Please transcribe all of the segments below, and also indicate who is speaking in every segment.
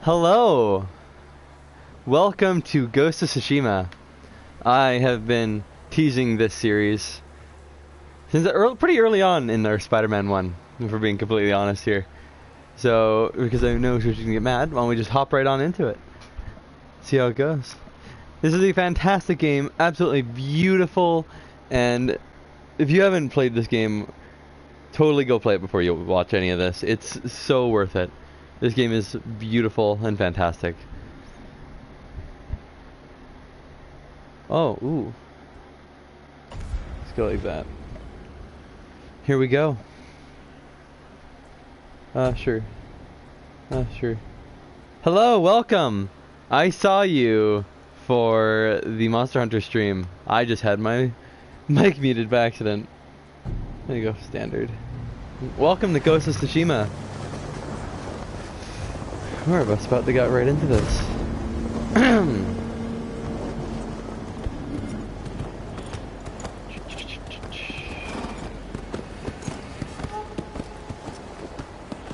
Speaker 1: Hello! Welcome to Ghost of Tsushima. I have been teasing this series since pretty early on in our Spider-Man one, if we're being completely honest here. So, because I know she's gonna get mad, why don't we just hop right on into it? See how it goes. This is a fantastic game, absolutely beautiful, and if you haven't played this game, totally go play it before you watch any of this. It's so worth it. This game is beautiful and fantastic. Oh, ooh. Let's go like that. Here we go. Sure. Sure. Hello, welcome! I saw you for the Monster Hunter stream. I just had my mic muted by accident. There you go, standard. Welcome to Ghost of Tsushima. We're about to get right into this.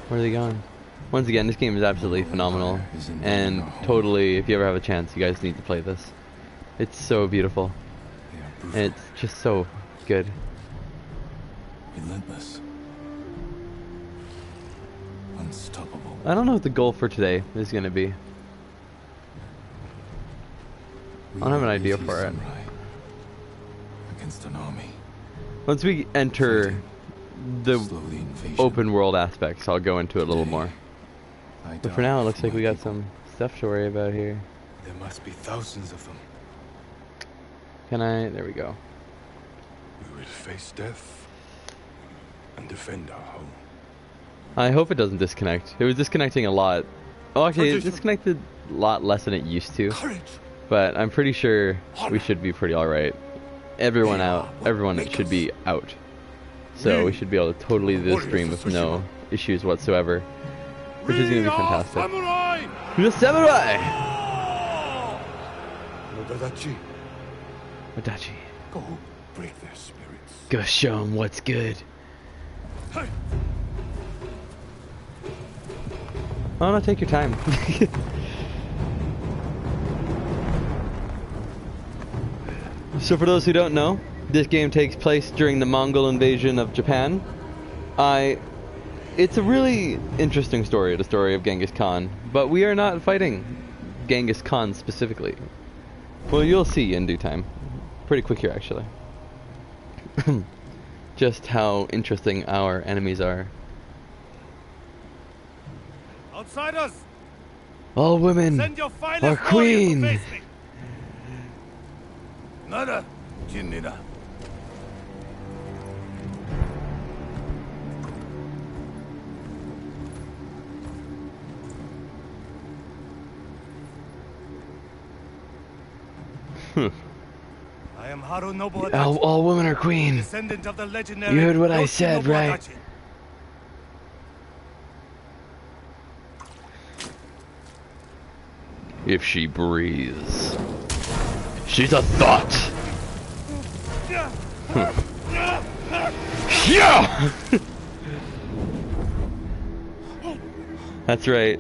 Speaker 1: Where are they going? Once again, this game is absolutely phenomenal, and totally, if you ever have a chance, you guys need to play this. It's so beautiful, and it's just so good.
Speaker 2: Relentless. Unstoppable.
Speaker 1: I don't know what the goal for today is going to be. I don't have an idea for it.
Speaker 2: Against an army.
Speaker 1: Once we enter the open world aspects, I'll go into it a little more. But for now, it looks like we got some stuff to worry about here.
Speaker 2: There must be thousands of them.
Speaker 1: Can I? There we go.
Speaker 2: We will face death and defend our home.
Speaker 1: I hope it doesn't disconnect. It was disconnecting a lot. Oh, actually, it disconnected a lot less than it used to. But I'm pretty sure we should be pretty alright. Everyone should be out. So we should be able to totally do this stream with no issues whatsoever. Which is going to be fantastic. The samurai! Wadachi.
Speaker 2: Go break their spirits.
Speaker 1: Go show them what's good. Oh no, take your time. So for those who don't know, this game takes place during the Mongol invasion of Japan. It's a really interesting story, the story of Genghis Khan, but we are not fighting Genghis Khan specifically. Well, you'll see in due time. Pretty quick here, actually. Just how interesting our enemies are.
Speaker 3: Outsiders!
Speaker 1: All women are queen!
Speaker 3: Nada, Jinnina. I am Haru Nobuadachi.
Speaker 1: All women are queen.
Speaker 3: Descendant of the legendary.
Speaker 1: You heard what I said, right? If she breathes, she's a thought. Yeah. That's right.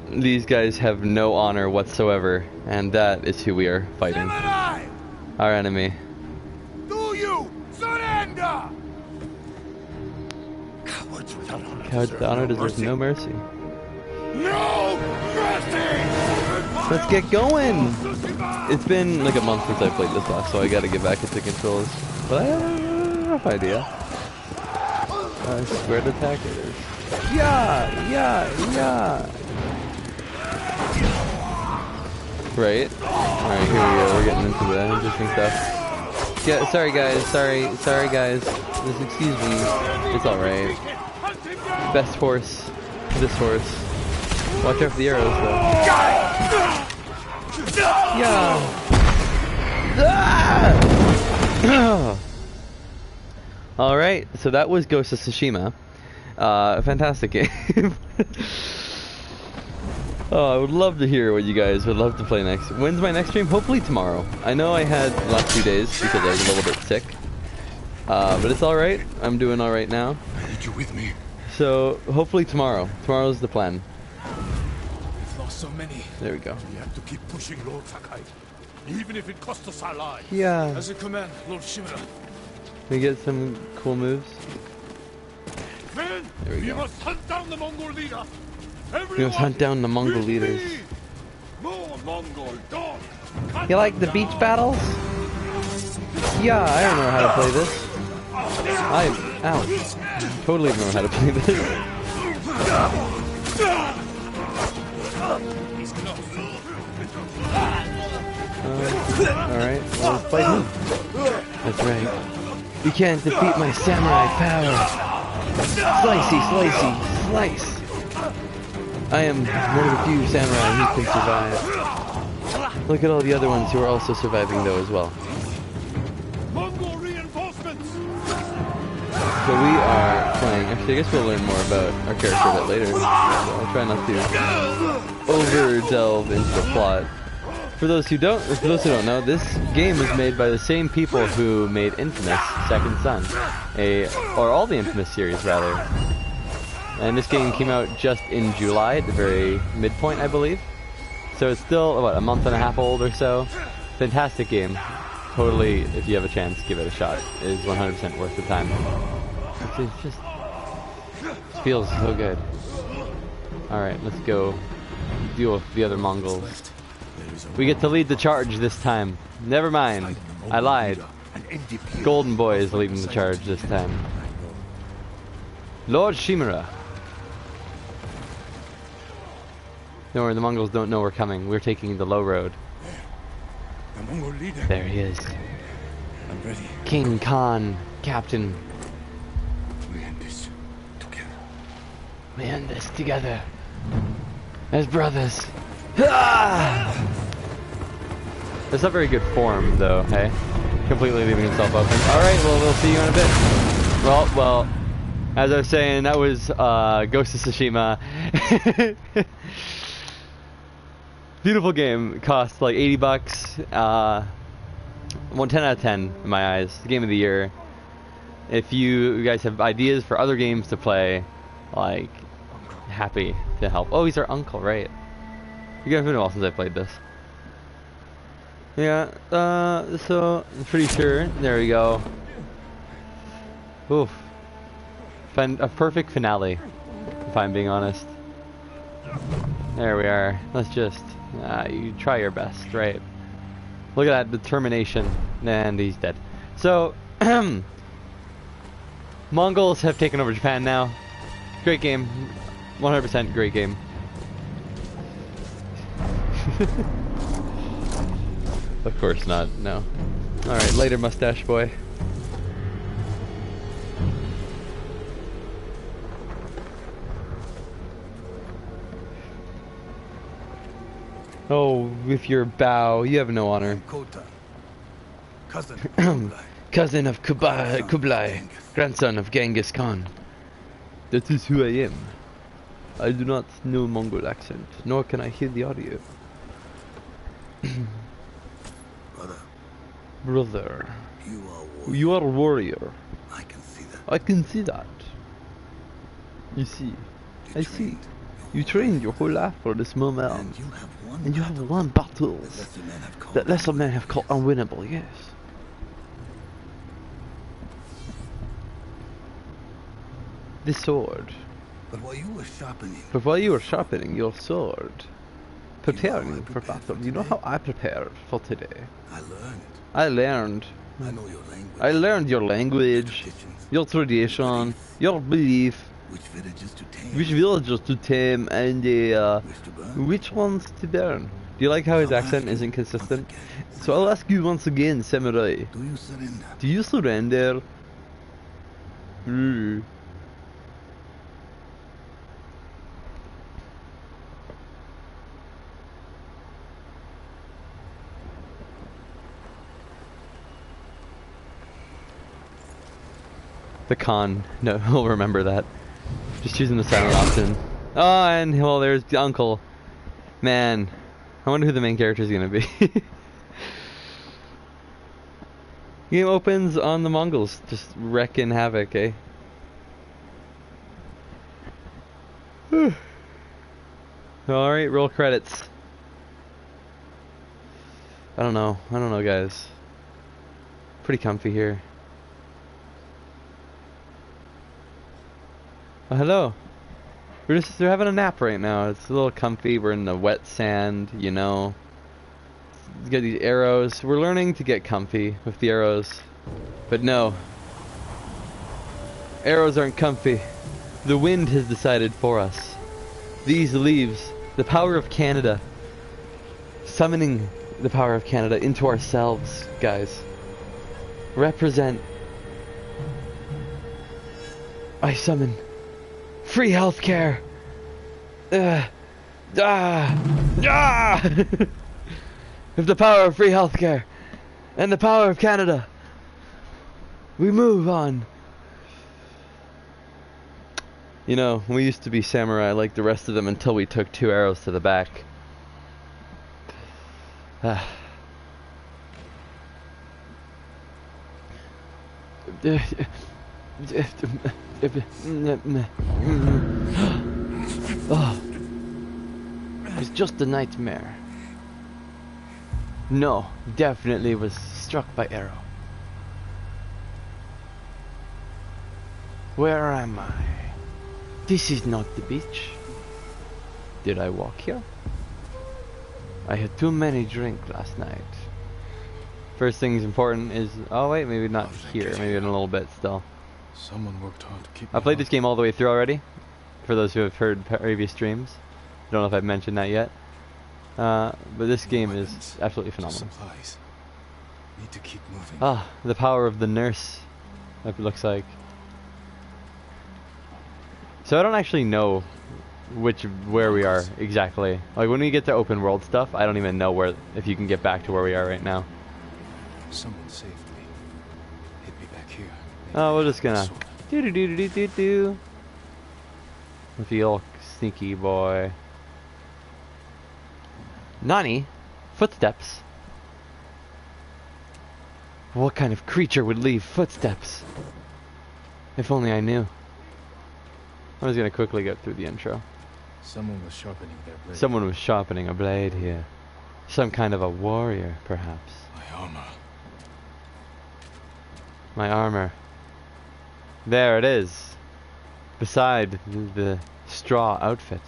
Speaker 1: These guys have no honor whatsoever, and that is who we are fighting. Our enemy.
Speaker 3: Do you surrender?
Speaker 2: Cowards without honor.
Speaker 1: Cowards without honor deserve no mercy.
Speaker 3: No mercy!
Speaker 1: Let's get going! It's been like a month since I played this last, so I gotta get back into controls. But I have a rough idea. Squared attack it is. Yeah! Right? Alright, here we go. We're getting into the interesting stuff. Yeah, sorry guys. Just excuse me. It's alright. Best horse. This horse. Watch out for the arrows though. Yeah! Ah! Alright, so that was Ghost of Tsushima. Fantastic game. Oh, I would love to hear what you guys would love to play next. When's my next stream? Hopefully tomorrow. I know I had the last 2 days because I was a little bit sick. But it's alright. I'm doing alright now.
Speaker 2: I need you with me.
Speaker 1: So hopefully tomorrow. Tomorrow's the plan.
Speaker 3: We've lost so many.
Speaker 1: There we go.
Speaker 3: We have to keep pushing, Lord Sakai. Even if it costs us our lives.
Speaker 1: Yeah.
Speaker 3: As a command, Lord Shimura.
Speaker 1: We get some cool moves.
Speaker 3: Men,
Speaker 1: There we go.
Speaker 3: must hunt down the Mongol leader.
Speaker 1: We must hunt down the Mongol
Speaker 3: with
Speaker 1: leaders.
Speaker 3: me. More Mongol dogs.
Speaker 1: You like the beach battles? Yeah, I don't know how to play this. Totally don't know how to play this. Alright, well, let's fight him. That's right. You can't defeat my samurai power. Slicey, slicey, slice. I am one of the few samurai who can survive. Look at all the other ones who are also surviving though as well.
Speaker 3: Mongol reinforcements.
Speaker 1: So we are playing. Actually, I guess we'll learn more about our character a bit later. So I'll try not to over delve into the plot. For those who don't know, this game was made by the same people who made Infamous Second Son, or all the Infamous series rather. And this game came out just in July, at the very midpoint, I believe. So it's still what, a month and a half old or so. Fantastic game. Totally, if you have a chance, give it a shot. It is 100% worth the time. It just feels so good. All right, let's go deal with the other Mongols. We get to lead the charge this time. Never mind. I lied. Golden Boy is leading the charge this time. Lord Shimura. Don't worry, the Mongols don't know we're coming. We're taking the low road.
Speaker 3: The Mongol leader.
Speaker 1: There he is.
Speaker 3: I'm ready.
Speaker 1: King Khan, Captain.
Speaker 3: We end this together.
Speaker 1: We end this together. As brothers. Ah! That's not very good form, though, hey? Completely leaving himself open. Alright, well, we'll see you in a bit. Well, as I was saying, that was Ghost of Tsushima. Beautiful game. It cost like 80 bucks. 10 out of 10 in my eyes. Game of the year. If you guys have ideas for other games to play, like, happy to help. Oh, he's our uncle, right? You guys have been a while since I played this. Yeah, so, I'm pretty sure, there we go. Oof. A perfect finale, if I'm being honest. There we are. Let's just, you try your best, right? Look at that determination, and he's dead. So, Mongols have taken over Japan now. Great game, 100% great game. Of course not, no. Alright, later mustache boy. Oh, with your bow, you have no honor.
Speaker 3: Kota, cousin of Kublai.
Speaker 1: Cousin of Kublai, grandson of Genghis Khan. That is who I am. I do not know Mongol accent, nor can I hear the audio. Brother, you are a warrior.
Speaker 3: I can see that.
Speaker 1: I can see that. You see, I see. You trained your whole life for this moment, and you have won battles that lesser men have called unwinnable. Yes. This sword.
Speaker 3: But while you were sharpening,
Speaker 1: your sword, preparing for battle, you know how I prepared for today. I learned.
Speaker 3: I know your language.
Speaker 1: I learned your language, your tradition, your belief, which villages to tame, and which ones to burn. Do you like how his accent isn't consistent? So I'll ask you once again, samurai. Do you surrender? The Khan. No, he'll remember that. Just choosing the silent option. Oh, and well, there's the uncle. Man, I wonder who the main character is gonna be. Game opens on the Mongols, just wrecking havoc, eh? Alright, roll credits. I don't know, guys. Pretty comfy here. Oh, hello. They're having a nap right now. It's a little comfy. We're in the wet sand, you know. You got these arrows. We're learning to get comfy with the arrows. But no. Arrows aren't comfy. The wind has decided for us. These leaves, the power of Canada. Summoning the power of Canada into ourselves, guys. Represent. I summon free healthcare. With the power of free healthcare and the power of Canada, we move on. You know, we used to be samurai like the rest of them until we took 2 arrows to the back. Oh, it's just a nightmare. No, definitely was struck by arrow. Where am I? This is not the beach. Did I walk here? I had too many drinks last night. First thing's important is... Oh wait, maybe not here. Maybe in a little bit still.
Speaker 2: Someone worked hard to keep
Speaker 1: I played this game all the way through already. For those who have heard previous streams. I don't know if I've mentioned that yet. But this game is absolutely phenomenal.
Speaker 2: Supplies. Need to keep moving.
Speaker 1: Ah, the power of the nurse. It looks like. So I don't actually know where we are exactly. Like when we get to open world stuff, I don't even know if you can get back to where we are right now.
Speaker 2: Someone saved me. Hit me back here.
Speaker 1: Oh, we're just gonna do with the old sneaky boy. Nani? Footsteps? What kind of creature would leave footsteps? If only I knew. I was gonna quickly get through the intro.
Speaker 2: Someone was sharpening their blade.
Speaker 1: Someone was sharpening a blade here. Some kind of a warrior, perhaps.
Speaker 2: My armor.
Speaker 1: My armor. There it is. Beside the straw outfit.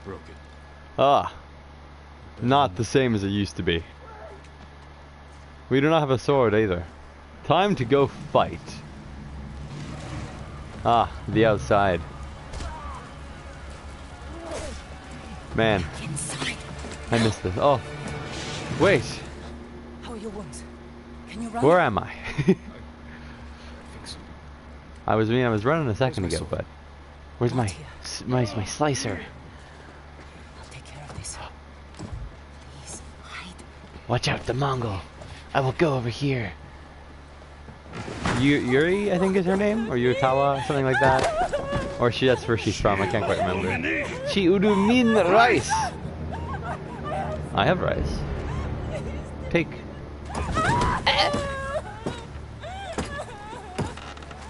Speaker 2: Broken.
Speaker 1: Ah. Not the same as it used to be. We do not have a sword either. Time to go fight. Ah, the outside. Man.
Speaker 4: Inside.
Speaker 1: I missed this. Oh. Wait.
Speaker 4: How are your wounds? Can you run?
Speaker 1: Where am I?
Speaker 2: I think so.
Speaker 1: I was running a second
Speaker 2: Where's my
Speaker 1: ago,
Speaker 2: sword?
Speaker 1: but where's my my slicer?
Speaker 4: I'll take care of this. Please, hide.
Speaker 1: Watch out, the Mongol. I will go over here. Yuri, I think is her name, or Yurikawa, something like that. Or that's where she's from. I can't quite remember. She udu min rice. I have rice. Take.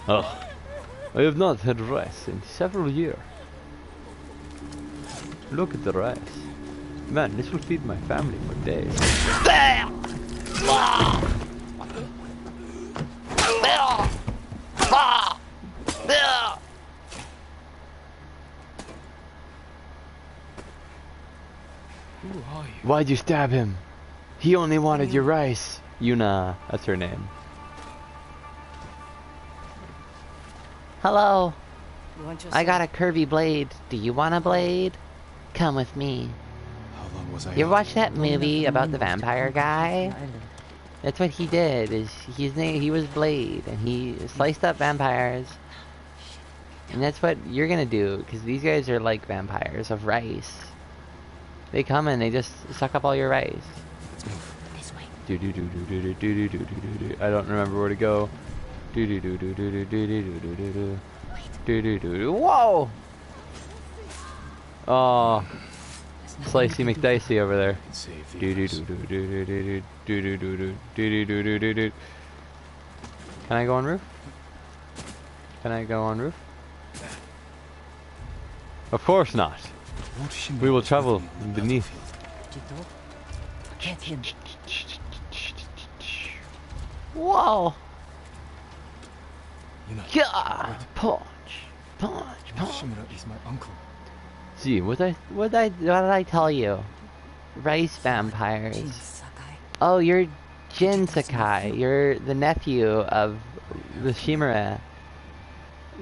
Speaker 1: Oh, I have not had rice in several years. Look at the rice. Man, this will feed my family for days.
Speaker 2: Who are you?
Speaker 1: Why'd you stab him? He only wanted your rice. Yuna, that's her name. Hello.
Speaker 4: You want your
Speaker 5: I got
Speaker 4: sword?
Speaker 5: a curvy blade. Do you want a blade? Come with me.
Speaker 2: How long was I?
Speaker 5: You ever
Speaker 2: out?
Speaker 5: watch that movie about the vampire guy? That's what he did. He was Blade, and he sliced up vampires. And that's what you're gonna do, because these guys are like vampires of rice. They come and they just suck up all your rice.
Speaker 4: This way.
Speaker 1: Do do do do do do do do do do do. I don't remember where to go. Do do do do do do do do do do do do do do do. Whoa! Oh, Slicey McDicey over there.
Speaker 2: Save the
Speaker 1: Do do
Speaker 2: others.
Speaker 1: do do do do do do do do do do do do do do. Can I go on roof? Can I go on roof? Of course not.
Speaker 2: Lord Shimura
Speaker 1: We will
Speaker 2: was
Speaker 1: travel
Speaker 2: with me on the
Speaker 1: beneath.
Speaker 2: battlefield.
Speaker 4: Jito, get him.
Speaker 5: Whoa!
Speaker 2: You know,
Speaker 5: Yeah! Punch! Punch!
Speaker 2: Lord
Speaker 5: Punch!
Speaker 2: Shimura is my uncle.
Speaker 5: See, what did I tell you? Rice vampires.
Speaker 4: Jin Sakai.
Speaker 5: Oh, you're Jin Sakai. You're the nephew of the Shimura.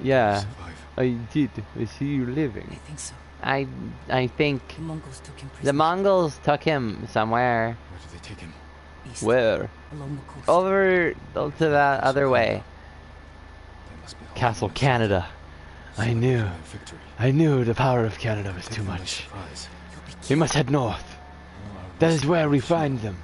Speaker 5: Yeah,
Speaker 2: Survive.
Speaker 1: I did. I see you
Speaker 4: I
Speaker 1: living.
Speaker 4: think so.
Speaker 5: I think
Speaker 4: The Mongols took him prisoner.
Speaker 5: the Mongols took him somewhere.
Speaker 2: Where did they take him?
Speaker 4: East,
Speaker 1: Where?
Speaker 4: along the coast.
Speaker 5: Over to that other way.
Speaker 2: They must be
Speaker 1: Castle
Speaker 2: holding
Speaker 1: Canada.
Speaker 2: so
Speaker 1: I
Speaker 2: that
Speaker 1: knew.
Speaker 2: they can victory.
Speaker 1: I knew the power of Canada was too
Speaker 2: Taken by
Speaker 1: much.
Speaker 2: surprise.
Speaker 1: We must head north.
Speaker 2: All our
Speaker 1: That is
Speaker 2: rescue
Speaker 1: where we
Speaker 2: operation.
Speaker 1: find them.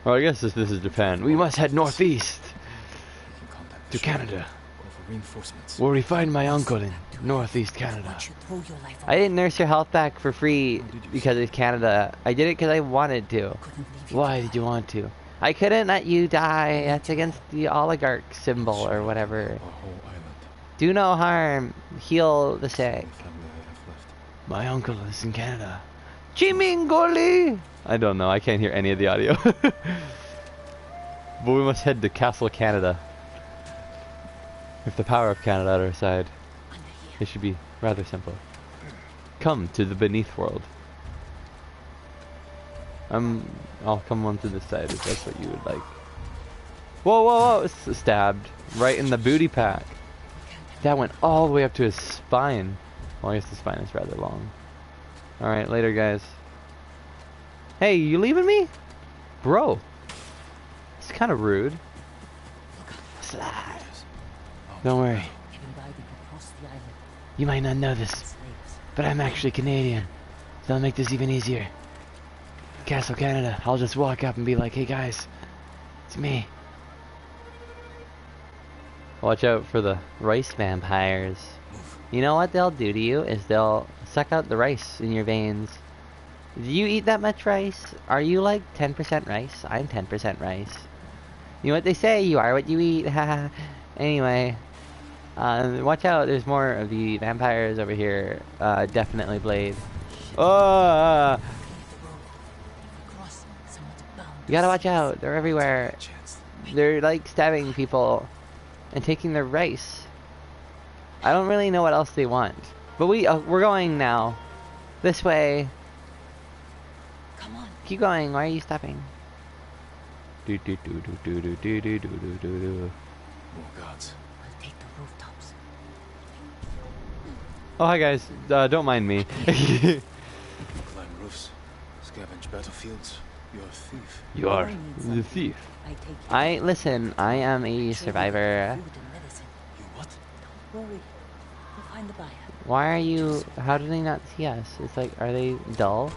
Speaker 1: Well, I guess this is Japan. We must head northeast
Speaker 2: We can contact
Speaker 1: to
Speaker 2: the shore.
Speaker 1: Canada,
Speaker 2: Call for reinforcements.
Speaker 1: where we find my uncle in northeast
Speaker 4: I
Speaker 1: Canada.
Speaker 4: want you to throw your life
Speaker 5: I
Speaker 4: away.
Speaker 5: didn't nurse your health back for free because of Canada. I did it because I wanted to.
Speaker 4: Couldn't leave you
Speaker 5: Why
Speaker 4: to
Speaker 5: did you
Speaker 4: die.
Speaker 5: want to? I couldn't let you die. That's against the oligarch symbol or whatever.
Speaker 2: Our whole island.
Speaker 5: Do no harm. Heal the sick.
Speaker 2: The family I have left.
Speaker 1: My uncle is in Canada. Chimingoli! I don't know. I can't hear any of the audio. But we must head to Castle Canada. With the power of Canada at our side,
Speaker 4: Under here.
Speaker 1: it should be rather simple. Come to the beneath world. I'll come on to this side if that's what you would like. Whoa, whoa, whoa! Stabbed right in the booty pack. That went all the way up to his spine. Well, I guess the spine is rather long. Alright, later, guys. Hey, you leaving me? Bro. It's kind of rude. Slide. Don't worry.
Speaker 4: Even by we could cross the island.
Speaker 1: You might not know this,
Speaker 4: Slaves.
Speaker 1: but I'm actually Canadian. So that'll make this even easier. Castle Canada. I'll just walk up and be like, hey guys, it's me. Watch out for the rice vampires. You know what they'll do to you is they'll suck out the rice in your veins. Do you eat that much rice? Are you like 10% rice? I'm 10% rice. You know what they say, you are what you eat. Haha. Anyway, watch out, there's more of the vampires over here. Definitely Blade. Oh!
Speaker 4: Cross, someone's bound.
Speaker 5: You gotta watch out, they're everywhere.
Speaker 2: Chance.
Speaker 5: They're like stabbing people and taking their rice. I don't really know what else they want. But we're going now. This way.
Speaker 4: Come on.
Speaker 5: Keep going, why are you stopping?
Speaker 2: More gods.
Speaker 4: I'll take the rooftops.
Speaker 1: Oh, hi guys. Don't mind me.
Speaker 2: Climb roofs. Scavenge battlefields. You're a thief.
Speaker 1: You are the thief.
Speaker 4: I take
Speaker 5: Listen, I am a survivor.
Speaker 4: food and medicine.
Speaker 2: You what?
Speaker 4: Don't worry. We'll find the buyer.
Speaker 5: Why are you, how do they not see us? It's like, are they dull?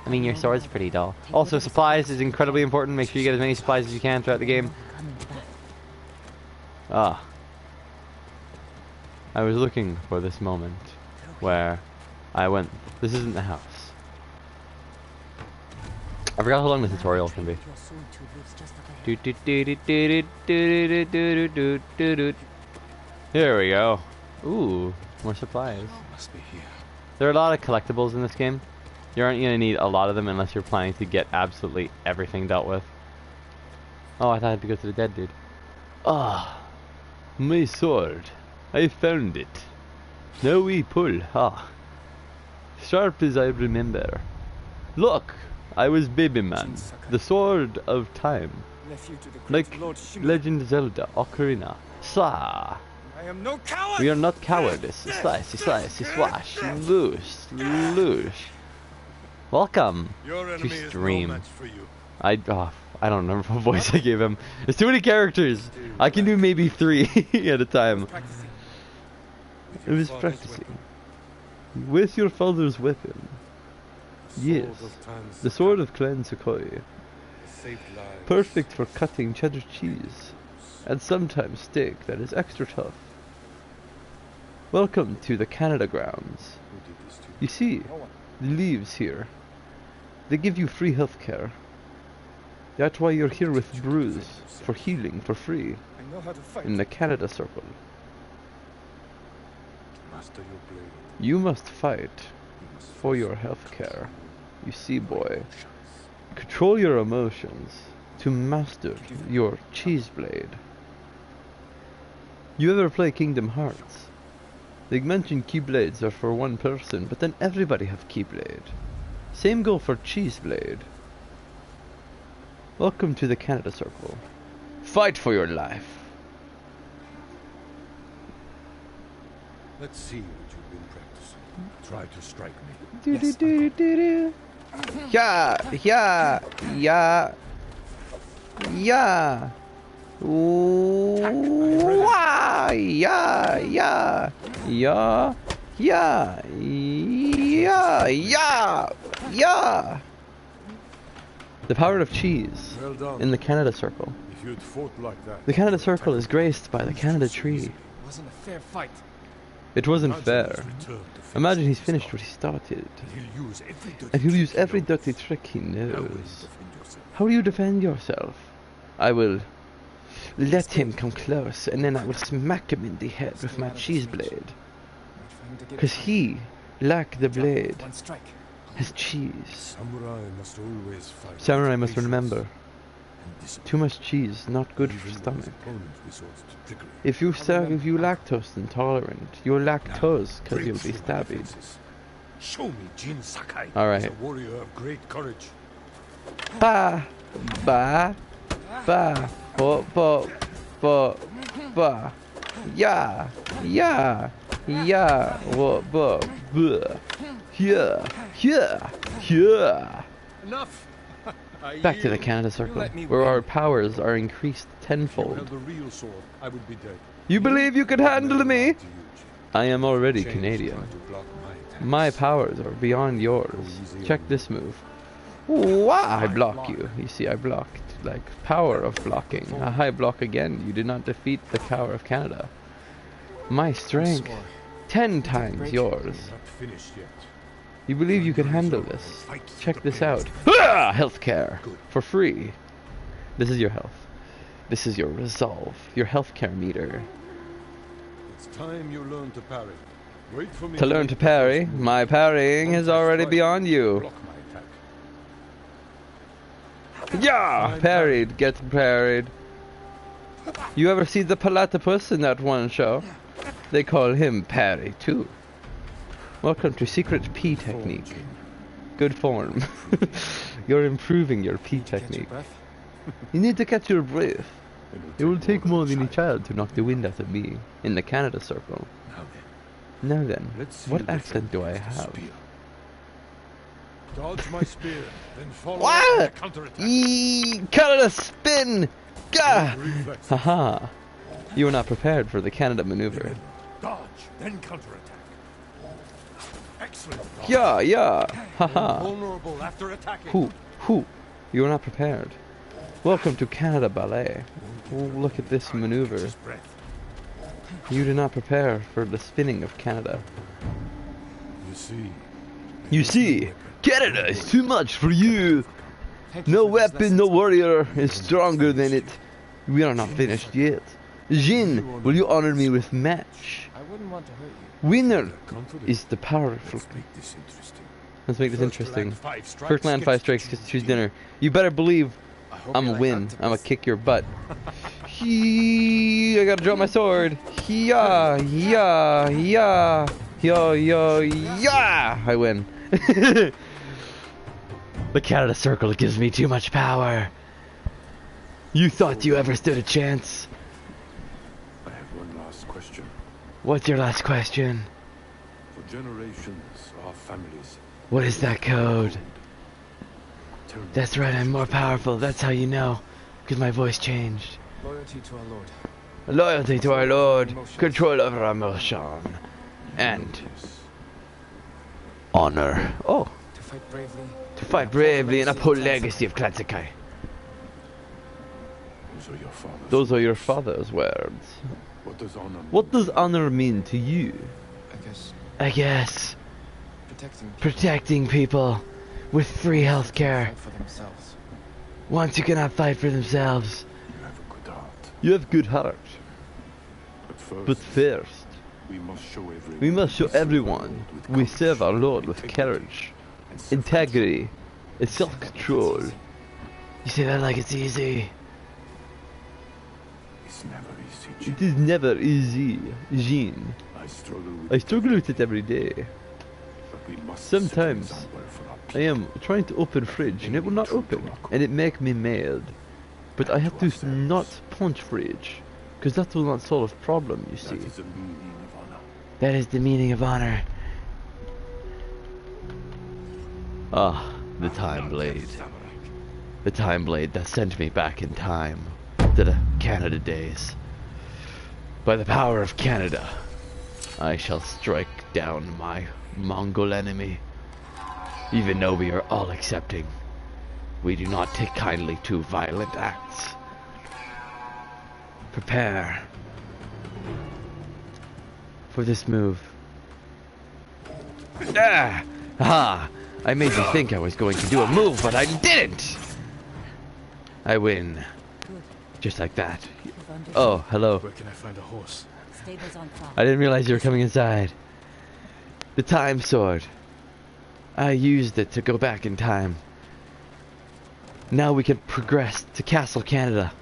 Speaker 5: I mean, your sword's pretty dull. Also, supplies is incredibly important. Make sure you get as many supplies as you can throughout the game.
Speaker 4: Coming back.
Speaker 1: Ah. I was looking for this moment where I went. This isn't the house. I forgot how long the tutorial can be.
Speaker 4: Your soul tube lives just up ahead.
Speaker 1: Do, do, do, do, do, do, do, do, do, do, do. Here we go. Ooh, more supplies.
Speaker 2: Must be here.
Speaker 1: There are a lot of collectibles in this game. You aren't going to need a lot of them unless you're planning to get absolutely everything dealt with. Oh, I thought I had to go to the dead dude. Ah, my sword. I found it. Now we pull. Ah, sharp as I remember. Look, I was Baby Man, the sword of time.
Speaker 3: Nephew to the
Speaker 1: Like
Speaker 3: great Lord Shimura.
Speaker 1: Legend of Zelda, Ocarina. Slah.
Speaker 3: I am no coward!
Speaker 1: We are not cowardice. Slice, slice, swash, loose, loose. Welcome
Speaker 3: Your
Speaker 1: to
Speaker 3: enemy is no
Speaker 1: stream.
Speaker 3: match for you.
Speaker 1: I don't remember what voice I gave him. There's too many characters. I can do maybe 3 at a time.
Speaker 3: Practicing.
Speaker 1: I was practicing with your father's weapon. Yes, the sword of Clan Sequoia.
Speaker 3: Saved lives.
Speaker 1: Perfect for cutting cheddar cheese, and sometimes steak that is extra tough. Welcome to the Canada grounds.
Speaker 3: Who did this to you?
Speaker 1: You see,
Speaker 3: No one.
Speaker 1: the leaves here, they give you free health care. That's why you're here with brews, for healing for free,
Speaker 3: I know how to fight.
Speaker 1: in the Canada Circle.
Speaker 2: Master your blade.
Speaker 1: You must fight
Speaker 2: You must
Speaker 1: for your health care. You see, boy. Control your emotions to master your cheese blade. You ever play Kingdom Hearts? They mention keyblades are for one person, but then everybody have keyblade. Same goal for cheese blade. Welcome to the Canada Circle. Fight for your life.
Speaker 3: Let's see what you've been practicing. Try to strike me.
Speaker 1: Do do do do do. Yeah, yeah, yeah, yeah. Ooh, wah, yeah, yeah, yeah, yeah, yeah, yeah, yeah. The power of cheese
Speaker 3: Well done.
Speaker 1: in the Canada Circle.
Speaker 3: If you'd fought like that,
Speaker 1: The Canada Circle is graced by the Canada tree.
Speaker 6: It wasn't a fair fight.
Speaker 1: It wasn't
Speaker 3: imagine
Speaker 1: fair.
Speaker 3: he's returned to finish
Speaker 1: Imagine he's
Speaker 3: his
Speaker 1: finished
Speaker 3: job.
Speaker 1: what he started.
Speaker 3: He'll use every dirty
Speaker 1: And he'll use
Speaker 3: trick
Speaker 1: every
Speaker 3: knows.
Speaker 1: dirty trick he
Speaker 3: How will you
Speaker 1: knows.
Speaker 3: defend yourself?
Speaker 1: How do you defend yourself? I will let him come close, and then I will smack him in the head with my cheese blade.
Speaker 6: Wait for him to get
Speaker 1: Because he lacked the blade,
Speaker 6: one strike.
Speaker 1: his cheese.
Speaker 3: Samurai must always fight.
Speaker 1: Samurai
Speaker 3: with
Speaker 1: must
Speaker 3: patience
Speaker 1: remember,
Speaker 3: and discipline.
Speaker 1: too much cheese, not good for
Speaker 3: Even
Speaker 1: stomach.
Speaker 3: his opponent resorts to trickery.
Speaker 1: If you're lactose intolerant, you're lactose because
Speaker 3: Break
Speaker 1: you'll be
Speaker 3: through my
Speaker 1: stabby.
Speaker 3: defenses. Show me Jin Sakai.
Speaker 1: Alright.
Speaker 3: He's a warrior of great courage.
Speaker 1: Ba, ba, ba, ba, ba, ba, ba. Yeah, yeah, yeah, ba, ba, ba. Yeah, yeah, yeah.
Speaker 3: Enough.
Speaker 1: Back to the Canada Circle, where our powers are increased
Speaker 3: If you
Speaker 1: tenfold.
Speaker 3: held the real sword, I would be dead.
Speaker 1: You believe you could handle me?
Speaker 3: To you, Jin.
Speaker 1: I am already
Speaker 3: Change
Speaker 1: Canadian.
Speaker 3: tried to block my attacks.
Speaker 1: My powers are beyond yours. Check this move. Wah! I block you. You see, I blocked. Like, power of blocking. A high block again. You did not defeat the Tower of Canada. My strength, 10 times yours.
Speaker 3: You're not finished yet.
Speaker 1: You believe you could handle this? Check this out. Ah! Healthcare. For free. This is your health. This is your resolve. Your healthcare meter.
Speaker 3: It's time you learn to parry. Wait for me
Speaker 1: To learn
Speaker 3: make
Speaker 1: to
Speaker 3: the first
Speaker 1: parry,
Speaker 3: move.
Speaker 1: my parrying is
Speaker 3: Once I
Speaker 1: already
Speaker 3: strike,
Speaker 1: beyond you.
Speaker 3: block my attack.
Speaker 1: Yeah, parried, get parried. You ever see the platypus in that one show? They call him Parry too. Welcome to Secret P technique. Good form. You're improving your P
Speaker 6: Catch your
Speaker 1: technique.
Speaker 6: breath.
Speaker 1: You need to catch your breath.
Speaker 3: It'll
Speaker 1: It will
Speaker 3: take
Speaker 1: take more than a
Speaker 3: child.
Speaker 1: child to knock the wind out of me in the Canada Circle.
Speaker 3: Now then,
Speaker 1: Now then,
Speaker 3: let's see
Speaker 1: what
Speaker 3: you defend
Speaker 1: accent do I
Speaker 3: against the
Speaker 1: have?
Speaker 3: spear. Dodge my spear, then follow
Speaker 1: What?
Speaker 3: up with a counterattack.
Speaker 1: Canada spin! Gah!
Speaker 3: Reflex.
Speaker 1: Haha. You were not prepared for the Canada maneuver.
Speaker 3: Dodge, then counterattack. Excellent. dodge.
Speaker 1: Yeah, yeah. Haha.
Speaker 3: Vulnerable after attacking.
Speaker 1: Who? You were not prepared. Welcome to Canada Ballet. Oh, look at this maneuver.
Speaker 3: His breath.
Speaker 1: You did not prepare for the spinning of Canada.
Speaker 3: You see.
Speaker 1: You see, Canada is too much for you.
Speaker 6: Thank you
Speaker 1: No
Speaker 6: for this
Speaker 1: weapon, no
Speaker 6: lesson.
Speaker 1: warrior is stronger than it. We are not finished yet. Jin, will you honor me with match?
Speaker 6: I wouldn't want to hurt you.
Speaker 1: Winner
Speaker 3: Confident.
Speaker 1: is the powerful.
Speaker 3: Let's make this interesting.
Speaker 1: Let's make this
Speaker 3: First
Speaker 1: interesting.
Speaker 3: land 5 strikes,
Speaker 1: First land 5
Speaker 3: gets
Speaker 1: strikes,
Speaker 3: to
Speaker 1: gets to choose dinner. You better believe
Speaker 6: I hope
Speaker 1: I'm
Speaker 6: you
Speaker 1: a
Speaker 6: like
Speaker 1: win.
Speaker 6: octopus.
Speaker 1: I'm a kick your butt. I gotta drop my sword. Yeah, yeah, yeah, yo, yo, yeah. I win. The Canada Circle gives me too much power. You thought you ever stood a chance?
Speaker 2: I have one last question.
Speaker 1: What's your last question?
Speaker 2: For generations, our families
Speaker 1: What is that code?
Speaker 2: tell me
Speaker 1: That's right, I'm more powerful. That's how you know. Because my voice changed.
Speaker 6: Loyalty to our Lord.
Speaker 1: Loyalty to our Lord, control over our emotion, and
Speaker 2: this.
Speaker 1: honor. Oh,
Speaker 6: To fight bravely.
Speaker 1: to fight bravely and uphold legacy of Clan Sakai.
Speaker 2: Those are your father's.
Speaker 1: Those are your father's words.
Speaker 2: What does honor mean?
Speaker 1: What does honor mean to you?
Speaker 6: I guess
Speaker 1: I guess
Speaker 6: protecting people
Speaker 1: protecting people with free healthcare.
Speaker 6: fight for themselves.
Speaker 1: Once you cannot fight for themselves,
Speaker 2: You have a good heart.
Speaker 1: you have good heart.
Speaker 2: But first,
Speaker 1: But first,
Speaker 2: We must show everyone we serve our Lord with courage, integrity, and self-control.
Speaker 1: You say that like it's easy.
Speaker 2: It is never easy, Jean. I struggle with it every day. Sometimes I am trying to open fridge and it will not open, and it make me mad. But I have to not punch fridge, because that will not solve problem, you see.
Speaker 1: That is the meaning of honor.
Speaker 2: Ah, the time blade. The time blade that sent me back in time to the Canada days. By the power of Canada, I shall strike down my Mongol enemy. Even though we are all accepting, we do not take kindly to violent acts. Prepare for this move. Ah! Ha! I made you think I was going to do a move, but I didn't! I win. Just like that. Oh, hello.
Speaker 3: Where can I find a horse?
Speaker 4: Stables on farm.
Speaker 1: I didn't realize you were coming inside.
Speaker 2: The time sword. I used it to go back in time. Now we can progress to Castle Canada.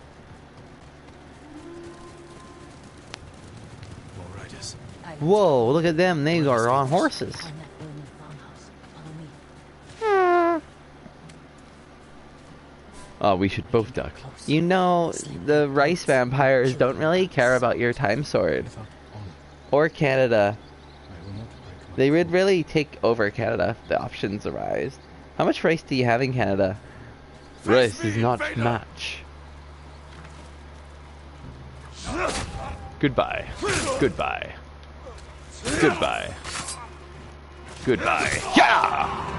Speaker 3: All riders.
Speaker 1: Whoa, look at them. They are on horses.
Speaker 4: On that lonely farmhouse. Follow me.
Speaker 2: Oh, we should both duck.
Speaker 1: You know, the rice vampires don't really care about your time sword.
Speaker 3: Without honor,
Speaker 1: Or Canada.
Speaker 3: I will not break my
Speaker 1: They would really take over Canada if the options arise. How much rice do you have in Canada?
Speaker 2: Rice is not much. Goodbye. Goodbye. Goodbye. Goodbye. Yeah!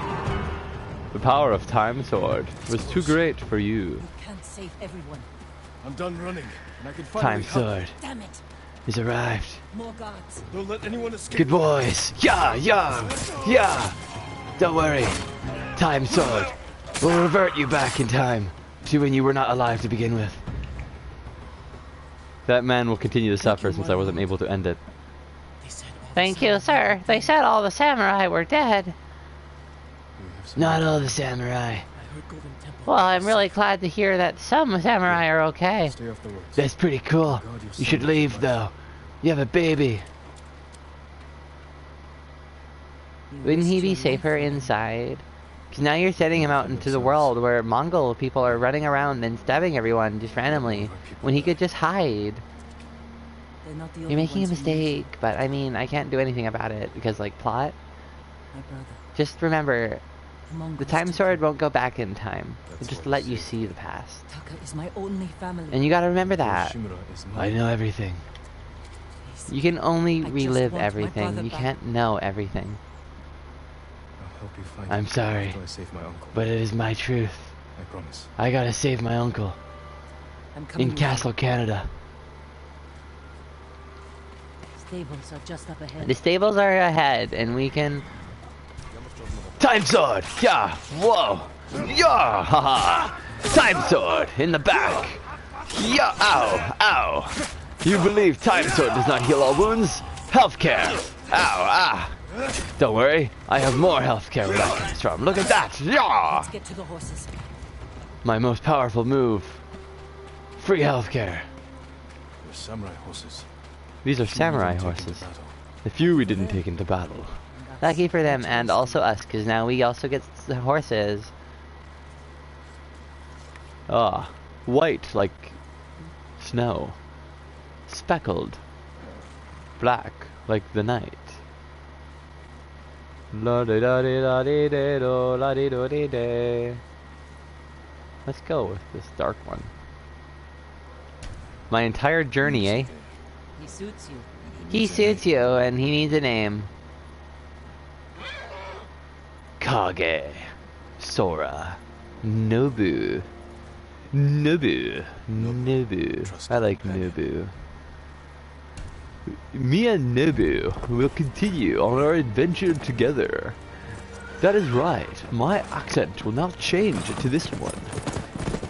Speaker 2: The power of Time Sword was too great for you.
Speaker 4: You can't save everyone.
Speaker 3: I'm done running, and I can finally
Speaker 2: Time
Speaker 3: help.
Speaker 2: Sword
Speaker 4: Damn it.
Speaker 2: is arrived.
Speaker 4: More guards.
Speaker 3: Don't let anyone escape.
Speaker 2: Good boys. Yeah, yeah, yeah. Don't worry. Time Sword will revert you back in time to when you were not alive to begin with.
Speaker 1: That man will continue to suffer since I wasn't able to end it.
Speaker 4: They said all
Speaker 5: Thank you, sir. They said all the samurai were dead.
Speaker 2: Not all the samurai.
Speaker 4: I heard Golden Temple.
Speaker 5: Well, I'm really glad to hear that some samurai are okay.
Speaker 3: Stay off the roads.
Speaker 2: That's pretty cool. You should leave though. You have a baby.
Speaker 4: You
Speaker 5: Wouldn't he
Speaker 4: risked
Speaker 5: be
Speaker 4: your
Speaker 5: safer
Speaker 4: life.
Speaker 5: inside? Because now you're sending him out into the world where Mongol people are running around and stabbing everyone just randomly, when he could just hide.
Speaker 4: They're not the
Speaker 5: You're
Speaker 4: only
Speaker 5: making a
Speaker 4: ones who need
Speaker 5: mistake, but I mean, I can't do anything about it, because, like, plot.
Speaker 4: My brother.
Speaker 5: Just remember,
Speaker 4: The Mongols
Speaker 5: the time
Speaker 4: took
Speaker 5: sword
Speaker 4: him.
Speaker 5: won't go back in time. It'll
Speaker 3: That's
Speaker 5: just
Speaker 3: what
Speaker 5: let
Speaker 3: I
Speaker 5: you
Speaker 3: say.
Speaker 5: see the past.
Speaker 4: Taka is my only family.
Speaker 5: And you gotta remember that.
Speaker 3: Shimura is
Speaker 2: I
Speaker 3: mine.
Speaker 2: know everything.
Speaker 4: Please.
Speaker 5: You can only
Speaker 4: I just
Speaker 5: relive
Speaker 4: want my
Speaker 5: everything.
Speaker 4: brother
Speaker 5: You
Speaker 4: back.
Speaker 5: can't know everything.
Speaker 3: I'll help you find
Speaker 2: I'm
Speaker 3: him
Speaker 2: sorry,
Speaker 3: after I save my uncle.
Speaker 2: but it is my truth.
Speaker 3: I promise.
Speaker 2: I gotta save my uncle
Speaker 4: I'm coming
Speaker 2: in
Speaker 4: with you.
Speaker 2: Castle Canada.
Speaker 4: Stables are just up ahead.
Speaker 5: The stables are ahead, and we can...
Speaker 2: Time sword! Yeah! Whoa! Yeah! Haha! Time sword in the back! Yeah! Ow! Ow! You believe time sword does not heal all wounds? Healthcare! Ow! Ah! Don't worry, I have more healthcare where that comes from. Look at that! Yeah!
Speaker 4: Let's get to the horses.
Speaker 2: My most powerful move. Free healthcare.
Speaker 3: They're samurai horses.
Speaker 1: These are samurai
Speaker 3: Taken to
Speaker 1: horses.
Speaker 3: battle.
Speaker 1: The few we didn't take into battle.
Speaker 5: Lucky for them, and also us, because now we also get the horses.
Speaker 1: Ah, white like snow. Speckled. Black like the night. La di da di da di da do la di do di da. Let's go with this dark one. My entire journey, eh?
Speaker 4: He suits you.
Speaker 5: He suits you, and he needs a name.
Speaker 2: Kage. Sora. Nobu. Nobu. Nobu.
Speaker 3: Trust
Speaker 1: I like
Speaker 3: companion.
Speaker 1: Nobu.
Speaker 2: Me and Nobu will continue on our adventure together. That is right, my accent will not change to this one.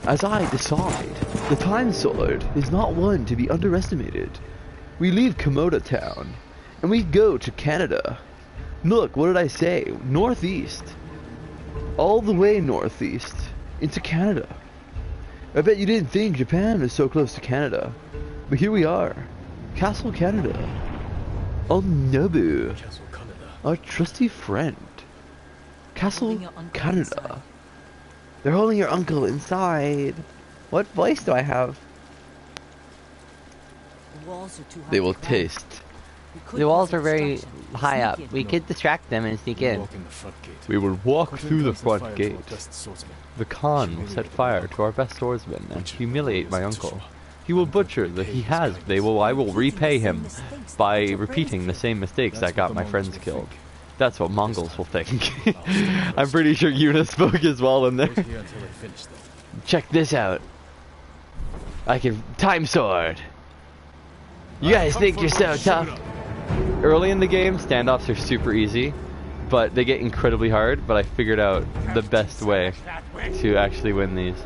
Speaker 2: As I decide, the time sword is not one to be underestimated. We leave Komoda town, and we go to Canada. Look, what did I say? Northeast. All the way northeast into Canada. I bet you didn't think Japan is so close to Canada. But here we are. Castle Canada. Oh, Nobu.
Speaker 3: Castle Canada.
Speaker 2: Our trusty friend. Castle
Speaker 4: Holding your uncle
Speaker 2: Canada.
Speaker 4: inside.
Speaker 2: They're holding your uncle inside. What voice do I have?
Speaker 4: The walls are too high
Speaker 2: They
Speaker 4: to
Speaker 2: will
Speaker 4: climb.
Speaker 2: taste.
Speaker 4: We could
Speaker 5: The walls
Speaker 4: use a
Speaker 5: are very
Speaker 4: distraction.
Speaker 5: high up.
Speaker 4: Sneak in.
Speaker 5: We could distract them and sneak in.
Speaker 3: Walk in the front gate.
Speaker 1: We will walk
Speaker 3: Quickly
Speaker 1: through the
Speaker 3: comes fire
Speaker 1: front
Speaker 3: to our
Speaker 1: gate.
Speaker 3: best swordsman.
Speaker 1: The Khan will set fire to our best swordsman and humiliate my uncle. He will butcher the he has. I will repay him by repeating the same mistakes that got my friends killed. That's what Mongols will think. I'm pretty sure Yuna spoke as well in there.
Speaker 3: Wait here until I finish, though.
Speaker 2: Check this out. I can time sword. You guys think you're so tough?
Speaker 1: Early in the game, standoffs are super easy, but they get incredibly hard. But I figured out the best way to actually win these.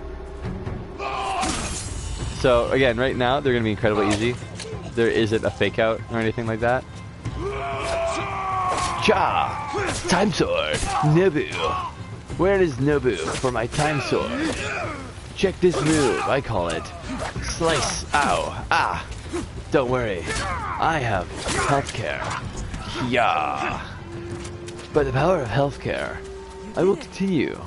Speaker 1: So again, right now they're gonna be incredibly easy. There isn't a fake out or anything like that.
Speaker 2: Cha! Time sword! Nobu! Where is Nobu for my time sword? Check this move, I call it Slice! Ow! Ah! Don't worry, I have healthcare. Yeah! By the power of healthcare, I will continue.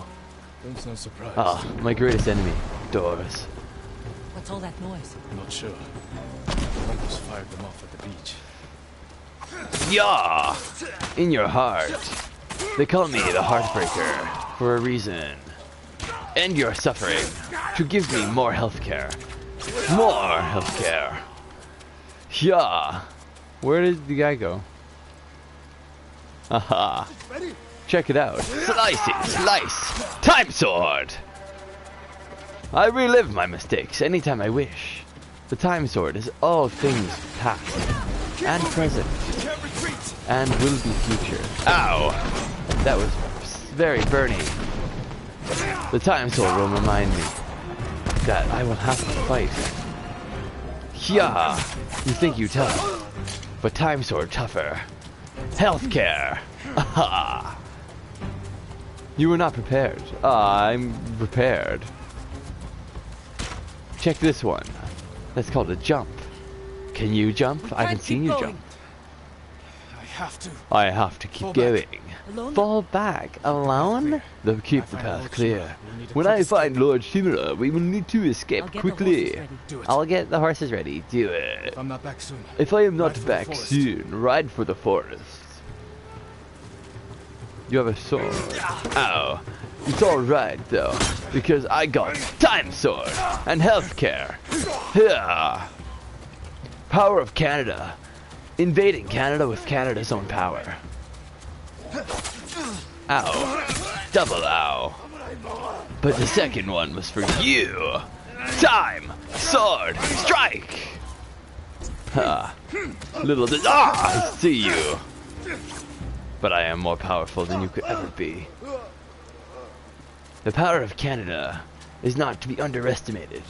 Speaker 3: Don't sound surprised.
Speaker 2: Ah, my greatest enemy, doors.
Speaker 4: What's all that noise?
Speaker 3: I'm not sure. Mongols fired them off at the beach.
Speaker 2: Yeah! In your heart. They call me the Heartbreaker for a reason. End your suffering to give me more healthcare. More healthcare. Yeah.
Speaker 1: Where did the guy go? Aha.
Speaker 2: Check it out. Slice it, slice. Time sword. I relive my mistakes anytime I wish. The time sword is all things past and present and will be future. Ow! That was very burning. The time sword will remind me that I will have to fight. Yeah, you think you tough, but time sword tougher. Healthcare. Aha! You were not prepared. I'm prepared. Check this one. That's called a jump. Can you jump? I can see you jump.
Speaker 3: I have to.
Speaker 2: I have to keep
Speaker 3: Fall back.
Speaker 2: going.
Speaker 4: Alone?
Speaker 2: Fall back alone? They'll keep the path clear. When I find Lord Shimura, we will need to escape
Speaker 4: I'll get the
Speaker 2: quickly.
Speaker 4: horses ready.
Speaker 3: Do it.
Speaker 5: I'll get the horses ready.
Speaker 2: Do it.
Speaker 3: If I'm not back soon.
Speaker 2: If I am not
Speaker 3: Ride for the
Speaker 2: back
Speaker 3: forest.
Speaker 2: soon, ride for the forest. You have a sword. Ow. It's alright though, because I got time sword and healthcare. Yeah. Power of Canada. Invading Canada with Canada's own power. Ow. Double ow. But the second one was for you. Time! Sword! Strike! Ha. Little did I see you. But I am more powerful than you could ever be. The power of Canada is not to be underestimated.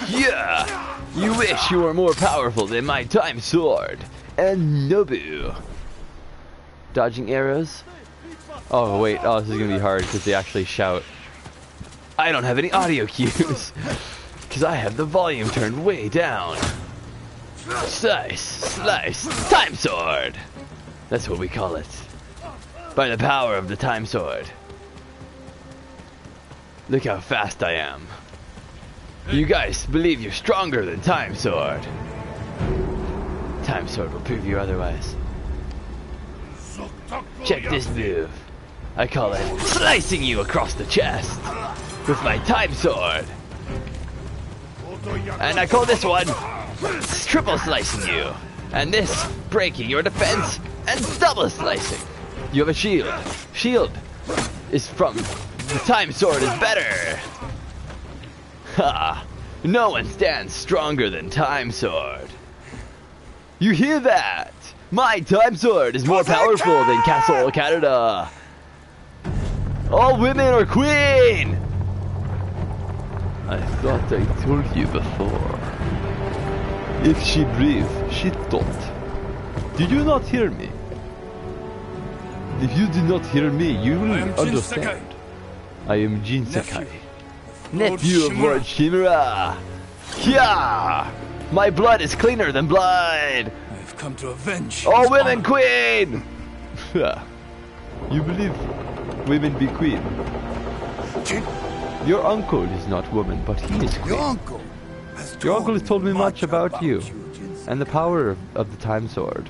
Speaker 2: Yeah! You wish you were more powerful than my time sword and Nobu. Dodging arrows?
Speaker 1: Oh wait, oh this is gonna be hard because they actually shout.
Speaker 2: I don't have any audio cues because I have the volume turned way down. Slice, slice, time sword. That's what we call it. By the power of the time sword. Look how fast I am. You guys believe you're stronger than time sword. Time sword will prove you otherwise. Check this move. I call it slicing you across the chest with my time sword. And I call this one triple slicing you. And this breaking your defense and double slicing. You have a shield. Shield is from the time sword is better. Ha! No one stands stronger than time sword. You hear that? My time sword is more powerful than Castle Canada. All women are queen! I thought I told you before. If she breathed, she thought.
Speaker 1: Did you not hear me? If you did not hear me, you will understand. I am Jin Sakai, nephew of Lord Shimura. Yeah! My blood is cleaner than blood!
Speaker 3: I've come to avenge.
Speaker 1: Oh,
Speaker 3: his
Speaker 1: women
Speaker 3: honor.
Speaker 1: queen! You believe women be queen?
Speaker 3: Jin,
Speaker 1: Your uncle is not woman, but he is
Speaker 3: your
Speaker 1: queen.
Speaker 3: uncle has
Speaker 1: Your uncle has told me much about you,
Speaker 3: Jin.
Speaker 1: and the power of the time sword.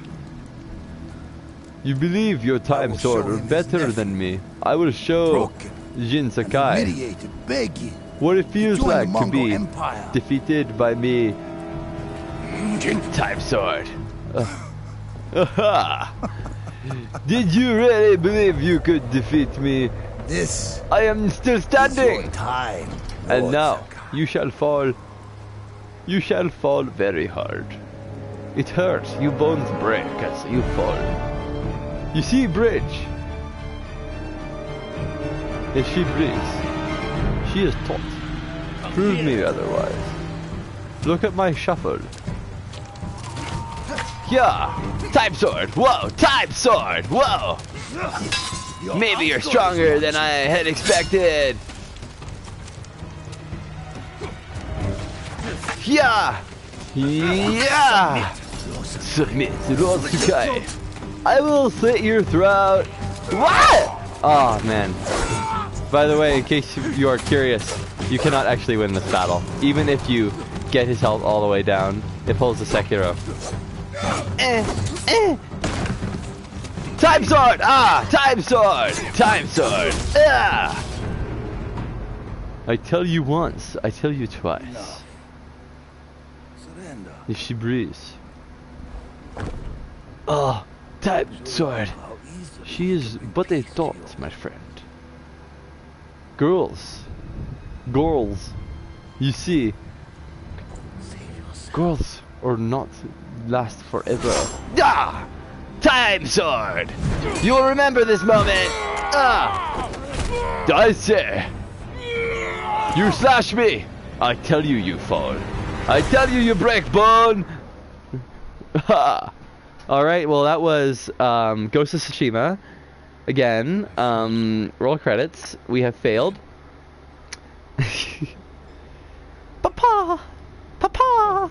Speaker 1: You believe your time
Speaker 3: will
Speaker 1: sword
Speaker 3: show
Speaker 1: are
Speaker 3: him his
Speaker 1: better
Speaker 3: nephew.
Speaker 1: than me. I will show
Speaker 3: Broken,
Speaker 1: Jin Sakai
Speaker 3: humiliated, begging.
Speaker 1: what it feels
Speaker 3: join the
Speaker 1: like to
Speaker 3: Mongol
Speaker 1: be
Speaker 3: Empire.
Speaker 1: defeated by me.
Speaker 3: Jin,
Speaker 1: Time sword. Aha! Did you really believe you could defeat me?
Speaker 3: this
Speaker 1: I am still
Speaker 3: is
Speaker 1: standing.
Speaker 3: your time.
Speaker 1: And
Speaker 3: Lord
Speaker 1: now
Speaker 3: Sakai.
Speaker 1: you shall fall. You shall fall very hard. It hurts. Your bones break as you fall. You see, Bridge. If she breathes, she is taught. Prove me otherwise. Look at my shuffle. Yeah! Time sword! Whoa! Time sword! Whoa! Maybe you're stronger than I had expected. Yeah! Yeah! Submit to Lord Sakai. I will slit your throat. What? Oh man. By the way, in case you are curious, you cannot actually win this battle. Even if you get his health all the way down, it pulls the Sekiro. Time sword! Ah! Time sword! Time sword! Ah! I tell you once, I tell you twice.
Speaker 3: Surrender.
Speaker 1: If she breathes. Oh, time sword.
Speaker 3: How easily
Speaker 1: She is but a thought, my friend. Girls. Girls. You see, girls are not last forever. Ah! Time sword! You'll remember this moment! Ah! I say! You slash me! I tell you, you fall. I tell you, you break bone! Ha! Alright, well that was Ghost of Tsushima. Again, roll credits. We have failed. Papa! Papa!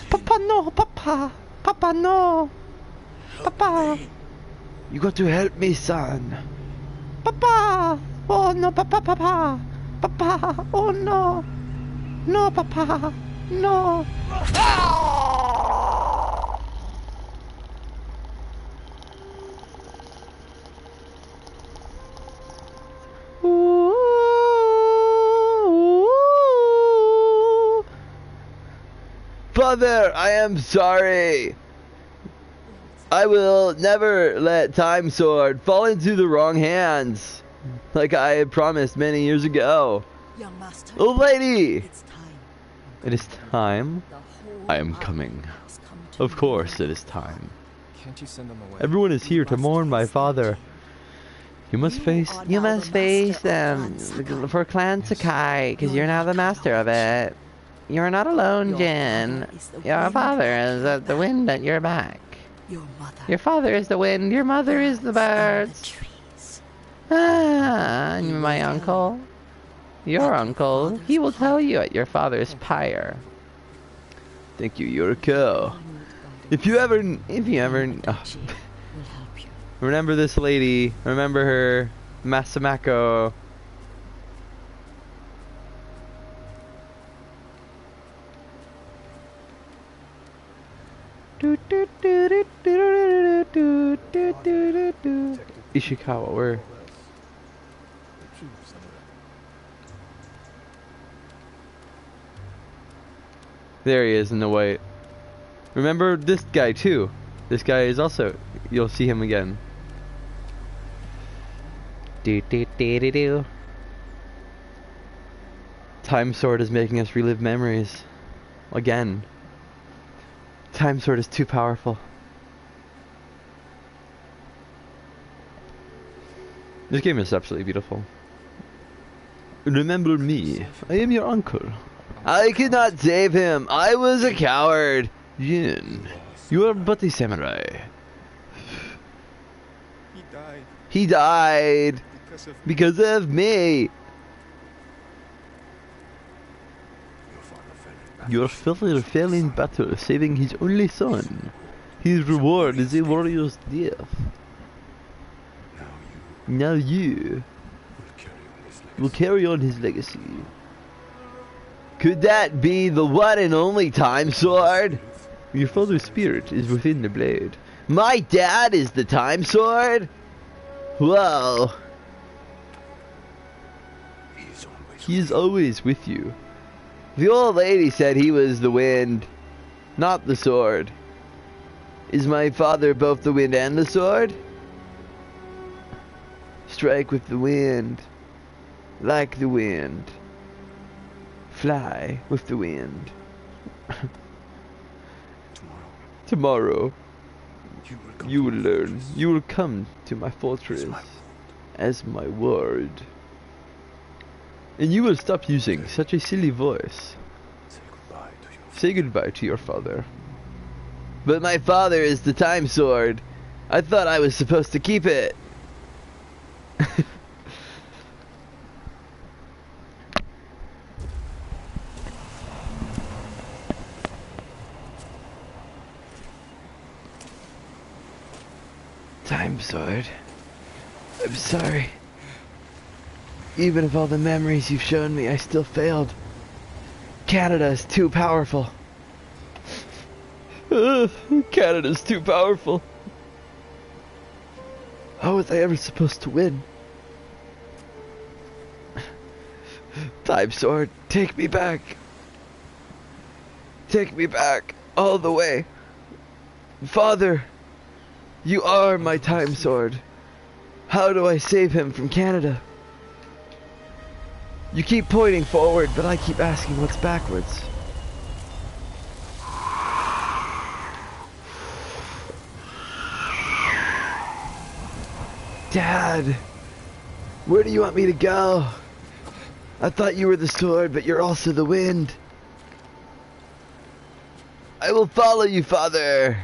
Speaker 1: Papa, no! Papa! Papa, no! Papa! You got to help me, son! Papa! Oh no, Papa, Papa! Papa! Oh no! No, Papa! No! Ooh. Father, I am sorry. I will never let Time Sword fall into the wrong hands, like I had promised many years ago.
Speaker 4: Young master,
Speaker 1: Oh, lady!
Speaker 4: it's time.
Speaker 1: It is time.
Speaker 4: The whole
Speaker 1: I am
Speaker 4: army
Speaker 1: coming.
Speaker 4: has come to
Speaker 1: Of course, it is time.
Speaker 6: Can't you send them away?
Speaker 1: Everyone is here to mourn my father. You must face.
Speaker 4: are
Speaker 5: You
Speaker 4: now
Speaker 5: must
Speaker 4: the
Speaker 5: face
Speaker 4: master of
Speaker 5: them
Speaker 4: Clan Sakai.
Speaker 5: for Clan Sakai, because you're now the master of it. You're not alone,
Speaker 4: Your
Speaker 5: Jin.
Speaker 4: father is the
Speaker 5: Your
Speaker 4: wind
Speaker 5: father
Speaker 4: at
Speaker 5: is
Speaker 4: your
Speaker 5: at the wind at your back.
Speaker 4: Your mother.
Speaker 5: Your father is the wind. Your mother is the
Speaker 4: birds
Speaker 5: birds.
Speaker 4: and the trees.
Speaker 5: Ah, and
Speaker 4: He will
Speaker 5: my
Speaker 4: tell
Speaker 5: uncle.
Speaker 4: you
Speaker 5: Your
Speaker 4: at
Speaker 5: uncle.
Speaker 4: father's
Speaker 5: He will
Speaker 4: pyre.
Speaker 5: tell you at your father's pyre. Thank you, Yuriko. If you ever, oh.
Speaker 4: She will help you.
Speaker 1: Remember this lady. Remember her. Masamako. Ishikawa, where? There he is in the white. Remember this guy too. This guy is also. You'll see him again. Do do do do do. Time Sword is making us relive memories. Again. Time Sword is too powerful. This game is absolutely beautiful. Remember me. I am your uncle. I could not save him. I was a coward. Jin,
Speaker 2: You are but a samurai.
Speaker 6: He died
Speaker 2: He died
Speaker 6: because of
Speaker 2: me.
Speaker 3: Your father fell in battle.
Speaker 2: Your father fell in battle, saving his only son. His reward is a warrior's death.
Speaker 3: Now you
Speaker 2: Now you
Speaker 3: will carry on his
Speaker 2: will
Speaker 3: legacy.
Speaker 2: carry on his legacy. Could that be the one and only time sword? Your father's spirit is within the blade. My dad is the time sword? Whoa. He is always with you. The old lady said he was the wind, not the sword. Is my father both the wind and the sword? Strike with the wind, like the wind. Fly with the wind. Tomorrow, you will learn. You will come to my fortress as my ward. And you will stop using such a silly voice. Say goodbye to your father. But my father is the time sword. I thought I was supposed to keep it. Time sword. I'm sorry. Even of all the memories you've shown me, I still failed. Canada is too powerful. Canada's too powerful. How was I ever supposed to win? Time sword, take me back. Take me back, all the way. Father, you are my time sword. How do I save him from Canada? You keep pointing forward, but I keep asking what's backwards. Dad, where do you want me to go? I thought you were the sword, but you're also the wind. I will follow you, Father.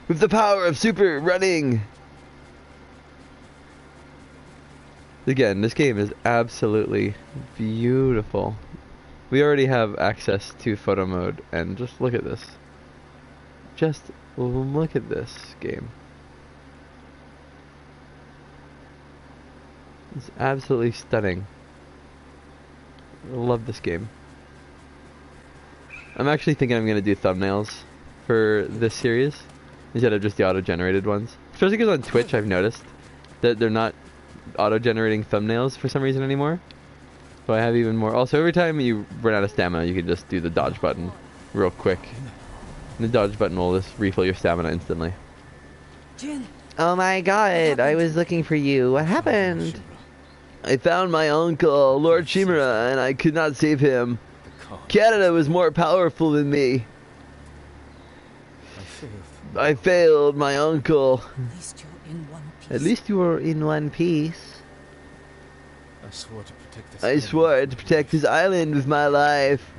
Speaker 2: With the power of super running. Again, this game is absolutely beautiful. We already have access to photo mode, and just look at this. Just look at this game. It's absolutely stunning. I love this game. I'm actually thinking I'm going to do thumbnails for this series instead of just the auto-generated ones. Especially because on Twitch I've noticed that they're not auto-generating thumbnails for some reason anymore. So I have even more. Also, every time you run out of stamina, you can just do the dodge button real quick. And the dodge button will just refill your stamina instantly.
Speaker 4: Jin.
Speaker 5: Oh my god, I was looking for you. What happened?
Speaker 2: I found my uncle, Lord Shimura, and I could not save him. Canada was more powerful than me. I failed my uncle.
Speaker 4: At least you're in one piece.
Speaker 5: At least you were in one piece.
Speaker 3: I swore to protect this
Speaker 2: I swore to protect his island with my life.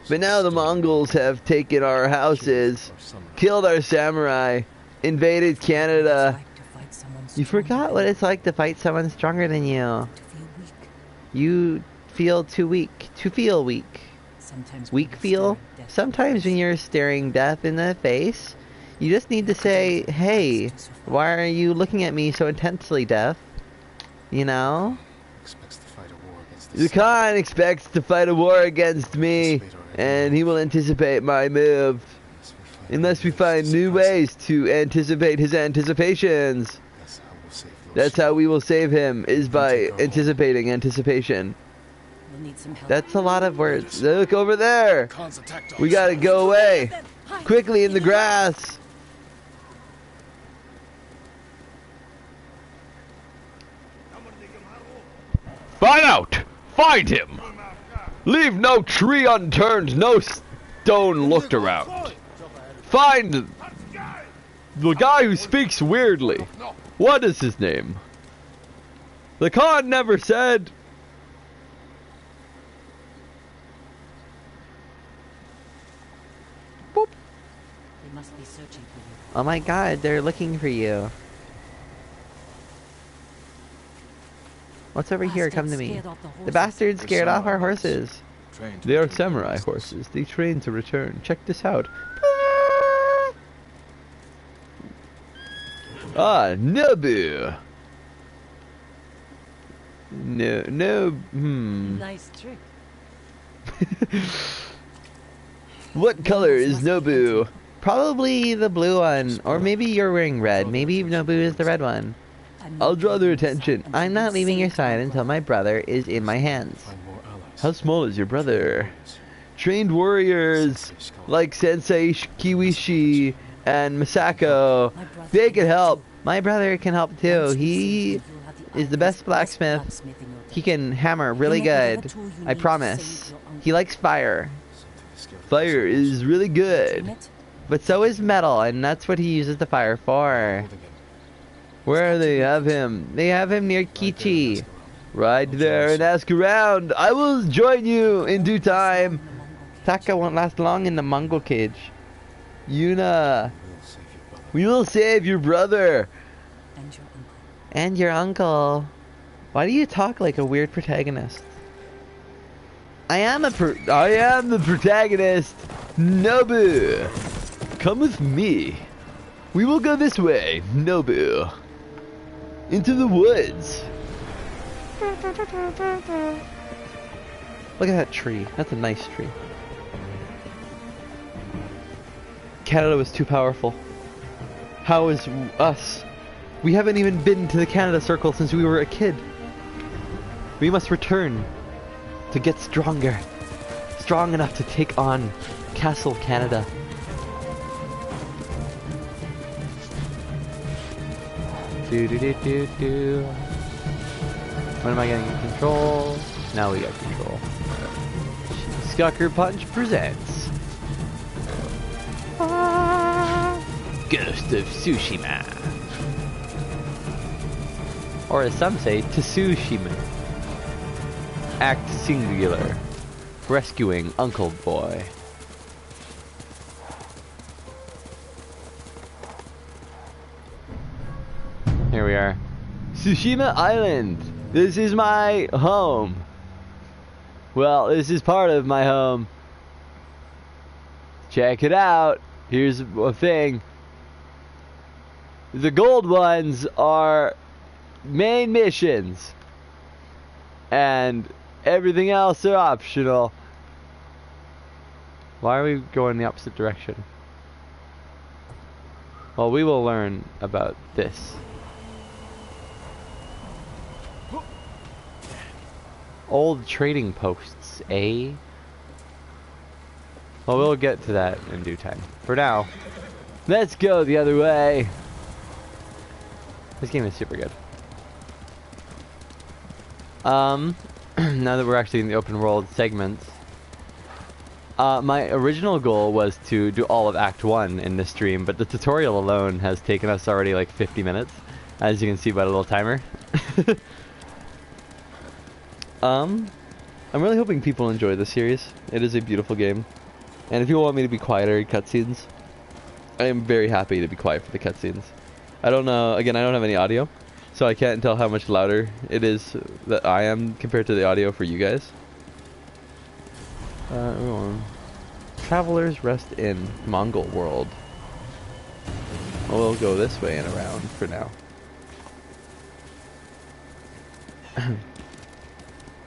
Speaker 2: But now the Mongols have taken our houses, killed our samurai, invaded Canada.
Speaker 4: It's like to fight someone
Speaker 5: You
Speaker 4: stronger
Speaker 5: forgot
Speaker 4: than
Speaker 5: what
Speaker 4: you,
Speaker 5: it's like to fight someone stronger than you.
Speaker 4: to feel weak.
Speaker 5: You feel too weak to feel weak.
Speaker 4: Sometimes
Speaker 5: Weak
Speaker 4: people
Speaker 5: feel?
Speaker 4: stare at death
Speaker 5: Sometimes when you're staring death in the face, you just need to say, hey, why are you looking at me so intensely, death? You know?
Speaker 6: expects to fight a war against
Speaker 2: The Khan expects to fight a war against me, and he will anticipate my move. Unless we find new ways to anticipate his anticipations. That's how we will save him, is by anticipating anticipation.
Speaker 4: We'll need some help.
Speaker 5: That's a lot of words.
Speaker 2: Look over there! We gotta go away! Quickly in the grass!
Speaker 1: Find out! Find him! Leave no tree unturned, no stone looked around. Find the guy who speaks weirdly. What is his name? The Khan never said. Boop.
Speaker 4: be searching for you.
Speaker 5: Oh my god, they're looking for you. What's over here? Come to me. The bastards scared off our horses.
Speaker 3: Trained to
Speaker 1: They are
Speaker 3: return
Speaker 1: samurai
Speaker 3: to
Speaker 1: horses. They train to return. Check this out. Ah, Nobu.
Speaker 4: Nice trick.
Speaker 1: What color is Nobu?
Speaker 5: Probably the blue one. Or maybe you're wearing red. Maybe Nobu is the red one.
Speaker 1: I'll draw their attention.
Speaker 5: I'm not leaving your side until my brother is in my hands.
Speaker 3: find more allies.
Speaker 1: How small is your brother? Trained warriors like Sensei Kiwishi and Misako. They can help.
Speaker 5: My brother can help too. He is the best blacksmith. He can hammer really good. I promise. He likes fire.
Speaker 1: Fire is really good.
Speaker 5: But so is metal, and that's what he uses the fire for.
Speaker 1: Where they have him?
Speaker 5: They have him near Kichi.
Speaker 1: Right there and ask around. I will join you in due time.
Speaker 5: Taka won't last long in the Mongol cage.
Speaker 1: Yuna, we will save your brother.
Speaker 4: And your uncle.
Speaker 5: And your uncle. Why do you talk like a weird protagonist? I am the
Speaker 1: protagonist, Nobu. Come with me. We will go this way, Nobu. Into the woods.
Speaker 5: Look at that tree. That's a nice tree. Canada was too powerful. How is us? We haven't even been to the Canada Circle since we were a kid. We must return to get stronger. Strong enough to take on Castle Canada. Do. When am I getting control? Now we got control. Skucker Punch presents Ghost of Tsushima. Or as some say, Tsushima. Act singular. Rescuing Uncle Boy. Here we are.
Speaker 1: Tsushima Island. This is my home. Well, this is part of my home. Check it out. Here's a thing. The gold ones are main missions. And everything else are optional.
Speaker 5: Why are we going the opposite direction? Well, we will learn about this. Old trading posts, eh? Well, we'll get to that in due time. For now,
Speaker 1: Let's go the other way.
Speaker 5: this game is super good. Now that we're actually in the open world segments, my original goal was to do all of Act 1 in this stream, but the tutorial alone has taken us already like 50 minutes, as you can see by the little timer. I'm really hoping people enjoy this series. It is a beautiful game. And if you want me to be quieter in cutscenes, I am very happy to be quiet for the cutscenes. I don't know, again, I don't have any audio, so I can't tell how much louder it is that I am compared to the audio for you guys. Travelers Rest in Mongol World. Well, we'll go this way and around for now.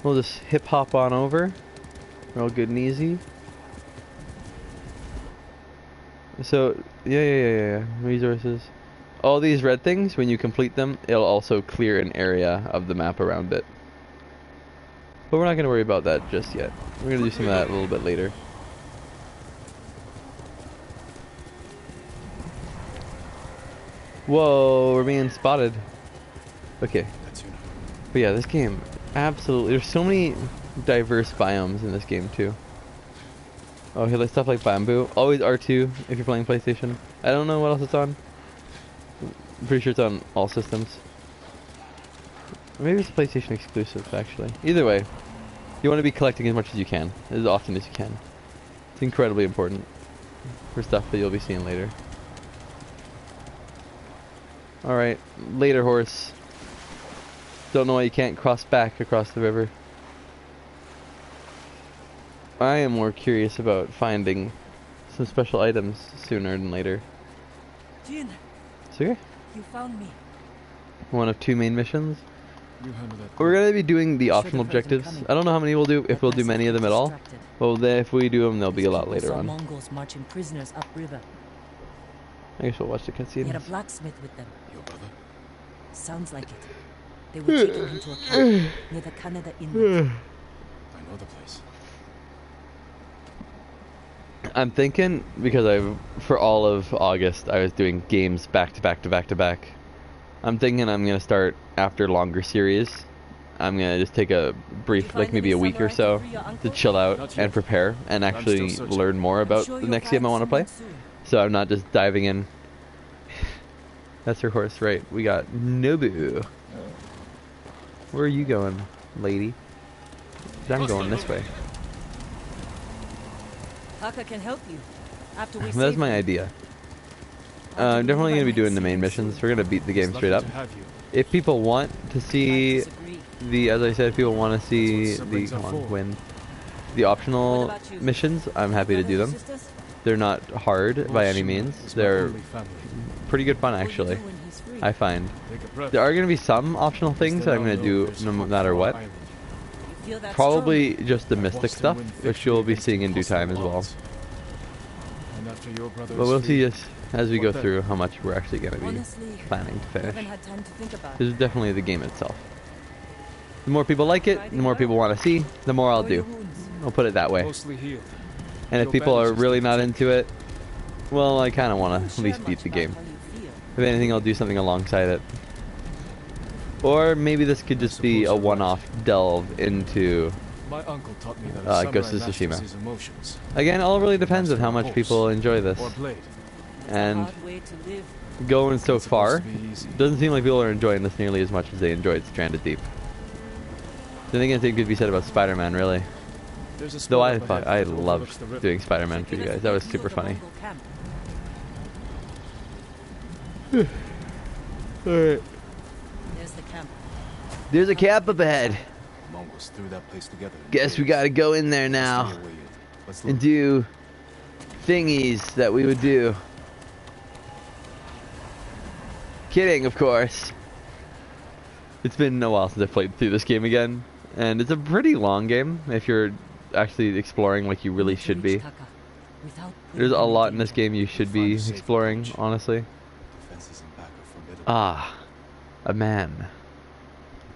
Speaker 5: We'll just hip hop on over, real good and easy. So, yeah. Resources. All these red things, when you complete them, it'll also clear an area of the map around it. But we're not going to worry about that just yet. We're going to do some of that a little bit later. Whoa, we're being spotted. Okay. But yeah, this game, absolutely, there's so many diverse biomes in this game too. Oh, here, like stuff like bamboo. Always R2 if you're playing PlayStation. I don't know what else it's on. I'm pretty sure it's on all systems. Or maybe it's PlayStation exclusive, actually. Either way, you want to be collecting as much as you can, as often as you can. It's incredibly important for stuff that you'll be seeing later.
Speaker 1: Alright, later horse. Don't know why you can't cross back across the river. I am more curious about finding some special items sooner than later.
Speaker 4: Jin,
Speaker 1: So yeah,
Speaker 4: you found me.
Speaker 1: one of 2 main missions.
Speaker 6: You handle that.
Speaker 1: We're gonna be doing the optional
Speaker 4: Should've heard them
Speaker 1: objectives.
Speaker 4: coming.
Speaker 1: I don't know how many we'll do, if we'll do many of them at all.
Speaker 4: Distracted.
Speaker 1: Well, then if we do them, they'll be a lot
Speaker 4: People
Speaker 1: later
Speaker 4: saw
Speaker 1: on.
Speaker 4: Mongols marching prisoners upriver.
Speaker 1: I guess we'll watch the
Speaker 4: They had a
Speaker 1: cutscenes.
Speaker 4: blacksmith with them.
Speaker 3: Your brother?
Speaker 4: Sounds like it. They were taking him to a camp near the Canada Inlet.
Speaker 3: I know the place.
Speaker 1: I'm thinking, because for all of August, I was doing games back to back to back to back. I'm thinking I'm gonna start after longer series. I'm gonna just take a brief, like maybe a week or so, to chill out and prepare and actually learn more about the next game I want to play. So I'm not just diving in. That's her horse, right? We got Nobu. Where are you going, lady? 'Cause I'm going this way.
Speaker 4: Taka can help you. After we
Speaker 1: That's
Speaker 4: save
Speaker 1: my
Speaker 4: you.
Speaker 1: idea. I'm definitely going to be doing the main missions. We're going to beat the game straight up. If people want to see
Speaker 4: Disagree.
Speaker 1: as I said, if people want to see the,
Speaker 6: Siblings are
Speaker 1: come
Speaker 6: full.
Speaker 1: on, win, the optional
Speaker 4: What about you?
Speaker 1: missions, I'm happy to do them.
Speaker 4: Brothers and sisters?
Speaker 1: They're not hard by any means. They're pretty good fun,
Speaker 4: What will you
Speaker 1: actually.
Speaker 4: do when he's free?
Speaker 1: I find. There are going to be some optional things that I'm going to do no matter what.
Speaker 4: You feel that
Speaker 1: Probably just the mystic stuff, which you'll be seeing in due time as well. But we'll see as we go through how much we're actually going to
Speaker 4: strong?
Speaker 1: be
Speaker 4: Honestly,
Speaker 1: planning to
Speaker 4: I haven't
Speaker 1: finish.
Speaker 4: had time to think about
Speaker 1: This
Speaker 4: it.
Speaker 1: is definitely the game itself. The more people like it, the more people want to see, the more I'll
Speaker 4: How are your
Speaker 1: do.
Speaker 4: wounds?
Speaker 1: I'll put it that way.
Speaker 6: Mostly healed.
Speaker 1: And if
Speaker 6: Your
Speaker 1: people are
Speaker 6: bandages
Speaker 1: really
Speaker 6: didn't
Speaker 1: not
Speaker 6: take
Speaker 1: into it, well, I kind of want to
Speaker 4: Don't
Speaker 1: at least
Speaker 4: share
Speaker 1: beat
Speaker 4: much
Speaker 1: the
Speaker 4: about
Speaker 1: game.
Speaker 4: how you feel.
Speaker 1: If anything, I'll do something alongside it. Or maybe this could just be a one-off delve into...
Speaker 6: My uncle taught me that
Speaker 1: Ghost of
Speaker 6: samurai
Speaker 1: Tsushima.
Speaker 6: masters his emotions.
Speaker 1: Again, all really depends on how much people enjoy this.
Speaker 6: Or blade.
Speaker 4: It's a
Speaker 1: And
Speaker 4: hard way to live.
Speaker 1: going so
Speaker 6: It's supposed
Speaker 1: far,
Speaker 6: to be easy.
Speaker 1: doesn't seem like people are enjoying this nearly as much as they enjoyed Stranded Deep. Then again, thing could be said about Spider-Man, really.
Speaker 6: There's a
Speaker 1: Though
Speaker 6: spot
Speaker 1: I
Speaker 6: up ahead
Speaker 1: I
Speaker 6: that overlooks
Speaker 1: loved
Speaker 6: the river.
Speaker 1: doing Spider-Man for you
Speaker 4: Give us
Speaker 1: guys.
Speaker 4: a
Speaker 1: That was
Speaker 4: view
Speaker 1: super
Speaker 4: of the
Speaker 1: funny.
Speaker 4: Mongol camp.
Speaker 1: Alright.
Speaker 4: There's the camp.
Speaker 1: There's a camp up ahead.
Speaker 3: Mongols threw that place together.
Speaker 1: Guess we gotta go in there now
Speaker 3: Stay away. Let's
Speaker 1: and
Speaker 3: look.
Speaker 1: do thingies that we would do. Kidding, of course. It's been a while since I played through this game again, and it's a pretty long game if you're actually exploring like you really should be.
Speaker 4: Taka, without
Speaker 1: There's a
Speaker 4: putting
Speaker 1: lot
Speaker 4: in
Speaker 1: in this game you should be exploring, honestly.
Speaker 3: Defenses and back are forbidden.
Speaker 1: Ah, a man.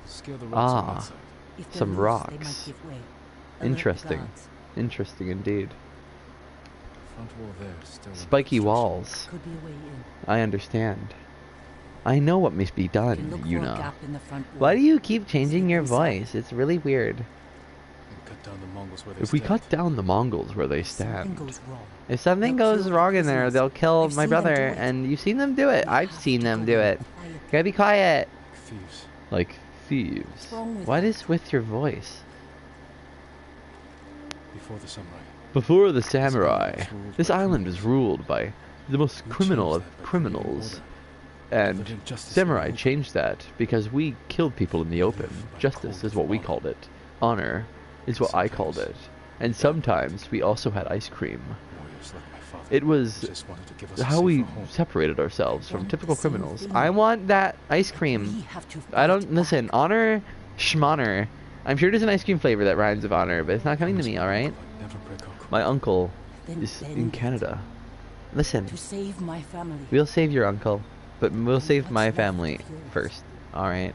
Speaker 6: Scale the rocks on
Speaker 1: Ah.
Speaker 6: that side.
Speaker 4: If they're
Speaker 1: some
Speaker 4: loose, they
Speaker 1: rocks.
Speaker 4: might give way. Alert the
Speaker 1: Interesting.
Speaker 4: guards.
Speaker 1: Interesting indeed.
Speaker 6: Front wall there, still under
Speaker 1: Spiky
Speaker 6: construction.
Speaker 1: walls.
Speaker 4: Could be a way in.
Speaker 1: I understand. I know what must be
Speaker 4: You can
Speaker 1: done,
Speaker 4: look
Speaker 1: you
Speaker 4: for a
Speaker 1: know.
Speaker 4: gap in the front wall.
Speaker 1: Why do you keep changing your
Speaker 4: Inside.
Speaker 1: voice? It's really weird.
Speaker 6: And cut down the Mongols where they
Speaker 1: If we
Speaker 6: stand.
Speaker 1: cut down the Mongols where they
Speaker 4: If something
Speaker 1: stand,
Speaker 4: goes wrong.
Speaker 1: if something
Speaker 4: They'll
Speaker 1: goes
Speaker 4: kill the
Speaker 1: wrong in there,
Speaker 4: prisoners.
Speaker 1: they'll kill
Speaker 4: I've
Speaker 1: my
Speaker 4: seen them
Speaker 1: brother,
Speaker 4: do it.
Speaker 1: and you've seen them do it.
Speaker 4: You
Speaker 1: I've
Speaker 4: have
Speaker 1: seen
Speaker 4: to
Speaker 1: them
Speaker 4: go
Speaker 1: do
Speaker 4: in
Speaker 1: it.
Speaker 4: quietly.
Speaker 1: Gotta be quiet.
Speaker 6: Thieves.
Speaker 1: Like thieves.
Speaker 4: What's wrong with
Speaker 1: What
Speaker 4: them?
Speaker 1: is with your voice?
Speaker 6: Before the samurai.
Speaker 1: Before the samurai, this island was ruled by the most criminal of criminals. And samurai changed that because we killed people in the open. Justice is what we called it. Honor is what I called it. And sometimes we also had ice cream.
Speaker 6: Warriors like my father
Speaker 1: It was
Speaker 6: just wanted to give us a
Speaker 1: how we
Speaker 6: safer home.
Speaker 1: separated ourselves from
Speaker 4: want
Speaker 1: typical
Speaker 4: the same
Speaker 1: criminals.
Speaker 4: thing.
Speaker 1: I want that ice
Speaker 4: We
Speaker 1: cream.
Speaker 4: have to
Speaker 1: I don't
Speaker 4: fight
Speaker 1: listen.
Speaker 4: back.
Speaker 1: Honor, schmonner. I'm sure there's an ice cream flavor that rhymes with honor, but it's not coming to me. All right.
Speaker 6: Never break our
Speaker 1: My uncle
Speaker 4: Then
Speaker 1: is in
Speaker 4: bend
Speaker 1: Canada. Listen,
Speaker 4: to save my family.
Speaker 1: we'll save your uncle, but we'll save my
Speaker 4: What's left
Speaker 1: family
Speaker 4: of yours?
Speaker 1: first. All right.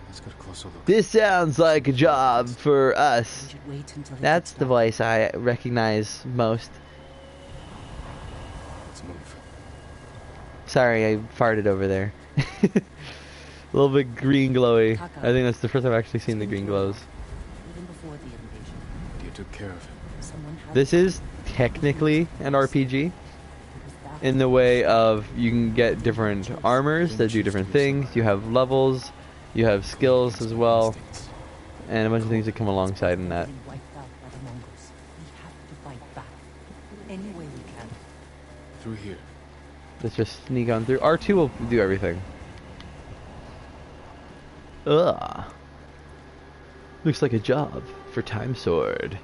Speaker 6: Let's get a closer look.
Speaker 1: This sounds like a job for
Speaker 4: We
Speaker 1: us.
Speaker 4: should wait until he
Speaker 1: That's
Speaker 4: gets
Speaker 1: the
Speaker 4: back.
Speaker 1: voice I recognize most.
Speaker 6: Let's move.
Speaker 1: Sorry, I farted over there. A little bit green glowy. I think that's the first time I've actually seen the green glows.
Speaker 4: Even before the invasion,
Speaker 6: You took care of him.
Speaker 4: someone had
Speaker 1: This is technically an RPG
Speaker 4: was back.
Speaker 1: in the way of you can get different armors that do different things. You have levels, you have skills as well,
Speaker 6: Instincts.
Speaker 1: and a bunch of things that come alongside in that.
Speaker 4: Been wiped out by the Mongols. We have to fight back any way we can.
Speaker 6: Through here.
Speaker 1: Let's just sneak on through. R2 will do everything. Ugh. Looks like a job for Time Sword.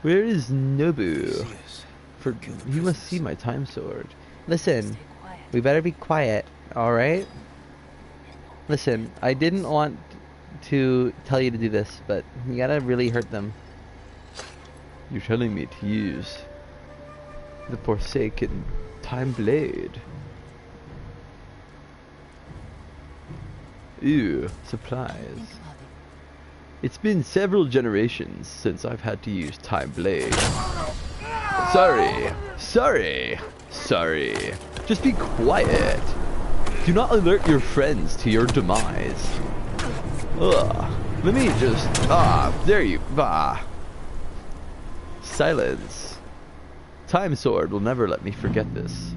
Speaker 1: Where is Nobu? For you must see my Time Sword. Listen, we better be quiet, alright? Listen, I didn't want to tell you to do this, but you gotta really hurt them. You're telling me to use the Forsaken Time Blade. Ew, supplies. It's been several generations since I've had to use Time Blade. Sorry. Just be quiet. Do not alert your friends to your demise. Ugh. Let me just... there you... Silence. Time Sword will never let me forget this.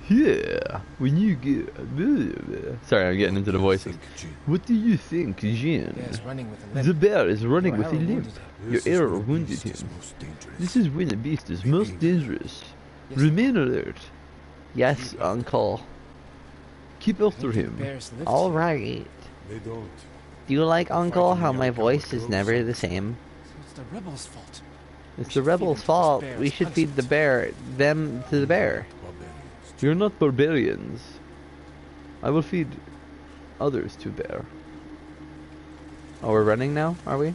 Speaker 1: Yeah, when you get... Sorry, I'm getting into the voices. What do you think, Jin? The bear is running with a limp. Your arrow wounded him. This is when a beast is most dangerous. Remain alert. Yes, Uncle. Keep after him.
Speaker 5: Alright.
Speaker 3: They don't.
Speaker 5: Do you like, Uncle, how my voice is never the same?
Speaker 6: It's the rebels' fault.
Speaker 5: It's the rebels' fault. We should feed the bear, them to the bear.
Speaker 3: Barbarians.
Speaker 1: You're not barbarians. I will feed others to bear. Oh, we're running now, are we?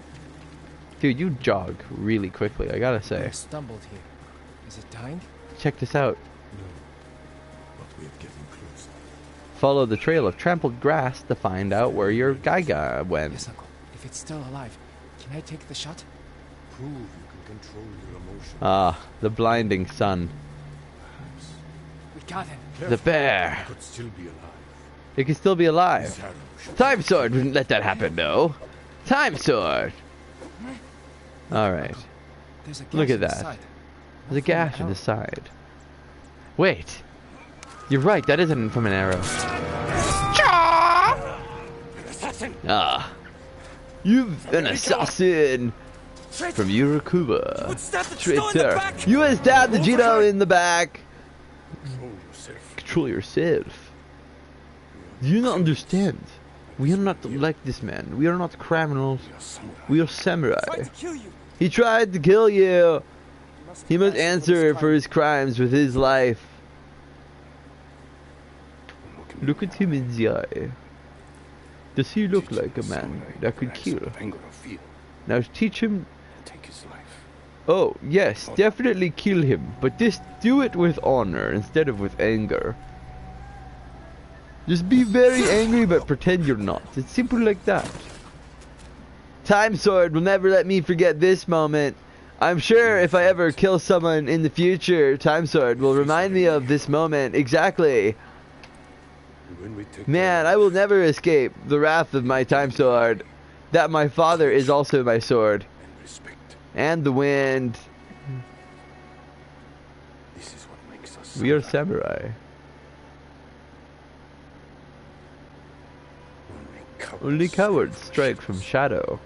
Speaker 1: Dude, you jog really quickly, I gotta say.
Speaker 6: I stumbled here. Is it dying?
Speaker 1: Check this out.
Speaker 3: No. But we're getting closer.
Speaker 1: Follow the trail of trampled grass to find out where your Gaiga went.
Speaker 6: Yes, Uncle. If it's still alive, can I take the shot?
Speaker 3: Prove you can control your emotions.
Speaker 1: Ah, the blinding sun.
Speaker 3: Perhaps.
Speaker 6: We got him.
Speaker 1: The bear.
Speaker 3: Could still be alive.
Speaker 1: It can still be alive.
Speaker 3: His arrow should-
Speaker 1: Time Sword wouldn't let that happen, no. Time Sword. Alright.
Speaker 6: There's a gash
Speaker 1: Look at
Speaker 6: in the
Speaker 1: that.
Speaker 6: side.
Speaker 1: There's a gash in the side. Wait. You're right, that isn't from an arrow. Ah. You've an assassin from Yurakuba. Traitor. You have stabbed the Jito in the back.
Speaker 3: Control yourself.
Speaker 1: Control yourself. Do you not understand? We are not like this man. We are not criminals. We are samurai. He tried to kill you. He must answer for his crimes with his life. Look at him in the eye. Does he look like a man that could kill? Now teach him.
Speaker 3: Take his life.
Speaker 1: Oh, yes, definitely kill him. But just do it with honor instead of with anger. Just be very angry but pretend you're not. It's simple like that. Time Sword will never let me forget this moment. I'm sure if I ever kill someone in the future, Time Sword will remind me of this moment exactly.
Speaker 3: When we take
Speaker 1: Man, I will never escape the wrath of my Time Sword. That my father is also my sword.
Speaker 3: and respect.
Speaker 1: And the wind.
Speaker 3: This is what makes us.
Speaker 1: We are samurai. Only cowards strike from shadow.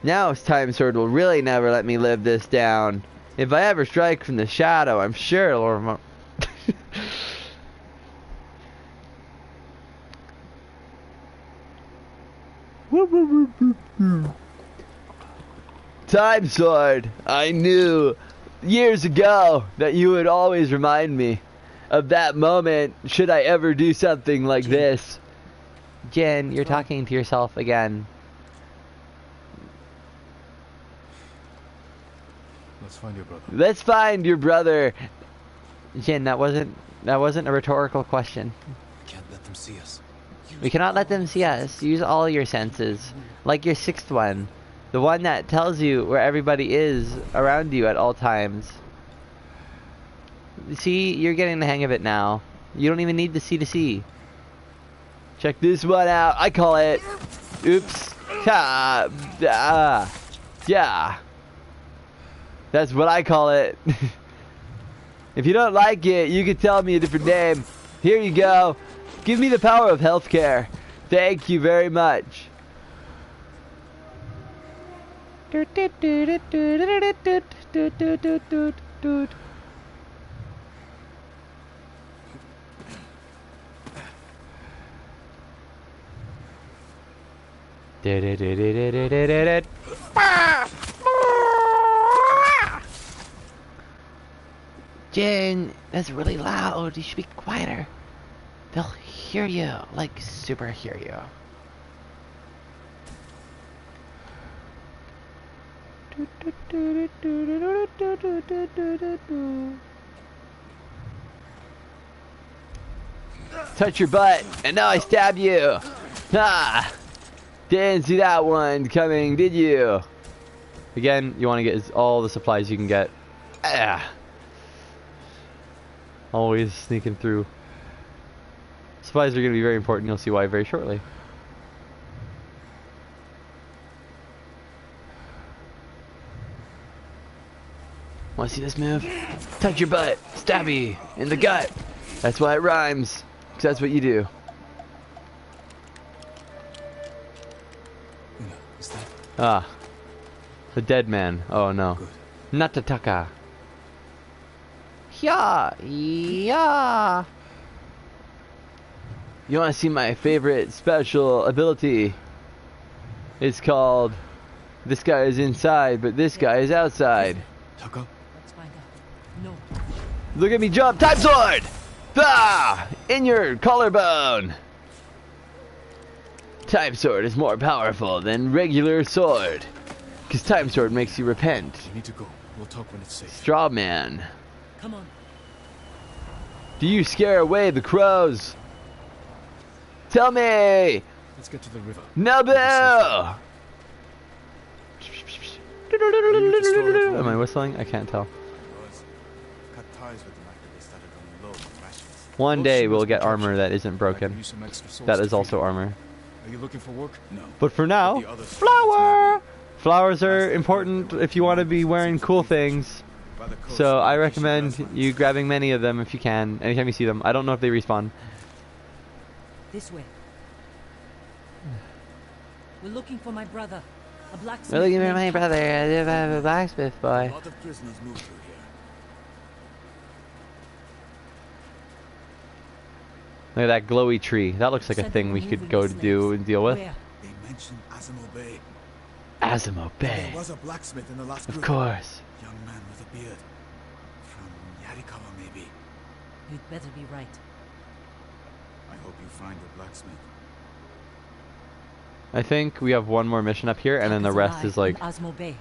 Speaker 1: Now Time Sword will really never let me live this down. If I ever strike from the shadow, I'm sure it'll Time Sword, I knew years ago that you would always remind me of that moment should I ever do something like this.
Speaker 5: Jin, you're talking to yourself again.
Speaker 6: Let's find your brother.
Speaker 1: Let's find your brother.
Speaker 5: Jin, that wasn't a rhetorical question.
Speaker 6: Can't let them see us.
Speaker 5: We cannot let them see us. Use all your senses. Like your sixth one. The one that tells you where everybody is around you at all times. See, you're getting the hang of it now. You don't even need the C to see.
Speaker 1: Check this one out. I call it. Oops. Yeah. That's what I call it. If you don't like it, you can tell me a different name. Here you go. Give me the power of healthcare. Thank you very much.
Speaker 5: Jin, that's really loud. You should be quieter. They'll hear you, like super hear you.
Speaker 1: Touch your butt, and now I stab you. Ah, didn't see that one coming, did you? Again, you want to get all the supplies you can get. Ah. Always sneaking through. Supplies are going to be very important. You'll see why very shortly. Want to see this move? Touch your butt, stabby in the gut. That's why it rhymes. 'Cause that's what you do.
Speaker 6: Is that?
Speaker 1: Ah, the dead man. Oh no, Natataka.
Speaker 5: Yeah, yeah.
Speaker 1: You want to see my favorite special ability? It's called, this guy is inside, but this guy is outside.
Speaker 6: Taka?
Speaker 4: Let's find out. No.
Speaker 1: Look at me jump! Time sword! Ah! In your collarbone! Time sword is more powerful than regular sword. Because time sword makes you repent.
Speaker 6: We need to go. We'll talk when it's safe.
Speaker 1: Straw man.
Speaker 4: Come on.
Speaker 1: Do you scare away the crows? Tell me!
Speaker 6: Let's get to the river.
Speaker 1: Nabu! Am I whistling? I can't tell.
Speaker 3: Cut ties with them after they started running low on rations.
Speaker 1: One day we'll get armor that isn't broken. That is also armor.
Speaker 6: Are you looking for work?
Speaker 3: No.
Speaker 1: But for now,
Speaker 3: The others-
Speaker 1: flower! Flowers are important if you want to be wearing cool things.
Speaker 3: By the coast,
Speaker 1: So I
Speaker 3: fishing
Speaker 1: recommend
Speaker 3: grasslands.
Speaker 1: you grabbing many of them if you can, anytime you see them. I don't know if they respawn.
Speaker 4: This way. We're looking for my brother. A blacksmith.
Speaker 5: We're looking for
Speaker 4: named
Speaker 5: my
Speaker 4: Taka.
Speaker 5: brother. I live at a blacksmith
Speaker 3: A
Speaker 5: boy.
Speaker 3: lot of prisoners moved through here.
Speaker 1: Look at that glowy tree. That looks like a
Speaker 4: Said
Speaker 1: thing
Speaker 4: they
Speaker 1: we
Speaker 4: were
Speaker 1: could
Speaker 4: moving
Speaker 1: go
Speaker 4: the
Speaker 1: to do
Speaker 4: slaves.
Speaker 1: and deal with.
Speaker 4: Where?
Speaker 3: They mentioned Azamo Bay.
Speaker 1: Azamo Bay.
Speaker 3: There was a blacksmith in the last
Speaker 1: Of
Speaker 3: group.
Speaker 1: course.
Speaker 3: Young man with a beard. From Yarikawa, maybe.
Speaker 4: You'd better be right.
Speaker 3: I hope you find the blacksmith.
Speaker 1: I think we have one more mission up here, and then the
Speaker 4: Taka's
Speaker 1: rest
Speaker 4: alive
Speaker 1: is like
Speaker 4: in Osmo Bay.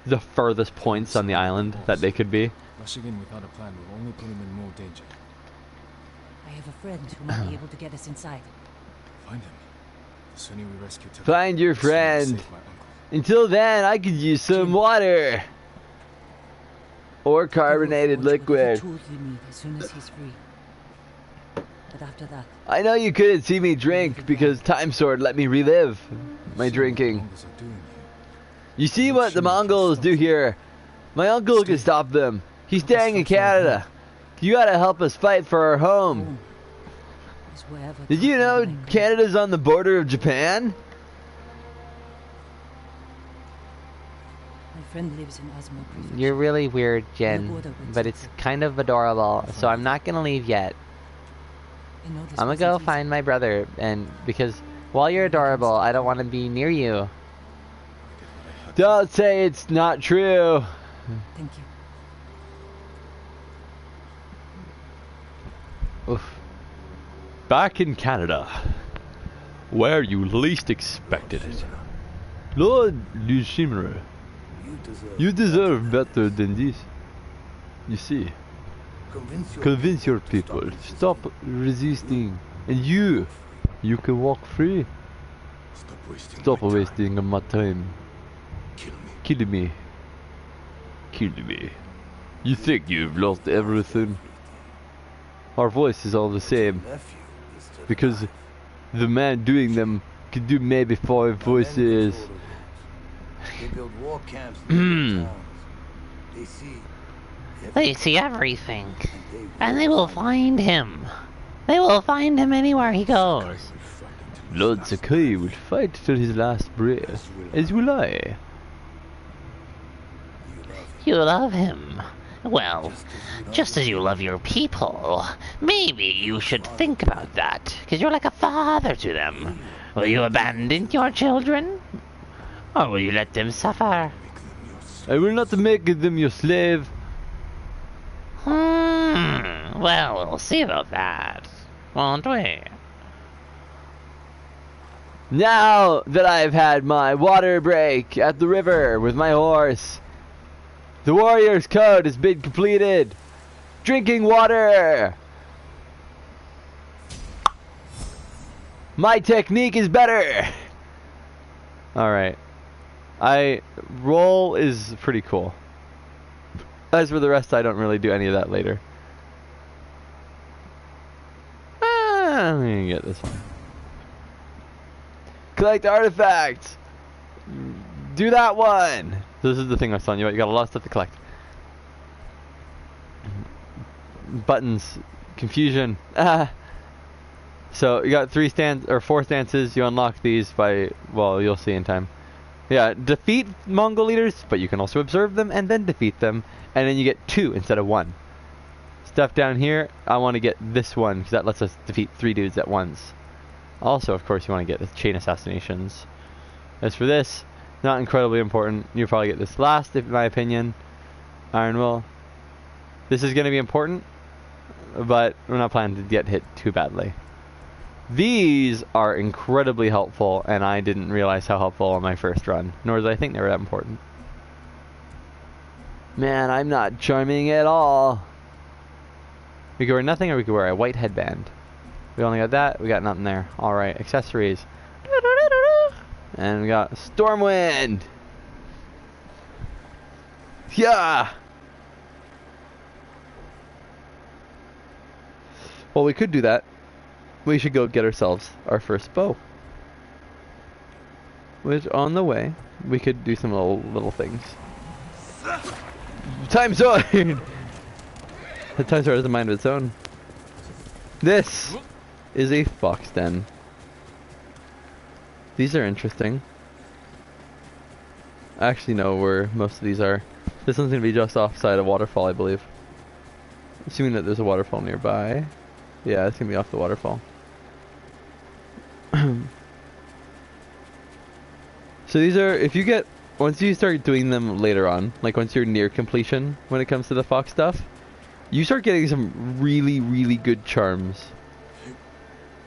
Speaker 1: the furthest points on the island that they could be.
Speaker 6: Rushing in without a plan will only put him in more danger.
Speaker 4: I have a friend who might be able to get us inside.
Speaker 6: Find him. The sooner we rescue Taka,
Speaker 1: Find your
Speaker 6: the sooner we
Speaker 1: friend.
Speaker 6: save my uncle.
Speaker 1: Until then, I could use some water. Or carbonated
Speaker 4: He will forge whatever
Speaker 1: liquid.
Speaker 4: tools you need as soon as he's free. But after that,
Speaker 1: I know you couldn't see me drink because Time Sword let me relive my
Speaker 6: See what the
Speaker 1: drinking.
Speaker 6: Mongols are doing here.
Speaker 1: You see what the Mongols do here? My uncle can stop them. He's staying in Canada. You gotta help us fight for our home.
Speaker 4: is wherever.
Speaker 1: Did you
Speaker 4: Taka
Speaker 1: know
Speaker 4: may be.
Speaker 1: Canada's on the border of Japan?
Speaker 4: My friend lives in Osmo Prefecture.
Speaker 5: You're really weird, Jen, but it's kind of adorable. So I'm not gonna leave yet.
Speaker 4: I know this
Speaker 5: I'm gonna
Speaker 4: wasn't
Speaker 5: go
Speaker 4: easy.
Speaker 5: find my brother, and because while you're adorable, I don't want to be near you.
Speaker 1: Don't say it's not true.
Speaker 4: Thank you.
Speaker 1: Oof. Back in Canada, where you least expected it. Lord Tsushima, you deserve better than this. You see, convince your people, stop resisting, and you can walk free. Stop wasting my time.
Speaker 3: Kill me.
Speaker 1: Kill me. You think you've lost everything? Our voice is all the same. Because the man doing them could do maybe 5 voices.
Speaker 7: They build war camps
Speaker 1: Hmm.
Speaker 7: in towns. They see
Speaker 5: They see everything, and they will find him. They will find him anywhere he goes.
Speaker 1: Lord Sakai will fight till his last breath, as will I.
Speaker 5: You love him. Well, just as you love your people. Maybe you should think about that, because you're like a father to them. Will you abandon your children? Or will you let them suffer?
Speaker 1: I will not make them your slave.
Speaker 5: Well, we'll see about that, won't we?
Speaker 1: Now that I've had my water break at the river with my horse, the warrior's code has been completed. Drinking water. My technique is better. Alright. Roll is pretty cool. As for the rest, I don't really do any of that later. I'm gonna get this one. Collect artifacts. Do that one. This is the thing I was telling you about. You got a lot of stuff to collect. Buttons. Confusion. So you got 4 stances. You unlock these by, well, you'll see in time. Yeah, defeat Mongol leaders, but you can also observe them and then defeat them, and then you get 2 instead of 1. Stuff down here, I want to get this one because that lets us defeat 3 dudes at once. Also, of course, you want to get the chain assassinations. As for this, not incredibly important. You'll probably get this last, in my opinion. Iron Will. This is going to be important, but we're not planning to get hit too badly. These are incredibly helpful, and I didn't realize how helpful on my first run, nor did I think they were that important. Man, I'm not charming at all. We could wear nothing, or we could wear a white headband. We only got that, we got nothing there. Alright, accessories. And we got Stormwind! Yeah! Well, we could do that. We should go get ourselves our first bow. Which, on the way, we could do some little things. Time sword! The time sword has a mind of its own. This is a fox den. These are interesting. I actually know where most of these are. This one's gonna be just offside a waterfall, I believe. Assuming that there's a waterfall nearby. Yeah, it's gonna be off the waterfall. So these are, if you get, once you start doing them later on, like once you're near completion when it comes to the fox stuff, you start getting some really, really good charms.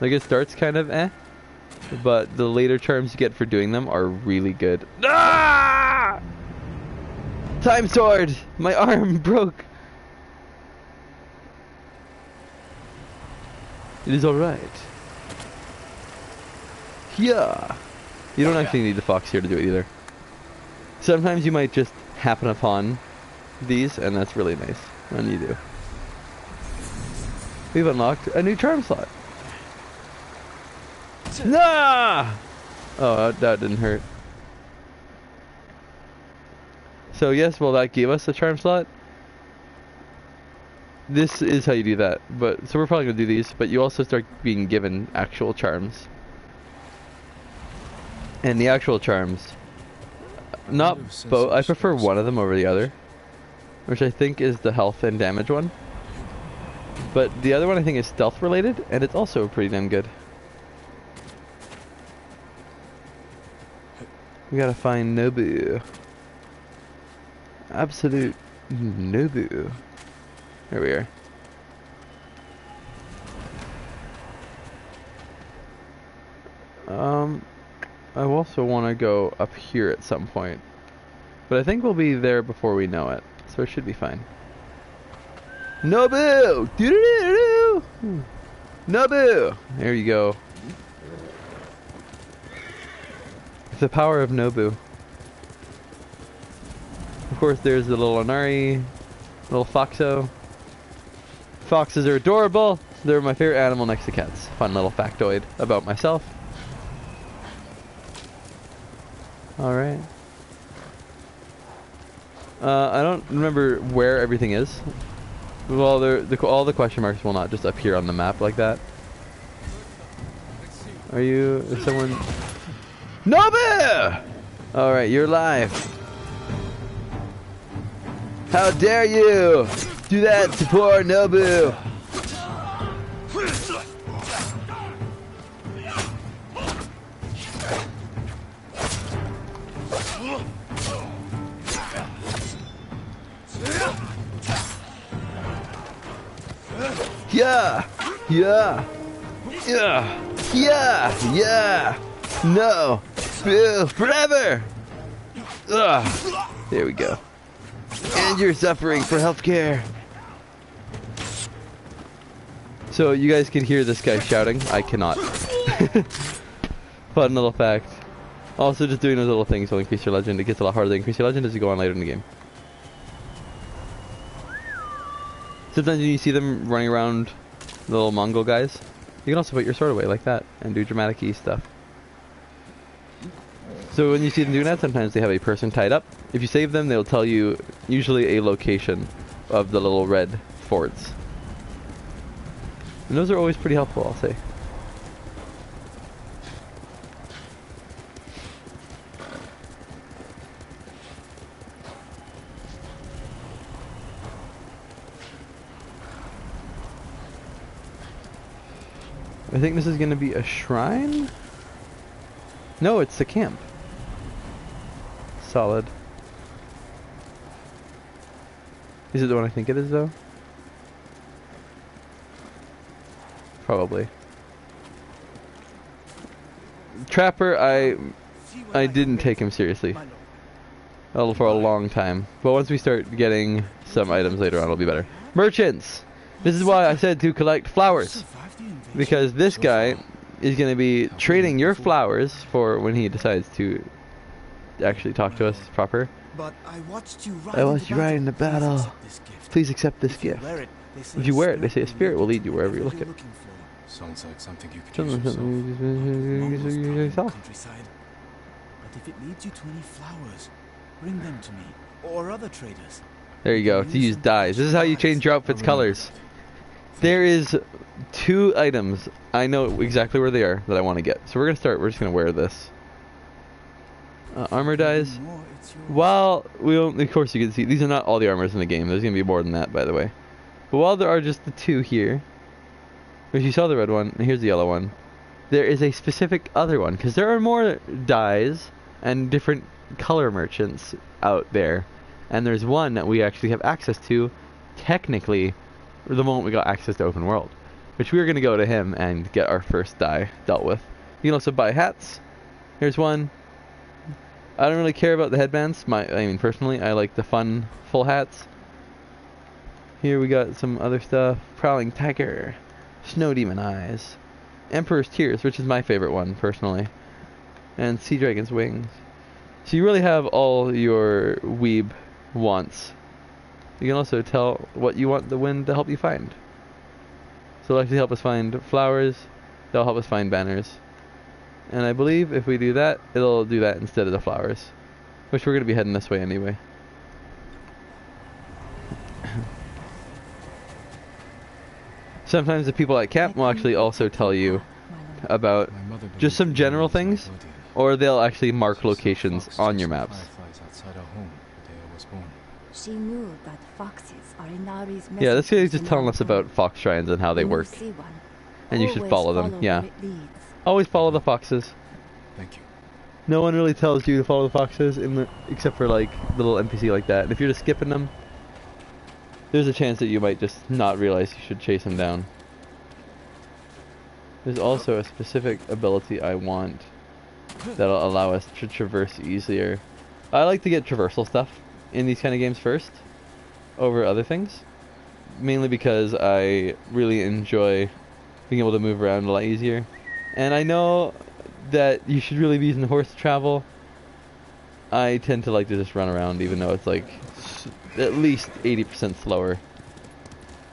Speaker 1: Like it starts kind of but the later charms you get for doing them are really good. Ah! Time sword! My arm broke! It is alright. Yeah! You don't actually need the fox here to do it either. Sometimes you might just happen upon these, and that's really nice when you do. We've unlocked a new charm slot. Nah! Oh, that didn't hurt. So yes, well that gave us a charm slot. This is how you do that. But so we're probably gonna do these, but you also start being given actual charms. And the actual charms, not both. I prefer one of them over the other, which I think is the health and damage one. But the other one I think is stealth related, and it's also pretty damn good. We gotta find Nobu. Absolute Nobu. Here we are. I also want to go up here at some point, but I think we'll be there before we know it, so it should be fine. Nobu! Doo-doo-doo-doo! Nobu! There you go. The power of Nobu. Of course, there's the little Anari, little Foxo. Foxes are adorable. They're my favorite animal next to cats. Fun little factoid about myself. Alright. I don't remember where everything is. Well, all the question marks will not just appear on the map like that. Are you is someone? Nobu! Alright, you're live. How dare you do that to poor Nobu? Yeah! Yeah! Yeah! Yeah! Yeah! No! Bill, forever! Ugh. There we go. And you're suffering for healthcare. So you guys can hear this guy shouting. I cannot. Fun little fact. Also, just doing those little things will increase your legend. It gets a lot harder to increase your legend as you go on later in the game. Sometimes when you see them running around, the little Mongol guys, you can also put your sword away like that and do dramatic-y stuff. So when you see them doing that, sometimes they have a person tied up. If you save them, they'll tell you usually a location of the little red forts. And those are always pretty helpful, I'll say. I think this is going to be a shrine? No, it's the camp. Solid. Is it the one I think it is, though? Probably. Trapper, I didn't take him seriously. For a long time. But once we start getting some items later on, it'll be better. Merchants! This is why I said to collect flowers. Because this guy is going to be trading your flowers for when he decides to actually talk to us proper.
Speaker 7: But I watched you
Speaker 1: ride in the battle. Please accept this gift. If you wear it, they say a spirit will lead you wherever you look at.
Speaker 6: Sounds like something you could
Speaker 1: Use yourself.
Speaker 7: Countryside. But if it leads you to any flowers, bring them to me or other traders.
Speaker 1: There you go. To use dyes. This is how you change your outfit's colors. There is 2 items. I know exactly where they are that I want to get. So we're gonna start. We're just gonna wear this. Armor dyes. While of course you can see these are not all the armors in the game. There's gonna be more than that, by the way. But while there are just the 2 here, if you saw the red one, and here's the yellow one, there is a specific other one because there are more dyes and different color merchants out there, and there's one that we actually have access to, technically, the moment we got access to open world, which we are gonna go to him and get our first dye dealt with. You can also buy hats. Here's one. I don't really care about the headbands. Personally, I like the fun full hats. Here we got some other stuff. Prowling Tiger. Snow Demon Eyes. Emperor's Tears, which is my favorite one, personally. And Sea Dragon's Wings. So you really have all your weeb wants. You can also tell what you want the wind to help you find. So it'll actually help us find flowers. They'll help us find banners. And I believe if we do that, it'll do that instead of the flowers. Which we're going to be heading this way anyway. Sometimes the people at camp will actually also tell you about just some general things, or they'll actually mark locations on your maps.
Speaker 4: She knew that foxes are Inari's
Speaker 1: Yeah, this guy is
Speaker 4: messengers
Speaker 1: just
Speaker 4: in
Speaker 1: telling
Speaker 4: our
Speaker 1: us about
Speaker 4: home.
Speaker 1: fox shrines and how they
Speaker 4: When you
Speaker 1: work.
Speaker 4: see one,
Speaker 1: And you should
Speaker 4: always
Speaker 1: follow them, yeah.
Speaker 4: where it leads.
Speaker 1: Always follow the foxes.
Speaker 6: Thank you.
Speaker 1: No one really tells you to follow the foxes except for like the little NPC like that. And if you're just skipping them, there's a chance that you might just not realize you should chase them down. There's also a specific ability I want that'll allow us to traverse easier. I like to get traversal stuff in these kind of games first over other things. Mainly because I really enjoy being able to move around a lot easier. And I know that you should really be using the horse to travel. I tend to like to just run around even though it's like at least 80% slower.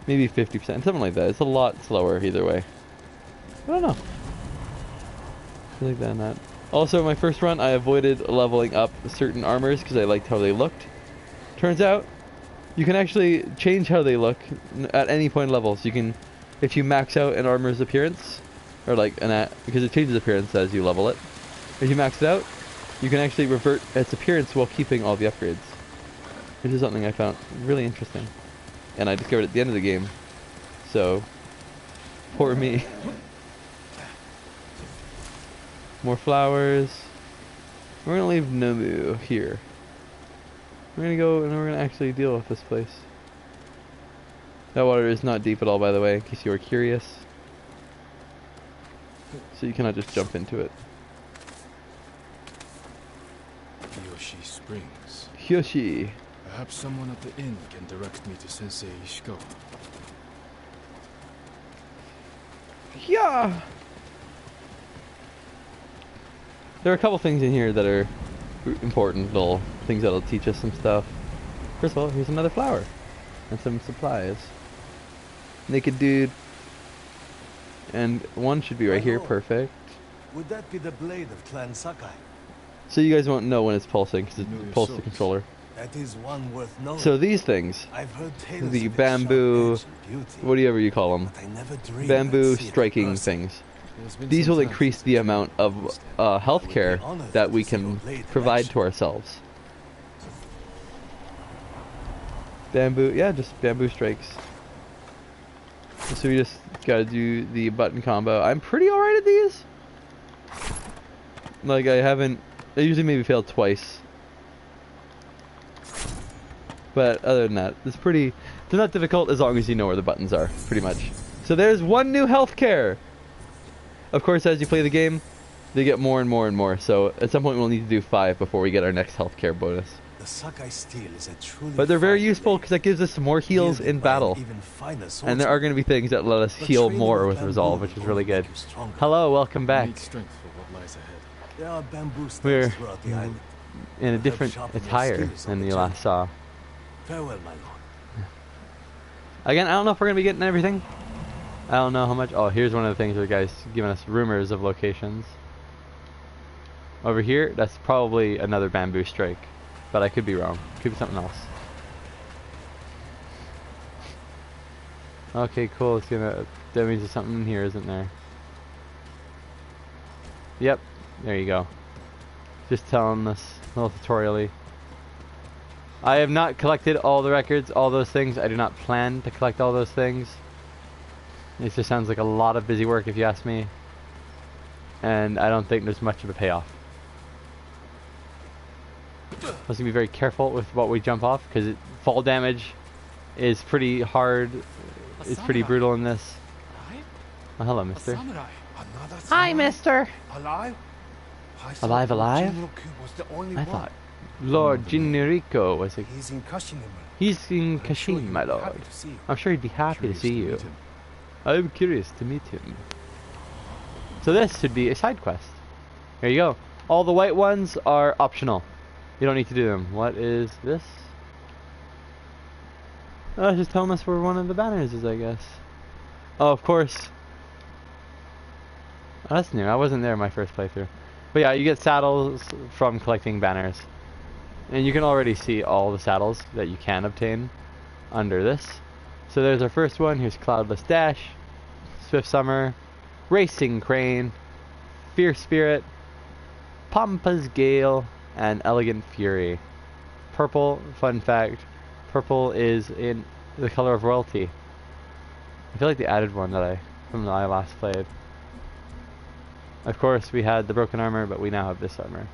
Speaker 1: Maybe 50%, something like that. It's a lot slower either way. I don't know. I like that and that. Also, my first run, I avoided leveling up certain armors because I liked how they looked. Turns out, you can actually change how they look at any point in levels. You can, if you max out an armor's appearance, or like because it changes appearance as you level it. If you max it out, you can actually revert its appearance while keeping all the upgrades, which is something I found really interesting, and I discovered at the end of the game. So, poor me. More flowers. We're gonna leave Nomu here. We're gonna go and we're gonna actually deal with this place. That water is not deep at all, by the way, in case you were curious. So you cannot just jump into it.
Speaker 6: Yoshi Springs.
Speaker 1: Yoshi.
Speaker 6: Perhaps someone at the inn can direct me to Sensei Ishikawa.
Speaker 1: Yeah. There are a couple things in here that are important little things that'll teach us some stuff. First of all, here's another flower and some supplies. Naked dude. And one should be right here, perfect.
Speaker 3: Would that be the blade of Clan Sakai?
Speaker 1: So you guys won't know when it's pulsing because it pulls the controller.
Speaker 3: That is one worth knowing.
Speaker 1: So these things,
Speaker 3: I've heard tales
Speaker 1: the
Speaker 3: of its
Speaker 1: bamboo,
Speaker 3: sharp edge and beauty,
Speaker 1: whatever you call them,
Speaker 3: but I never dreamed
Speaker 1: bamboo
Speaker 3: I'd see it in
Speaker 1: striking
Speaker 3: person.
Speaker 1: things. These will increase the amount of healthcare that we can provide to ourselves. Bamboo, yeah, just bamboo strikes. So we just gotta do the button combo. I'm pretty alright at these. Like I usually maybe fail twice. But other than that, they're not difficult as long as you know where the buttons are, pretty much. So there's one new healthcare! Of course, as you play the game, they get more and more and more, so at some point we'll need to do 5 before we get our next healthcare bonus.
Speaker 3: The Sakai steel is a truly
Speaker 1: But they're very
Speaker 3: fine
Speaker 1: useful
Speaker 3: blade,
Speaker 1: because that gives us some more heals
Speaker 3: wielded
Speaker 1: in
Speaker 3: by an
Speaker 1: battle.
Speaker 3: even finer
Speaker 1: And there are going to be things that let us
Speaker 3: But
Speaker 1: heal
Speaker 3: training
Speaker 1: more with
Speaker 3: bamboo
Speaker 1: resolve, which is
Speaker 3: will
Speaker 1: really
Speaker 3: only
Speaker 1: good.
Speaker 3: make you stronger.
Speaker 1: Hello, welcome back.
Speaker 6: Need strength for what lies ahead.
Speaker 3: There are bamboo stems
Speaker 1: We're
Speaker 3: throughout the island.
Speaker 1: in a
Speaker 3: Help
Speaker 1: different
Speaker 3: sharpen your
Speaker 1: attire
Speaker 3: skills on
Speaker 1: than
Speaker 3: the
Speaker 1: you last saw.
Speaker 3: Farewell, my lord.
Speaker 1: Again, I don't know if we're going to be getting everything. I don't know how much. Oh, here's one of the things where the guy's giving us rumors of locations. Over here, that's probably another bamboo strike. But I could be wrong. Could be something else. Okay, cool. That means there's something in here, isn't there? Yep. There you go. Just telling us a little tutorially. I have not collected all the records, all those things. I do not plan to collect all those things. It just sounds like a lot of busy work if you ask me. And I don't think there's much of a payoff. Let's be very careful with what we jump off because fall damage is pretty hard. It's pretty brutal in this. Oh, hello, mister. Hi, mister.
Speaker 3: Alive?
Speaker 1: Alive, alive? I thought Lord Jinrico was a...
Speaker 3: He's in Kashima.
Speaker 1: He's in Kashin, my lord. I'm sure he'd be happy to see you. I'm curious to meet him. So this should be a side quest. There you go. All the white ones are optional. You don't need to do them. What is this? Oh, it's just telling us where one of the banners is, I guess. Oh, of course. Oh, that's new. I wasn't there in my first playthrough. But yeah, you get saddles from collecting banners. And you can already see all the saddles that you can obtain under this. So there's our first one. Here's Cloudless Dash, Swift Summer, Racing Crane, Fierce Spirit, Pampas Gale, and Elegant Fury. Purple, fun fact, purple is in the color of royalty. I feel like they added one from I last played. Of course, we had the broken armor, but we now have this armor.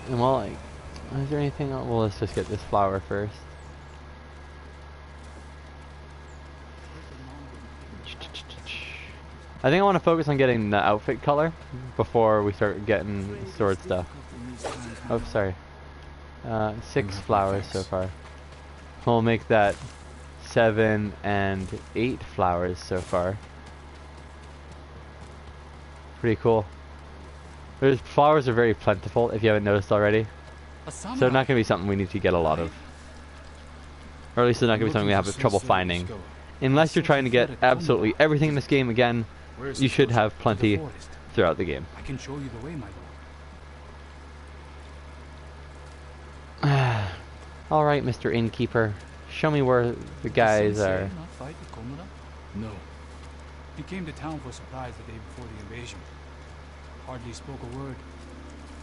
Speaker 1: And well, like, is there anything else? Well, let's just get this flower first. I think I want to focus on getting the outfit color before we start getting sword stuff. Oh, sorry. 6 flowers so far. We'll make that 7 and 8 flowers so far. Pretty cool. Those flowers are very plentiful, if you haven't noticed already. So they're not going to be something we need to get a lot of. Or at least they're not going to be something we have trouble finding. Unless you're trying to get absolutely everything in this game again, you should have plenty throughout the game.
Speaker 6: I can show you the way, my lord.
Speaker 1: Alright, Mr. Innkeeper. Show me where the guys are.
Speaker 6: No.
Speaker 8: He came to town for supplies the day before the invasion. Hardly spoke a word,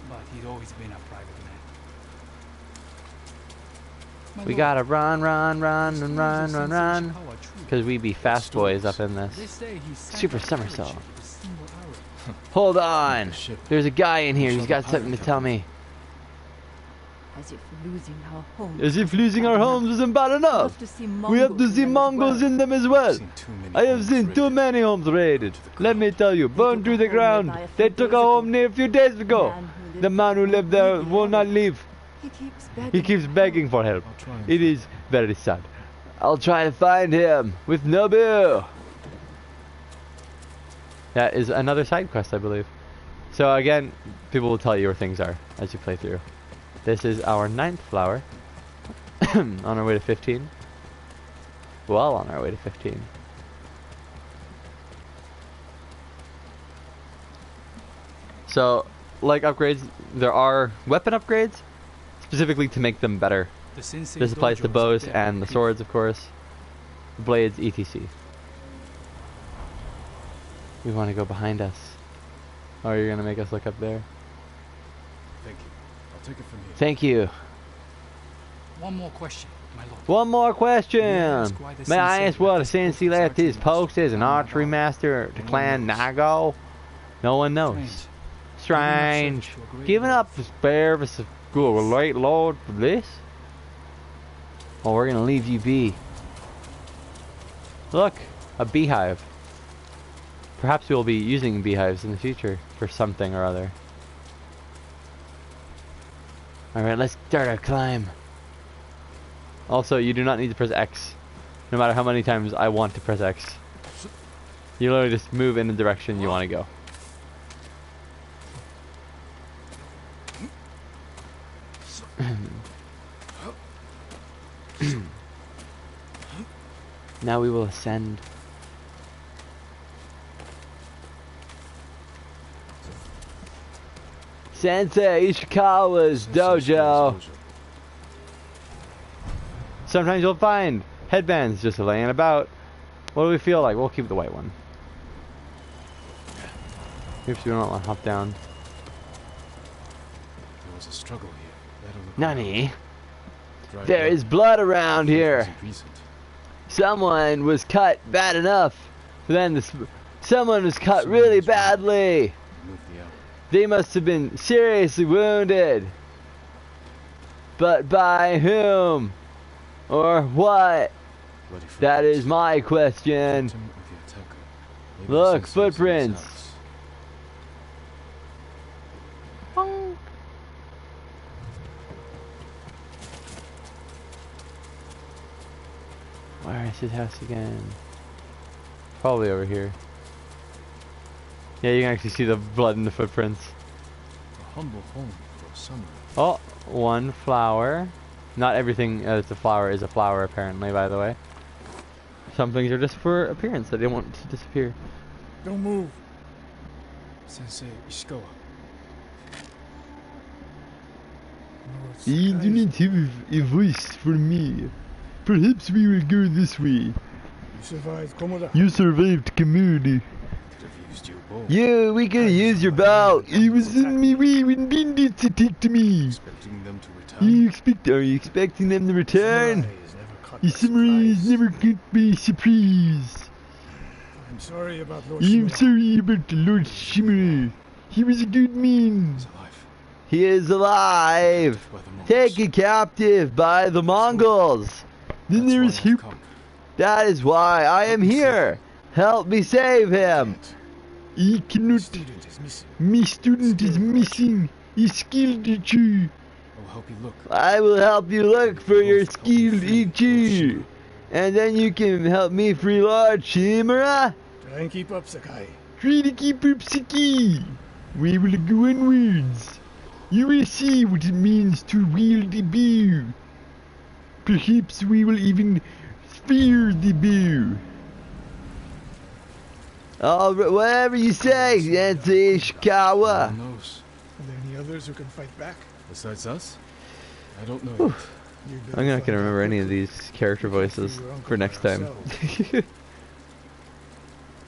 Speaker 8: but he'd always been a private man. My
Speaker 5: We
Speaker 8: lord,
Speaker 5: gotta run, run, run,
Speaker 8: the
Speaker 5: and
Speaker 8: stories
Speaker 5: run,
Speaker 8: of
Speaker 5: run,
Speaker 8: Sensei
Speaker 5: run.
Speaker 8: Ishikawa are true.
Speaker 5: Because we be fast boys up in
Speaker 8: They
Speaker 5: this.
Speaker 8: say he sank
Speaker 5: Super
Speaker 8: a pirate
Speaker 5: somersault.
Speaker 8: ship with a single arrow.
Speaker 5: Hold on.
Speaker 6: Ship.
Speaker 5: There's a guy in here.
Speaker 6: We
Speaker 5: He's
Speaker 6: shall
Speaker 5: got
Speaker 6: the
Speaker 5: something to
Speaker 6: pirate
Speaker 5: tell
Speaker 6: captain.
Speaker 5: me.
Speaker 4: As if losing our homes.
Speaker 1: As if losing our homes isn't bad
Speaker 4: We
Speaker 1: enough.
Speaker 4: have to see
Speaker 1: We have to see Mongols in them as
Speaker 6: I've
Speaker 1: well.
Speaker 6: seen too many
Speaker 1: I have
Speaker 6: homes
Speaker 1: seen too
Speaker 6: raided.
Speaker 1: many homes raided. Let me tell you, burned to
Speaker 4: took a
Speaker 1: the
Speaker 4: home
Speaker 1: ground.
Speaker 4: nearby a
Speaker 1: They
Speaker 4: few
Speaker 1: took
Speaker 4: days
Speaker 1: a home
Speaker 4: ago.
Speaker 1: near a few days ago. The man who lived there will not leave. He keeps begging for help.
Speaker 6: I'll try and
Speaker 1: It is very sad. I'll try to find him with Nobu. That is another side quest, I believe. So again, people will tell you where things are as you play through. This is our 9th flower. On our way to 15. Well, on our way to 15. So, like upgrades, there are weapon upgrades, specifically to make them better.
Speaker 8: The sensei's
Speaker 1: This applies to
Speaker 8: dojo is
Speaker 1: bows
Speaker 8: there.
Speaker 1: and the swords, of course. Blades, etc. We want to go behind us. Oh, you're going to make us look up there?
Speaker 6: Thank you. I'll take it from here.
Speaker 1: Thank you.
Speaker 8: One more question, my lord.
Speaker 1: One more question.
Speaker 8: ask why the
Speaker 1: May I
Speaker 8: sensei
Speaker 1: ask what a
Speaker 8: left his
Speaker 1: sensei
Speaker 8: post as
Speaker 1: left his
Speaker 8: archery
Speaker 1: post as an
Speaker 8: master?
Speaker 1: archery master to
Speaker 6: No
Speaker 1: clan
Speaker 6: one knows.
Speaker 1: Nago? No one knows.
Speaker 8: Strange.
Speaker 1: Strange.
Speaker 8: Giving
Speaker 1: Giving
Speaker 8: up
Speaker 1: up the service of good great lord for this? Oh, we're gonna leave you be. Look, a beehive. Perhaps we'll be using beehives in the future for something or other. Alright, let's start our climb. Also, you do not need to press X. No matter how many times I want to press X. You literally just move in the direction you want to go. Now we will ascend. Sensei Ishikawa's dojo. Sometimes you'll find headbands just laying about. What do we feel like? We'll keep the white one. Oops, we don't want to hop down.
Speaker 6: There was a struggle here. That on the
Speaker 1: Nani?
Speaker 6: ground.
Speaker 1: There is blood around here.
Speaker 6: Wasn't recent.
Speaker 1: Someone was cut bad enough. Then someone was cut really badly.
Speaker 6: Remove the arrow.
Speaker 1: They must have been seriously wounded. But by whom? Or what?
Speaker 6: Bloody
Speaker 1: That
Speaker 6: footprints.
Speaker 1: is my question.
Speaker 6: Victim of the attacker. Maybe
Speaker 1: Look,
Speaker 6: the sensei was in his
Speaker 1: footprints.
Speaker 6: house.
Speaker 1: Where is his house again? Probably over here. Yeah, you can actually see the blood in the footprints.
Speaker 6: A humble home for a samurai.
Speaker 1: Oh, one flower. Not everything that's a flower is a flower, apparently, by the way. Some things are just for appearance that they want to disappear.
Speaker 7: Don't move.
Speaker 6: Sensei Ishikawa.
Speaker 1: You do not have a voice for me. Perhaps we will go this way.
Speaker 7: You survived Komoda.
Speaker 1: You survived Kamudi.
Speaker 6: Could have used your bow.
Speaker 1: Yeah, we could use your bow. It was in me way when bandits attacked me.
Speaker 6: Expecting them to return.
Speaker 1: Are you expecting them to return?
Speaker 7: Samurai is never caught
Speaker 1: The
Speaker 7: by
Speaker 1: samurai is
Speaker 7: surprise.
Speaker 1: never caught by surprise.
Speaker 7: I'm sorry about Lord
Speaker 1: I'm
Speaker 7: Shimura.
Speaker 1: sorry about the Lord Shimmer. He was a good man.
Speaker 6: He's alive.
Speaker 1: He is alive.
Speaker 6: By the Mongols.
Speaker 1: Taken captive by the Mongols. Then
Speaker 6: That's
Speaker 1: there
Speaker 6: why
Speaker 1: is
Speaker 6: I've
Speaker 1: hope.
Speaker 6: come.
Speaker 1: That is why I am here. Help me save him. He
Speaker 7: The
Speaker 1: cannot.
Speaker 7: student is missing.
Speaker 1: My student is missing. His skill teacher.
Speaker 6: I'll help you look.
Speaker 1: I will help you look for your skilled teacher. And then you can help me free Lord Shimura.
Speaker 7: Try and keep up, Sakai.
Speaker 1: Try to keep up Saki. We will go onwards. You will see what it means to wield the bow. Perhaps we will even spear the bow. Alright, whatever you say, Sensei Ishikawa.
Speaker 6: Who knows?
Speaker 7: Are there any others who can fight back?
Speaker 6: Besides us? I don't know yet.
Speaker 7: You'd better
Speaker 1: I'm not
Speaker 7: find
Speaker 1: gonna
Speaker 7: out
Speaker 1: remember any of
Speaker 7: quickly.
Speaker 1: these character voices
Speaker 7: Your uncle
Speaker 1: for next
Speaker 7: by
Speaker 1: time.
Speaker 7: ourselves.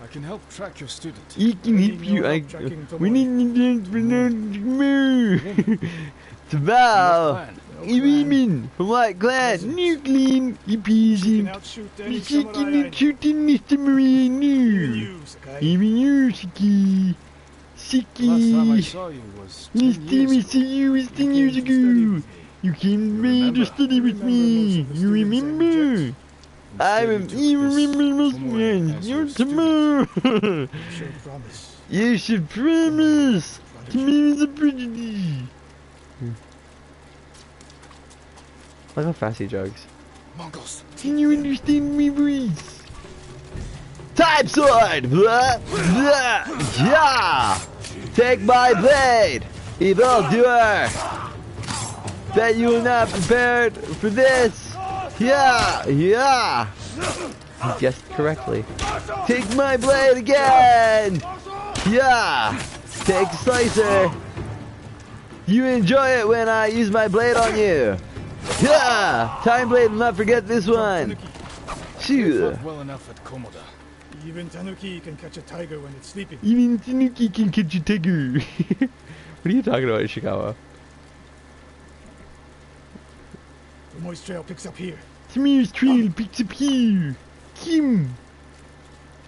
Speaker 6: I can help track your student.
Speaker 1: He can help you. We need to vow. Women from White Clan. New clean.
Speaker 6: She
Speaker 1: Easy.
Speaker 6: can outshoot any
Speaker 1: She
Speaker 6: samurai.
Speaker 1: can shooting Mr. Maria new.
Speaker 6: Even you, Sakai.
Speaker 1: Even you, Shiki.
Speaker 6: Last time I
Speaker 1: Shiki.
Speaker 6: saw you was 10
Speaker 1: Last time I
Speaker 6: years
Speaker 1: saw
Speaker 6: ago.
Speaker 1: you was 10
Speaker 6: You
Speaker 1: years
Speaker 6: came to study
Speaker 1: ago.
Speaker 6: with me.
Speaker 1: You came
Speaker 6: remember?
Speaker 1: to study with me. You remember? I remember most friends. You're tomorrow.
Speaker 6: Should promise.
Speaker 1: You should promise to me the prejudice. Look how fast he jogs.
Speaker 6: Mongols.
Speaker 1: Can you understand my voice? Time sword! Blah, blah, yeah! Take my blade! Evildoer! Bet you were not prepared for this! Yeah! Yeah! He guessed correctly. Take my blade again! Yeah! Take the slicer! You enjoy it when I use my blade on you! Yeah! Time blade will not forget this one! Shoo!
Speaker 6: Fought well enough at Komoda.
Speaker 7: Even Tanuki can catch a tiger when it's sleeping.
Speaker 1: Even Tanuki can catch a tiger. What are you talking about, Ishikawa?
Speaker 7: The moist trail picks up here.
Speaker 1: Smear's trail picks up here.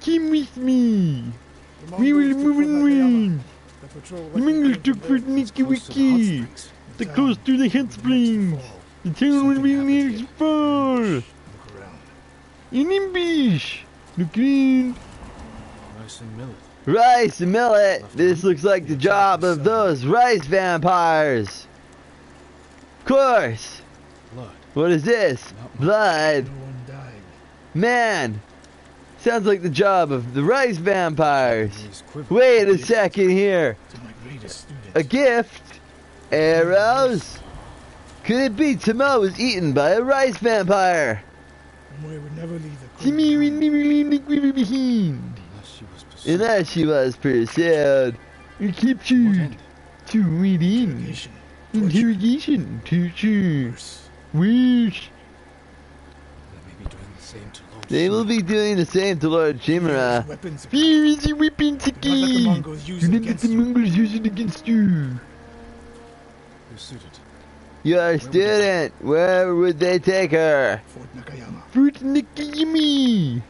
Speaker 1: Kim with me.
Speaker 7: The
Speaker 1: We will
Speaker 7: Mongols took
Speaker 1: move
Speaker 7: for
Speaker 1: in
Speaker 7: Nakayama.
Speaker 1: rain.
Speaker 7: The patrol
Speaker 1: The
Speaker 7: went
Speaker 1: Mongols
Speaker 7: from
Speaker 1: took for
Speaker 7: there.
Speaker 1: Nikki
Speaker 6: Close to the hot
Speaker 1: Wiki.
Speaker 6: springs.
Speaker 1: The coast to the hot springs. The town will be near the fall.
Speaker 7: Look around.
Speaker 1: In ambush. Look in.
Speaker 6: Rice and millet.
Speaker 1: Rice and millet. This looks like the job of those rice vampires. Of course.
Speaker 6: Blood.
Speaker 1: What is this? Blood.
Speaker 7: No one died.
Speaker 1: Man. Sounds like the job of the rice vampires.
Speaker 6: He's quivering.
Speaker 1: Wait a second here.
Speaker 7: To my greatest student.
Speaker 1: A gift? Arrows? Could it be Tomo was eaten by a rice vampire?
Speaker 7: Tomoe would never leave the
Speaker 1: Timmy
Speaker 7: crew
Speaker 1: would never leave the quiver behind.
Speaker 6: Unless she was pursued.
Speaker 1: Unless she was pursued. Or
Speaker 6: What
Speaker 1: captured.
Speaker 6: end?
Speaker 1: To read in.
Speaker 7: Interrogation.
Speaker 1: Interrogation. Torture.
Speaker 7: Worse.
Speaker 1: Wish.
Speaker 6: They may be doing the same to Lord
Speaker 1: They will
Speaker 6: Shima.
Speaker 1: be doing the same to Lord Shimura.
Speaker 7: Weapons.
Speaker 1: Here is your weapon,
Speaker 7: Not let the
Speaker 1: Saki.
Speaker 7: Mongols use
Speaker 1: Do
Speaker 7: it
Speaker 1: not let
Speaker 7: against
Speaker 1: the
Speaker 7: you.
Speaker 1: Mongols use it against you.
Speaker 6: You're suited.
Speaker 1: You're a student. Where would they take her?
Speaker 7: Fort Nakayama.
Speaker 1: Fruit Nikiyami!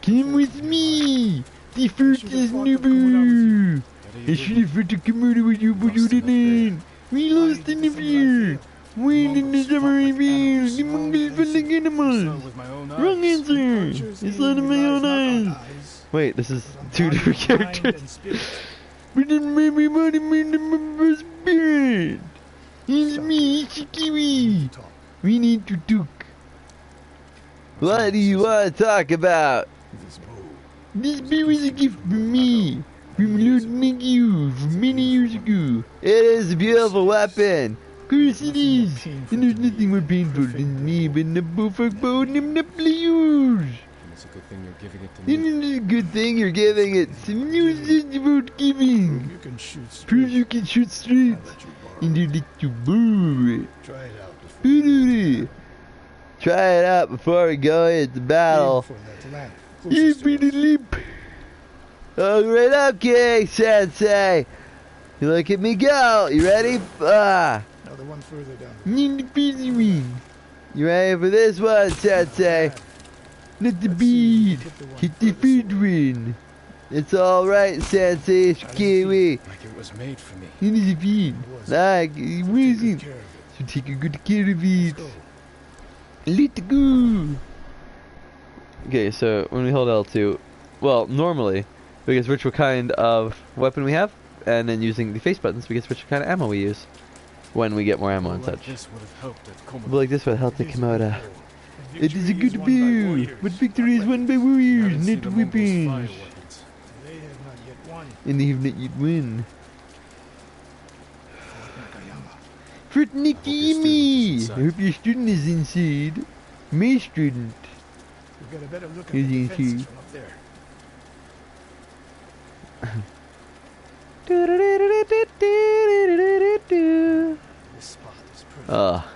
Speaker 1: Come with me! The fruit is Nubu! I should have fought to Komodo with you, but you didn't! We lost in the fear! When in the samurai field, the Mongols felt like
Speaker 6: Saw
Speaker 1: animals!
Speaker 6: with my own
Speaker 1: Wrong
Speaker 6: eyes.
Speaker 1: answer! It's not in my own eyes! Wait, this is two different characters. But then everybody made the spirit! It's me, Shikiwi! We need to talk. What do you want to talk about?
Speaker 7: This bow.
Speaker 1: This beer is a gift from me, from Lord Nagyu, from many years ago. It is a beautiful weapon. Of course it is. And there's nothing more painful than me, but the buffock bow and the players.
Speaker 6: It's a good thing you're giving it to me.
Speaker 1: And it's a good thing you're giving it. Some news about giving.
Speaker 7: You can shoot straight.
Speaker 1: Prove you can shoot straight.
Speaker 7: I'll let you borrow
Speaker 1: And you like to borrow it.
Speaker 7: Try it out before
Speaker 1: Doo-doo-doo. Try it out before we go into battle.
Speaker 7: for that land.
Speaker 1: You
Speaker 7: Closest to
Speaker 1: beat
Speaker 7: us.
Speaker 1: the leap. Alright, okay, Sensei. You look at me go. You ready?
Speaker 7: Now the one further down.
Speaker 1: Need the busy wing. You ready for this one, Sensei? Let the bead hit the feed win. It's alright, Sensei. Kiwi.
Speaker 6: Like it was made for me.
Speaker 1: It is a feed. Like, it
Speaker 7: Take good
Speaker 1: wasn't.
Speaker 7: care of it.
Speaker 1: So take a good care of it.
Speaker 7: Let's go.
Speaker 1: Let go. Okay, so when we hold L2, well, normally, we can switch what kind of weapon we have, and then using the face buttons, we can switch what kind of ammo we use when we get more ammo and
Speaker 6: Like
Speaker 1: such.
Speaker 6: this would have helped at Komoda.
Speaker 1: But like this would help the Komoda.
Speaker 7: And
Speaker 1: It is a
Speaker 7: victory
Speaker 1: good
Speaker 7: won by
Speaker 1: view,
Speaker 7: warriors,
Speaker 1: but victory is
Speaker 7: not
Speaker 1: won by
Speaker 7: weapons.
Speaker 1: warriors,
Speaker 6: Haven't seen
Speaker 1: not
Speaker 6: the Mongols fire
Speaker 1: weapons.
Speaker 6: weapons.
Speaker 7: They have not yet won.
Speaker 1: And they have not yet win.
Speaker 7: Nakayama.
Speaker 1: Fruit Nikki
Speaker 6: your
Speaker 1: me!
Speaker 6: student is
Speaker 1: I hope your student is inside. My student.
Speaker 7: We've got a better look at
Speaker 1: Is
Speaker 7: the
Speaker 1: he
Speaker 7: defenses
Speaker 1: too?
Speaker 7: from up there. This spot is perfect.
Speaker 1: Ah,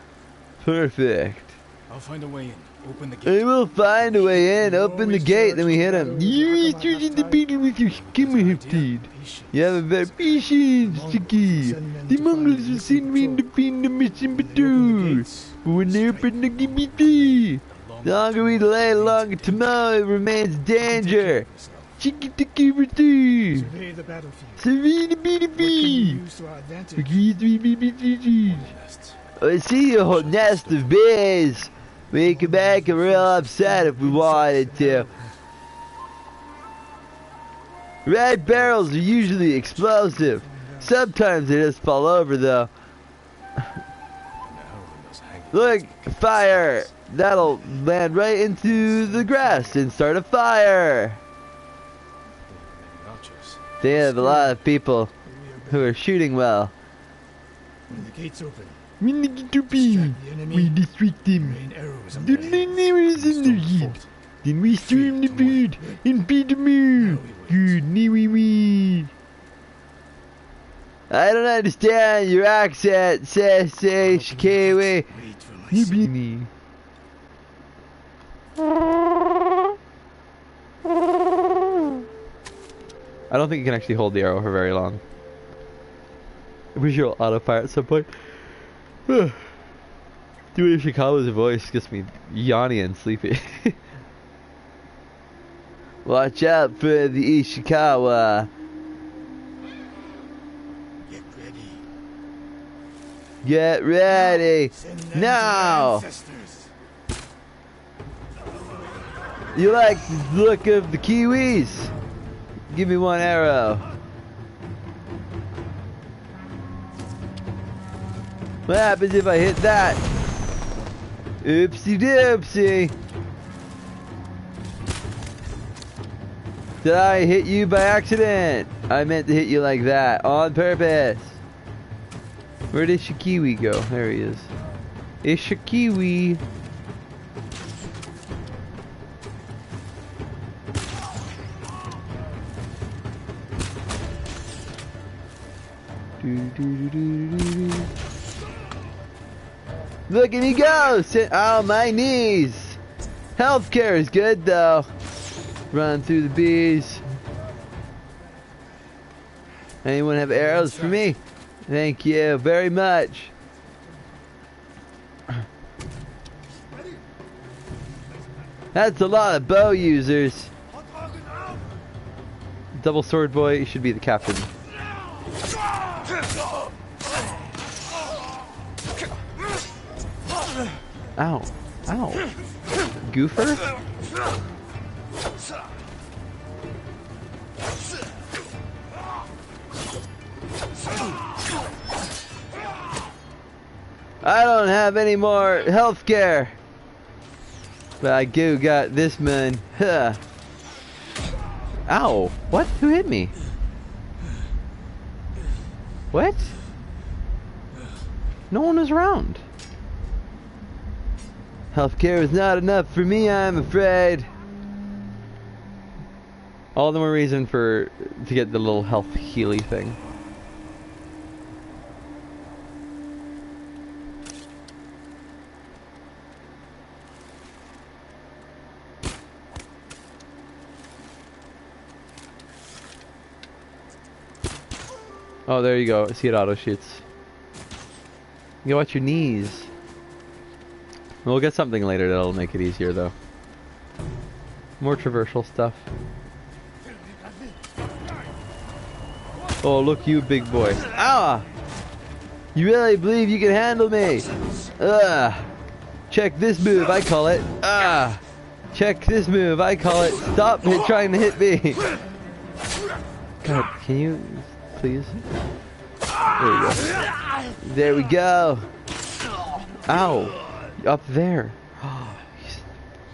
Speaker 1: perfect.
Speaker 6: I'll find a way in. Open the gate.
Speaker 2: And we'll find a way in. Open the gate, then we hit him. You charging the beetle with your skimmer dude. You have a very patience, Chicky. The Mongols will send me in to pin the mission patrol. But when they open the gate, the longer we delay, the longer tomorrow it remains danger. Chicky Ticky Ratu.
Speaker 6: Survey the battlefield.
Speaker 2: Survey the battlefield.
Speaker 6: Use to our advantage.
Speaker 2: I see a whole nest of bears. We could make them real upset if we wanted to. Red barrels are usually explosive. Sometimes they just fall over though. Look, fire! That'll land right into the grass and start a fire. They have a lot of people who are shooting well.
Speaker 6: When the gates open,
Speaker 2: When they get to be, we distract them.
Speaker 6: rain arrows on
Speaker 2: Then they never is in their head. Then we storm the bird and beat them up. Good, wee. I don't understand your accent, say, Kiwi.
Speaker 6: Wait for my
Speaker 2: You be me. I don't think you can actually hold the arrow for very long. I wish you'll auto fire at some point. Doing Ishikawa's voice gets me yawny and sleepy. Watch out for the Ishikawa.
Speaker 6: Get ready.
Speaker 2: Get ready.
Speaker 6: Send them to
Speaker 2: Now.
Speaker 6: ancestors.
Speaker 2: You like the look of the Kiwis? Give me one arrow. What happens if I hit that? Oopsie doopsie. Did I hit you by accident? I meant to hit you like that, on purpose. Where did Shikiwi go? There he is. It's Shikiwi. Look at me go! Sit on my knees! Healthcare is good though. Run through the bees. Anyone have arrows for me? Thank you very much. That's a lot of bow users. Double sword boy should be the captain. Ow. Ow. Goofer? I don't have any more healthcare. But I do got this man. Huh. Ow. What? Who hit me? What? No one was around. Healthcare is not enough for me, I'm afraid. All the more reason to get the little health healy thing. Oh, there you go. I see it auto shoots. You watch your knees. We'll get something later that'll make it easier, though. More traversal stuff. Oh, look, you big boy. Ah! You really believe you can handle me? Check this move, I call it. Check this move, I call it. Stop trying to hit me. God, can you please? There we go. There we go. Ow. Up there.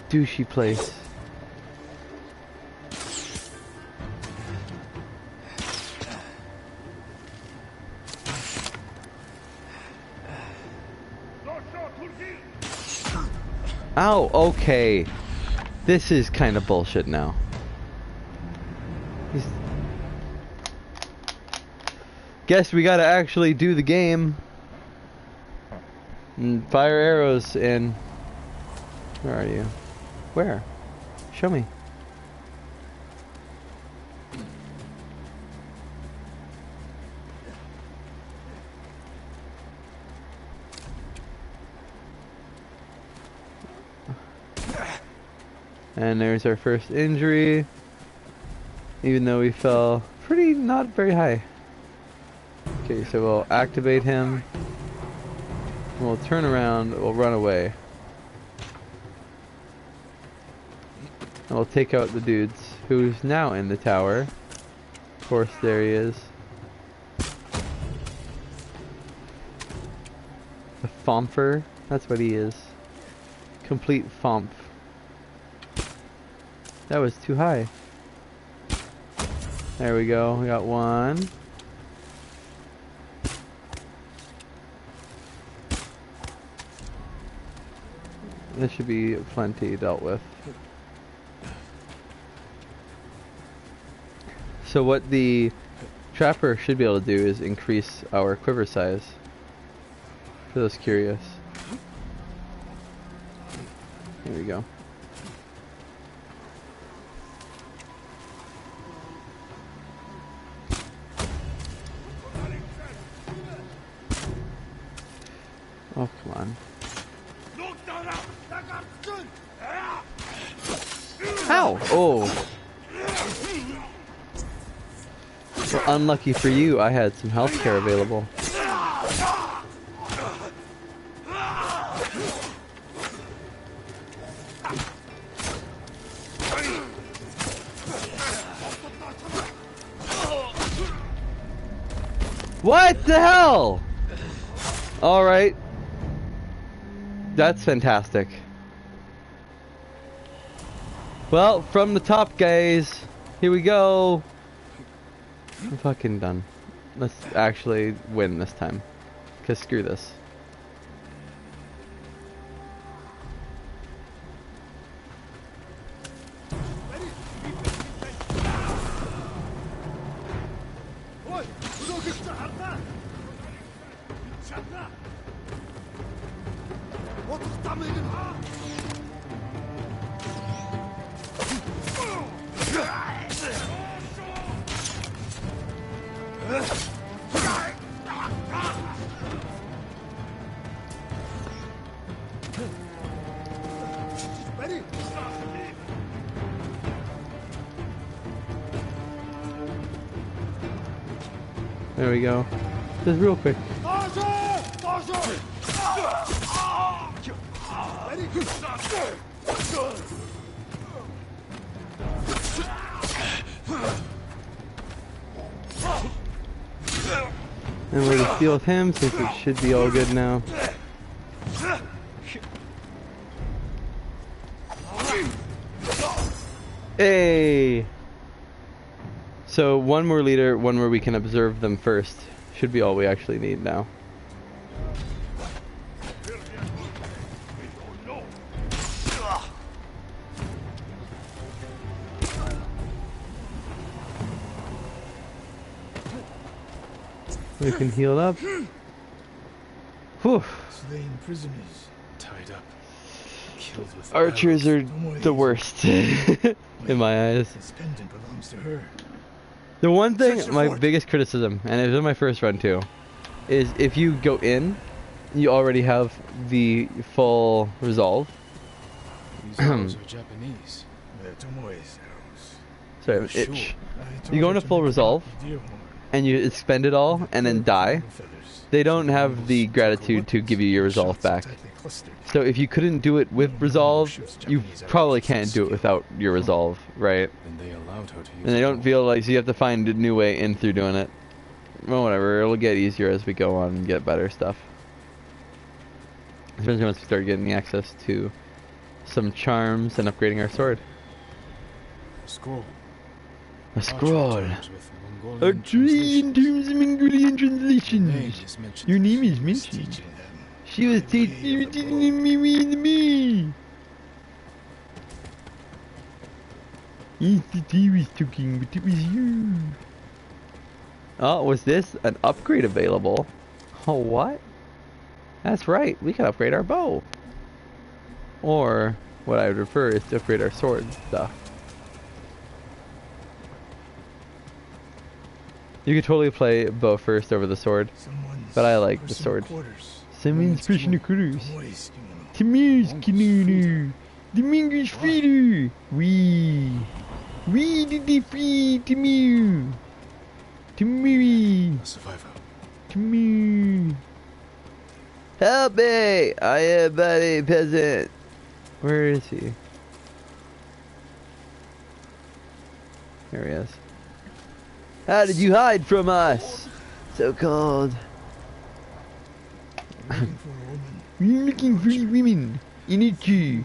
Speaker 2: Douchey place. Ow, okay. This is kind of bullshit now. Guess we gotta actually do the game. And fire arrows and
Speaker 1: Where are you? Where? Show me. And there's our first injury. Even though we fell pretty not very high. Okay, so we'll activate him. We'll turn around, we'll run away. And we'll take out the dudes who's now in the tower. Of course, there he is. The Fomfer, that's what he is. Complete Fomp. That was too high. There we go, we got one. This should be plenty dealt with. So what the trapper should be able to do is increase our quiver size. For those curious. There we go. Oh, come on. Ow! Oh! Well, unlucky for you, I had some healthcare available. What the hell? Alright. That's fantastic. Well, from the top, guys. Here we go. I'm fucking done. Let's actually win this time. Cause screw this. There we go. Just real quick. And we're gonna deal with him since it should be all good now. Hey! So one more leader, one where we can observe them first. Should be all we actually need now. We can heal up. Whew.
Speaker 6: Slain prisoners, tied up, killed with
Speaker 1: Archers are
Speaker 6: arrows.
Speaker 1: the worst in my eyes.
Speaker 6: This pendant belongs to her.
Speaker 1: The one thing, my biggest criticism, and it was in my first run too, is if you go in, you already have the full resolve.
Speaker 6: These arrows are Japanese. They're Tomoe's arrows.
Speaker 1: Sorry, I'm
Speaker 6: Sure.
Speaker 1: itch.
Speaker 6: I told
Speaker 1: You go
Speaker 6: her
Speaker 1: into
Speaker 6: to
Speaker 1: full
Speaker 6: make
Speaker 1: resolve,
Speaker 6: a deer horn.
Speaker 1: and you expend it all, and then die. They don't have the gratitude to give you your resolve back. So if you couldn't do it with resolve, you probably can't do it without your resolve, right?
Speaker 6: And they allowed her to use
Speaker 1: And they don't feel like, so you have to find a new way in through doing it. Well, whatever, it'll get easier as we go on and get better stuff. Especially once we start getting access to some charms and upgrading our sword.
Speaker 6: Scroll.
Speaker 1: A scroll. A
Speaker 6: A
Speaker 1: tree in terms of Mongolian translations.
Speaker 6: mentioned.
Speaker 1: Your name is
Speaker 6: She was
Speaker 1: mentioned.
Speaker 6: teaching them.
Speaker 1: She was teaching me. Yes, he was talking, but it was you. Oh, was this an upgrade available? Oh, what? That's right, we can upgrade our bow. Or what I would prefer is to upgrade our sword stuff. You could totally play bow first over the sword, but I like the sword. Someone's pushing the quarters. Tamir's Kinunu. Dominguez Feeder. We did the free Tamir. Tamiri. Tamir. Help me! I am but a peasant. Where is he? Here he is. How did you hide from us? So cold. We're looking for women. Inichi.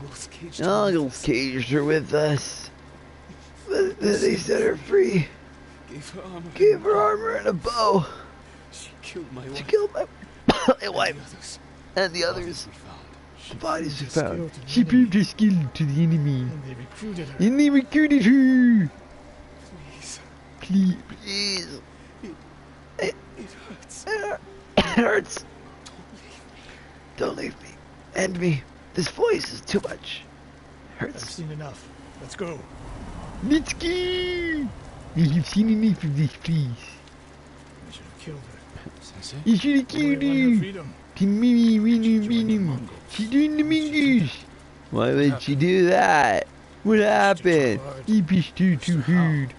Speaker 1: Uncle's caged her with us. But they set her free. Gave her armor and a bow. She killed my wife. And the others. The bodies were found. She proved her skill to the enemy. And they recruited her. Please. It hurts. It hurts. Don't leave me. End me. This voice is too much. It hurts.
Speaker 6: I've seen enough. Let's go.
Speaker 1: Let's go. You've seen enough of this place.
Speaker 6: I should have killed her. Sensei?
Speaker 1: You should have killed her. Timmy, Winnie. She's doing the mingus. Why would she do that? What happened? He pushed her too hard.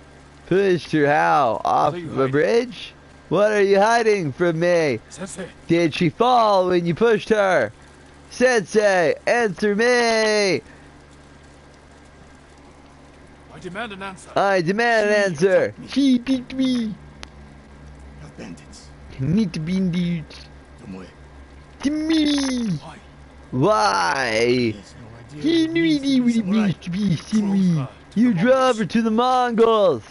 Speaker 1: Pushed her how? Off a bridge? What are you hiding from me?
Speaker 6: Sensei.
Speaker 1: Did she fall when you pushed her? Sensei, answer me!
Speaker 6: I demand an answer.
Speaker 1: I demand an answer. She picked me.
Speaker 6: Not bandits.
Speaker 1: Need to be indeed.
Speaker 6: Tomoe.
Speaker 1: To me.
Speaker 6: Why?
Speaker 1: Why?
Speaker 6: He has no idea.
Speaker 1: He knew what it means to be Simi. You drove her to the Mongols.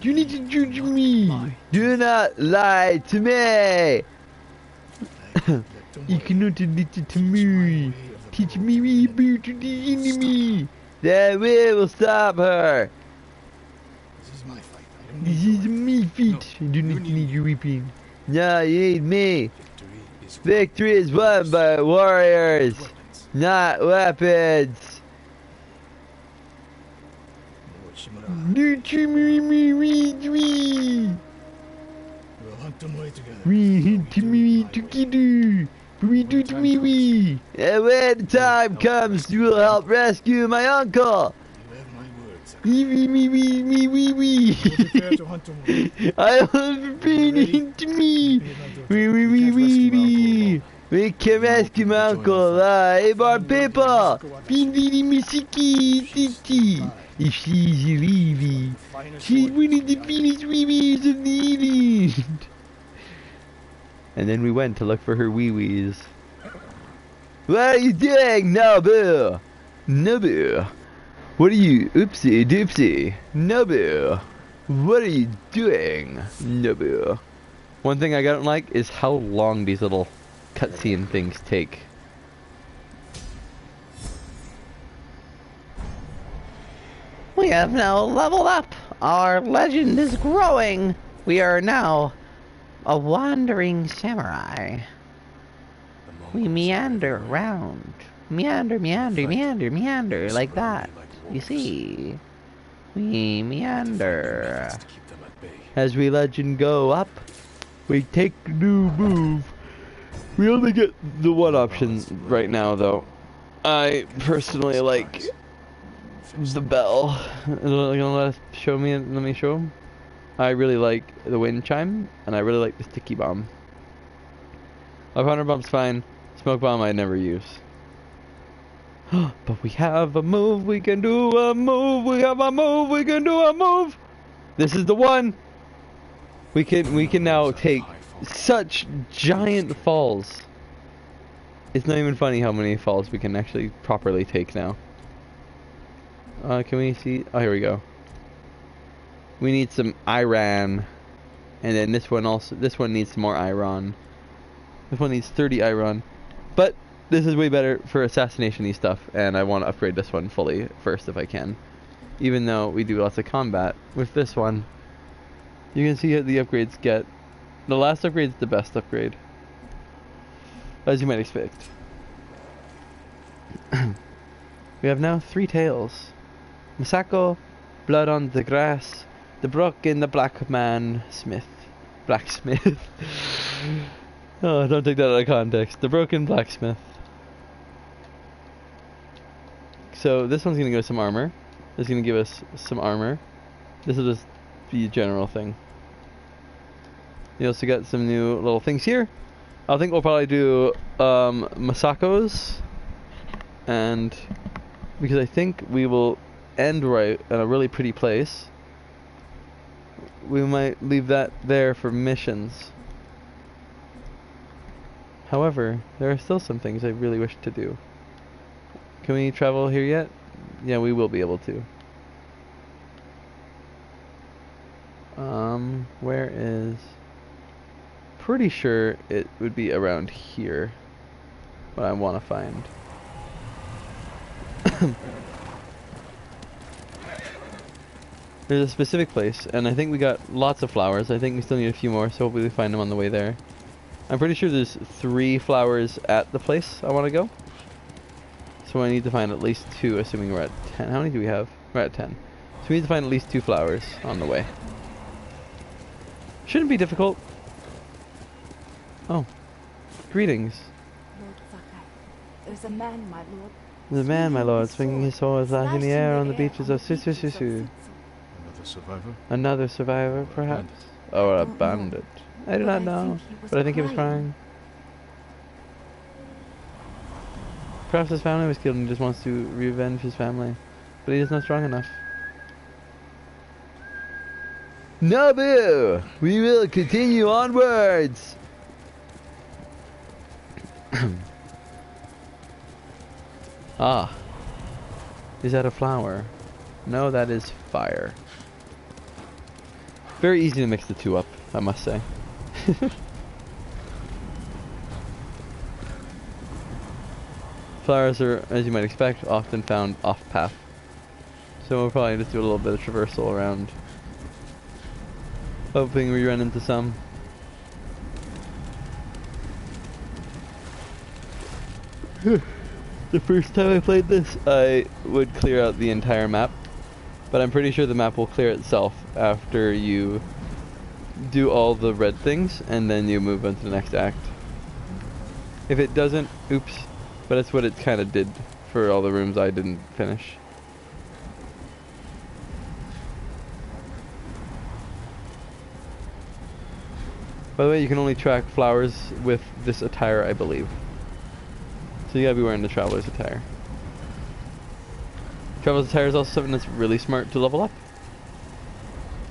Speaker 1: You need to judge me. Do not lie to me. You cannot listen to me. Teach me reboot to the enemy. Then we will stop her.
Speaker 6: This is my fight.
Speaker 1: This is me feat. I do not need your weeping. No, you need me. Victory is won by warriors, not weapons. Do to me.
Speaker 6: We'll hunt Tomoe together.
Speaker 1: We hunt me together. We do to me. And when the time comes, you will help rescue my uncle.
Speaker 6: You have my words.
Speaker 1: We.
Speaker 6: Prepare to hunt Tomoe.
Speaker 1: I will prepare to me. We can rescue my uncle. Save our people. Bindini Misiki Titi. If she's a Weavy, she's one of the finest Weavies of the island. And then we went to look for her wee-wees. What are you doing, Nobu? Nobu? What are you, oopsie doopsie? Nobu? What are you doing, Nobu? One thing I don't like is how long these little cutscene things take.
Speaker 5: We have now leveled up. Our legend is growing. We are now a wandering samurai. We meander around. Meander, like that. You see? We meander.
Speaker 1: As we legend go up, we take a new move. We only get the one option right now, though. I personally like the bell. Let me show him. I really like the wind chime, and I really like the sticky bomb. 500 bomb's fine. Smoke bomb I never use. But we have a move, we can do a move, we have a move, we can do a move. This is the one. We can now take such giant falls. It's not even funny how many falls we can actually properly take now. Can we see? Oh, here we go. We need some iron, and then this one needs some more iron. This one needs 30 iron, but this is way better for assassination-y stuff, and I want to upgrade this one fully first if I can. Even though we do lots of combat with this one, you can see how the upgrades get. The last upgrade is the best upgrade, as you might expect. We have now 3 tales. Masako, blood on the grass, the brook in the black man smith. Blacksmith. Oh, don't take that out of context. The broken blacksmith. So this one's gonna go some armor. This is gonna give us some armor. This will just be a general thing. You also got some new little things here. I think we'll probably do Masako's, and because I think we will end right in a really pretty place, we might leave that there for missions. However, there are still some things I really wish to do. Can we travel here yet? Yeah, we will be able to. Where is... Pretty sure it would be around here. What I want to find. There's a specific place, and I think we got lots of flowers. I think we still need a few more, so hopefully we find them on the way there. I'm pretty sure there's 3 flowers at the place I want to go. So I need to find at least 2, assuming we're at 10. How many do we have? We're at 10. So we need to find at least 2 flowers on the way. Shouldn't be difficult. Oh. Greetings.
Speaker 9: Lord Sakai, there's a man, my lord.
Speaker 1: The man, my lord, swinging his sword flash in the air on the beaches of Susu.
Speaker 3: Another survivor?
Speaker 1: Another survivor, perhaps? Or a bandit. I do not know, but I think he was crying. Perhaps his family was killed and he just wants to revenge his family. But he is not strong enough. Nabu! We will continue onwards! Ah. Is that a flower? No, that is fire. Very easy to mix the 2 up, I must say. Flowers are, as you might expect, often found off-path. So we'll probably just do a little bit of traversal around. Hoping we run into some. The first time I played this, I would clear out the entire map. But I'm pretty sure the map will clear itself after you do all the red things, and then you move on to the next act. If it doesn't, oops. But that's what it kind of did for all the rooms I didn't finish. By the way, you can only track flowers with this attire, I believe. So you gotta be wearing the traveler's attire. Traveler's attire is also something that's really smart to level up,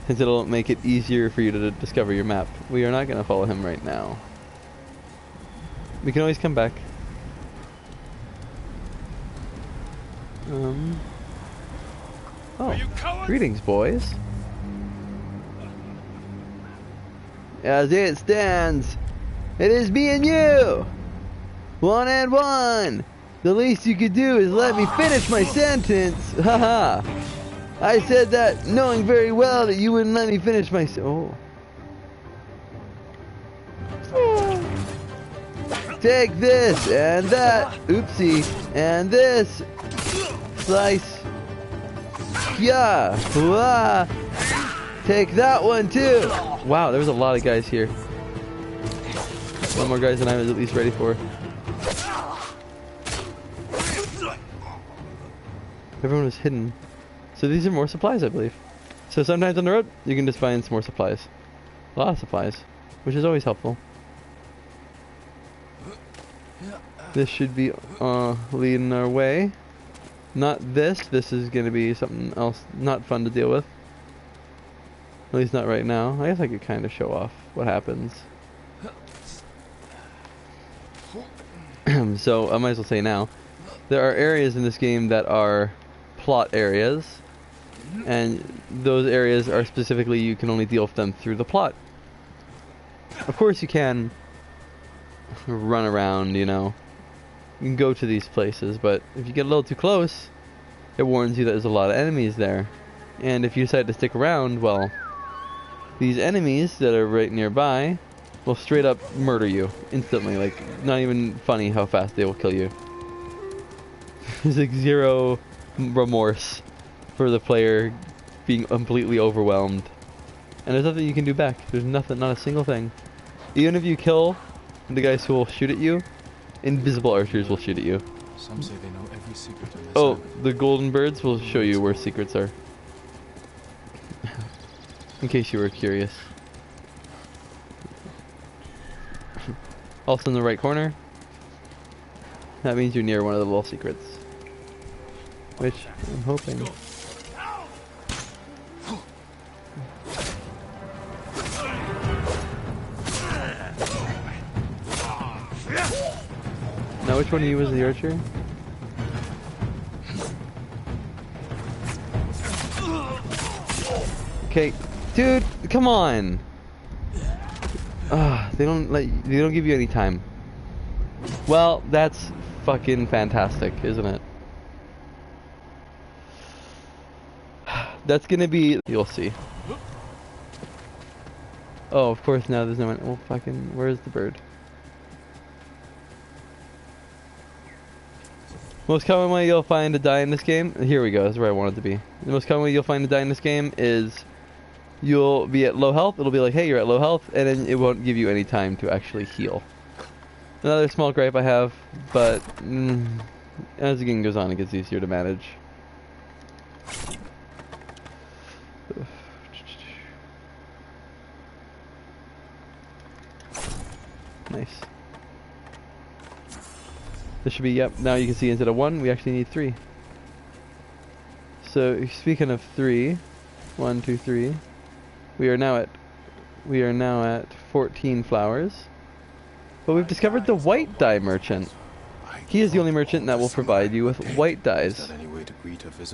Speaker 1: since it'll make it easier for you to discover your map. We are not gonna follow him right now. We can always come back. Oh, greetings, boys. As it stands, it is me and you! 1 and 1! The least you could do is let me finish my sentence! Haha! I said that knowing very well that you wouldn't let me finish my Take this, and that, oopsie, and this, slice, yeah, wah. Take that one too. Wow, there was a lot of guys here. One more guys than I was at least ready for. Everyone was hidden. So these are more supplies, I believe. So sometimes on the road, you can just find some more supplies. A lot of supplies, which is always helpful. This should be leading our way. Not this. This is going to be something else not fun to deal with. At least not right now. I guess I could kind of show off what happens. So I might as well say now. There are areas in this game that are plot areas. And those areas are specifically, you can only deal with them through the plot. Of course you can run around, you know. You can go to these places, but if you get a little too close, it warns you that there's a lot of enemies there. And if you decide to stick around, well, these enemies that are right nearby will straight up murder you instantly. Like, not even funny how fast they will kill you. There's like zero remorse for the player being completely overwhelmed. And there's nothing you can do back. There's nothing, not a single thing. Even if you kill the guys who will shoot at you, invisible archers will shoot at you.
Speaker 6: Some say they know every secret on this
Speaker 1: Oh,
Speaker 6: island.
Speaker 1: the golden birds will show you where secrets are. In case you were curious. Also in the right corner. That means you're near one of the little secrets. Which I'm hoping. Now which one of you was the archer? Okay, dude, come on. They don't give you any time. Well, that's fucking fantastic, isn't it? That's gonna be, you'll see. Oh, of course now there's no one. Oh, fucking, where's the bird? Most common way you'll find to die in this game, here we go, that's where I wanted to be. The most common way you'll find to die in this game is you'll be at low health, it'll be like, hey, you're at low health, and then it won't give you any time to actually heal. Another small gripe I have, but as the game goes on, it gets easier to manage. Nice. This should be, yep, now you can see instead of 1, we actually need 3. So, speaking of 3, 1, 2, 3, we are now at 14 flowers. But we've discovered the white dye merchant. He is the only merchant that will provide you with white dyes.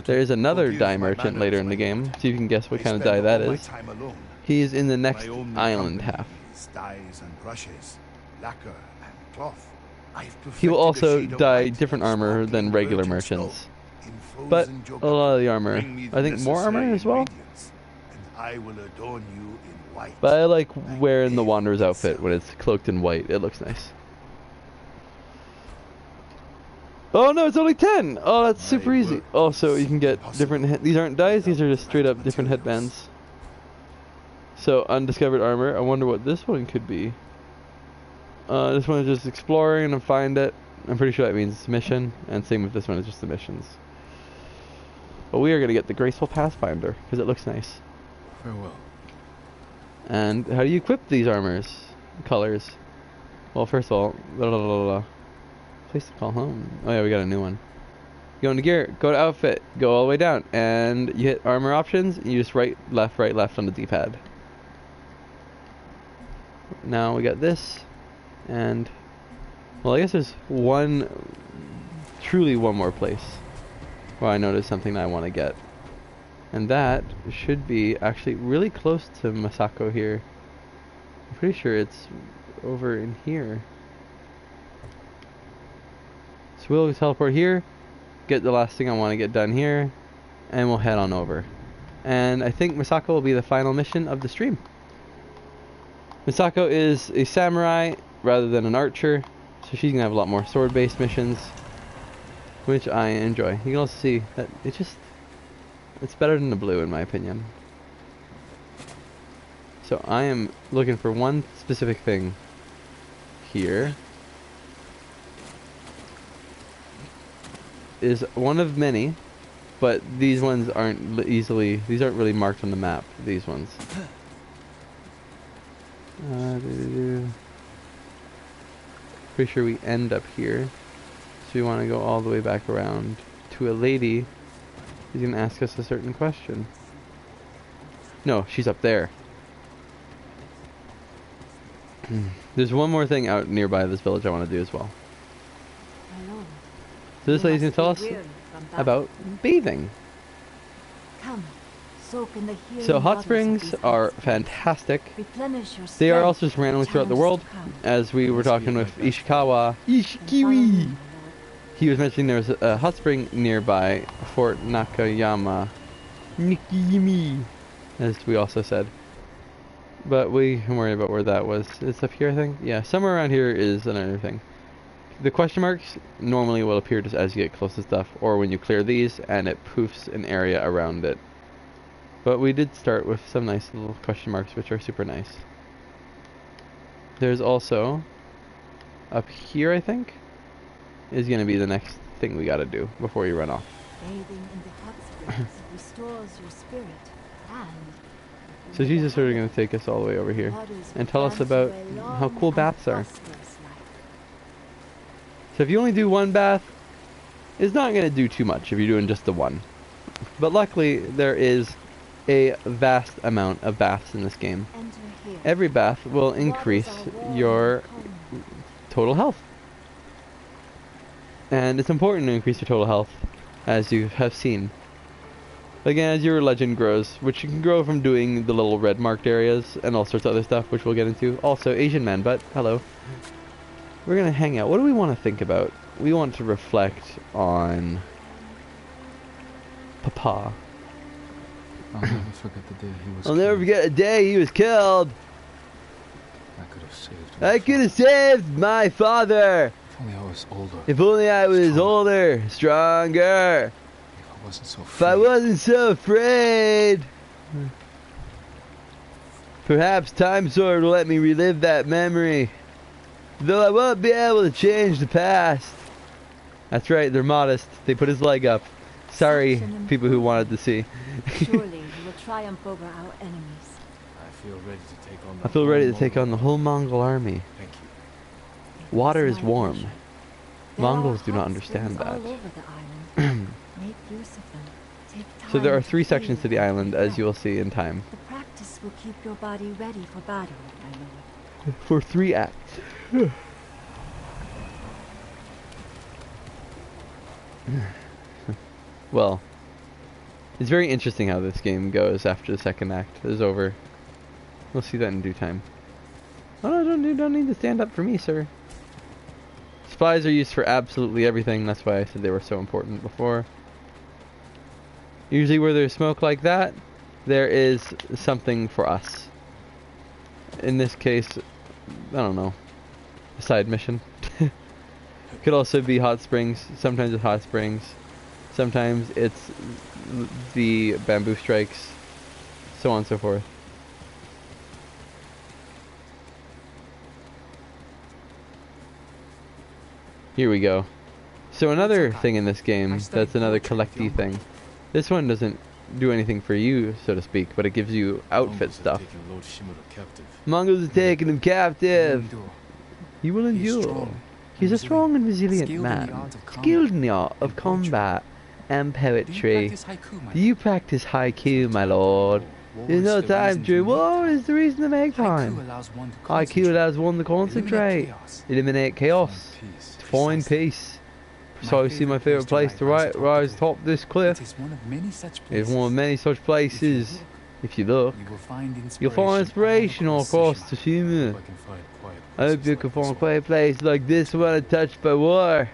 Speaker 1: There is another dye merchant later in the game, so you can guess what kind of dye that is. He is in the next island half. He will also dye different armor than regular merchants. But a lot of the armor, I think more armor as well. But I like wearing the Wanderer's outfit when it's cloaked in white. It looks nice. Oh no, it's only 10! Oh, that's super easy. Oh, so you can get different, these aren't dyes, these are just straight up different headbands. So, undiscovered armor. I wonder what this one could be. This one is just exploring and find it. I'm pretty sure that means mission, and same with this one, it's just the missions. But we are going to get the Graceful Pathfinder, because it looks nice.
Speaker 6: Farewell.
Speaker 1: And how do you equip these armors? Colors. Well, first of all, place to call home. Oh yeah, we got a new one. Go into gear, go to outfit, go all the way down, and you hit armor options, and you just right, left on the D-pad. Now we got this, and, well, I guess there's truly one more place where I noticed something I want to get. And that should be actually really close to Masako here. I'm pretty sure it's over in here. So we'll teleport here, get the last thing I want to get done here, and we'll head on over. And I think Masako will be the final mission of the stream. Misako is a samurai rather than an archer, so she's going to have a lot more sword-based missions, which I enjoy. You can also see that it's better than the blue in my opinion. So I am looking for one specific thing here. Is one of many, but these ones aren't these aren't really marked on the map, these ones. Pretty sure we end up here. So we want to go all the way back around to a lady who's going to ask us a certain question. No, she's up there. There's one more thing out nearby this village I want to do as well. So this lady's going to tell us about bathing.
Speaker 9: Come, soak in the
Speaker 1: So hot springs are fantastic. They are also just randomly throughout the world. As we were talking with Ishikawa, he was mentioning there was a hot spring nearby Fort Nakayama, Nikimi, as we also said. But we can worry about where that was. It's up here, I think. Yeah, somewhere around here is another thing. the question marks normally will appear just as you get close to stuff, or when you clear these and it poofs an area around it. But we did start with some nice little question marks, which are super nice. There's also, up here I think, is going to be the next thing we got to do before you run off.
Speaker 9: Bathing in the hot springs restores your spirit and
Speaker 1: So Jesus is sort of going to take us all the way over here and tell us about how cool baths are. So if you only do one bath, it's not going to do too much if you're doing just the one. But luckily, there is a vast amount of baths in this game. Every bath will increase your total health. And it's important to increase your total health, as you have seen. Again, as your legend grows, which you can grow from doing the little red marked areas and all sorts of other stuff, which we'll get into. Also, Asian man butt, hello. We're gonna hang out. What do we want to think about? We want to reflect on Papa.
Speaker 6: I'll never forget the day he was
Speaker 1: I'll never forget the day he was killed.
Speaker 6: I could have saved
Speaker 1: I could have saved my father.
Speaker 6: If only I was older.
Speaker 1: If only I was older, stronger.
Speaker 6: If I wasn't so
Speaker 1: If I wasn't so afraid. Perhaps Time Sword will let me relive that memory. Though I won't be able to change the past. That's right, they're modest. They put his leg up. Sorry, people who wanted to see.
Speaker 9: Surely you will triumph over our enemies.
Speaker 6: I feel ready to take on
Speaker 1: I feel ready to take on the whole Mongol army.
Speaker 6: Thank you.
Speaker 1: Water is warm.
Speaker 9: There
Speaker 1: Mongols
Speaker 9: are
Speaker 1: do not
Speaker 9: hot
Speaker 1: understand
Speaker 9: springs
Speaker 1: that.
Speaker 9: all over the island. Make use of them. Take
Speaker 1: So there
Speaker 9: time
Speaker 1: are
Speaker 9: to
Speaker 1: 3 sections to the
Speaker 9: bathe
Speaker 1: island,
Speaker 9: and
Speaker 1: as you will
Speaker 9: rest.
Speaker 1: see in time.
Speaker 9: The practice will keep your body ready for battle, my lord.
Speaker 1: For 3 acts. Well, it's very interesting how this game goes after the second act is over. We'll see that in due time. Oh no, don't need to stand up for me, sir. Supplies are used for absolutely everything. That's why I said they were so important before. Usually where there's smoke like that, there is something for us. In this case, I don't know, a side mission. Could also be hot springs. Sometimes it's hot springs. Sometimes it's the bamboo strikes. So on and so forth. Here we go. So another thing in this game, that's another collecty thing. This one doesn't do anything for you, so to speak, but it gives you outfit stuff. Mongols are taking him captive. He will endure. He's a strong and resilient man, skilled in the art of combat and poetry. Do you practice haiku, my lord? There's no time to. War is the reason to make time. Haiku allows one to concentrate, eliminate chaos, to find peace. Precisely my favourite place to rise atop this cliff. It's one of many such places. If you look, you'll find inspiration all across Tsushima. I hope you can find a quiet place like this when untouched by war.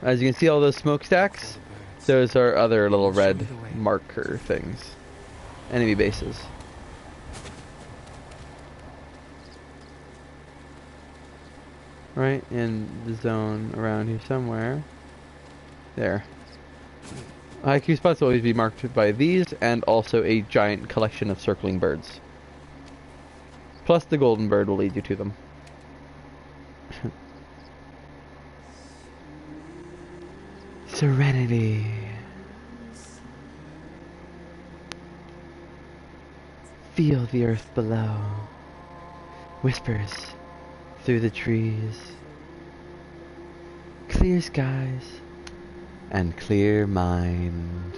Speaker 1: As you can see, all those smokestacks, those are other little red marker things. Enemy bases. Right in the zone around here somewhere. There. IQ spots will always be marked by these, and also a giant collection of circling birds. Plus the golden bird will lead you to them. Serenity. Feel the earth below. Whispers through the trees. Clear skies and clear mind.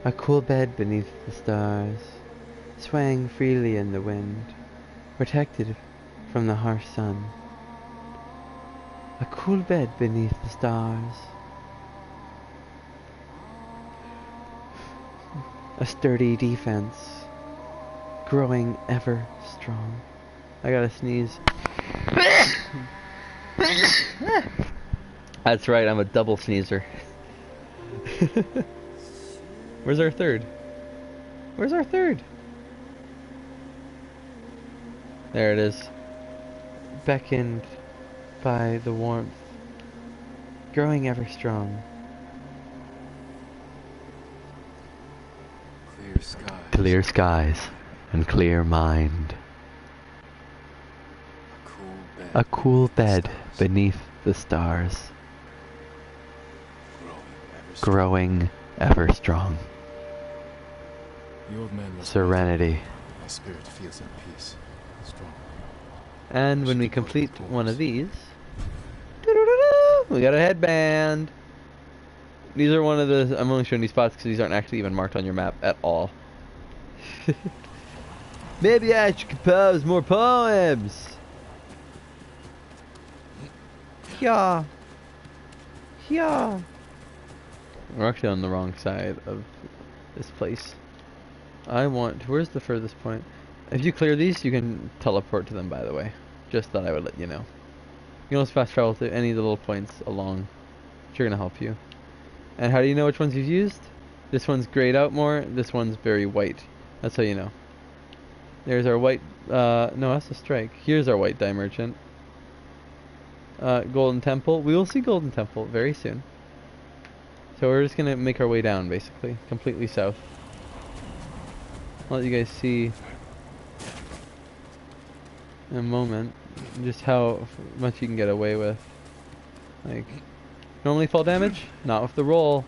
Speaker 1: A cool bed beneath the stars, swaying freely in the wind, protected from the harsh sun. A cool bed beneath the stars. A sturdy defense, growing ever strong. I gotta sneeze. That's right, I'm a double sneezer. Where's our third? Where's our third? There it is. beckoned by the warmth, growing ever strong.
Speaker 6: Clear skies.
Speaker 2: Clear skies and clear mind.
Speaker 6: A cool bed.
Speaker 2: A cool bed beneath the stars.
Speaker 6: Growing ever
Speaker 2: Growing ever strong.
Speaker 6: The old man was
Speaker 2: Serenity.
Speaker 6: My spirit feels at peace. Strong.
Speaker 1: And when we complete one of these, we got a headband. These are one of the, I'm only showing these spots because these aren't actually even marked on your map at all. Maybe I should compose more poems. Yeah. Yeah. We're actually on the wrong side of this place. I want, where's the furthest point? If you clear these, you can teleport to them, by the way. Just thought I would let you know. You can also fast travel to any of the little points along, which are going to help you. And how do you know which ones you've used? This one's grayed out more, this one's very white. That's how you know. There's our white, no, that's a strike. Here's our white dye merchant. Golden Temple. We will see Golden Temple very soon. So we're just gonna make our way down, basically, completely south. I'll let you guys see in a moment just how much you can get away with. Like, normally fall damage, not with the roll.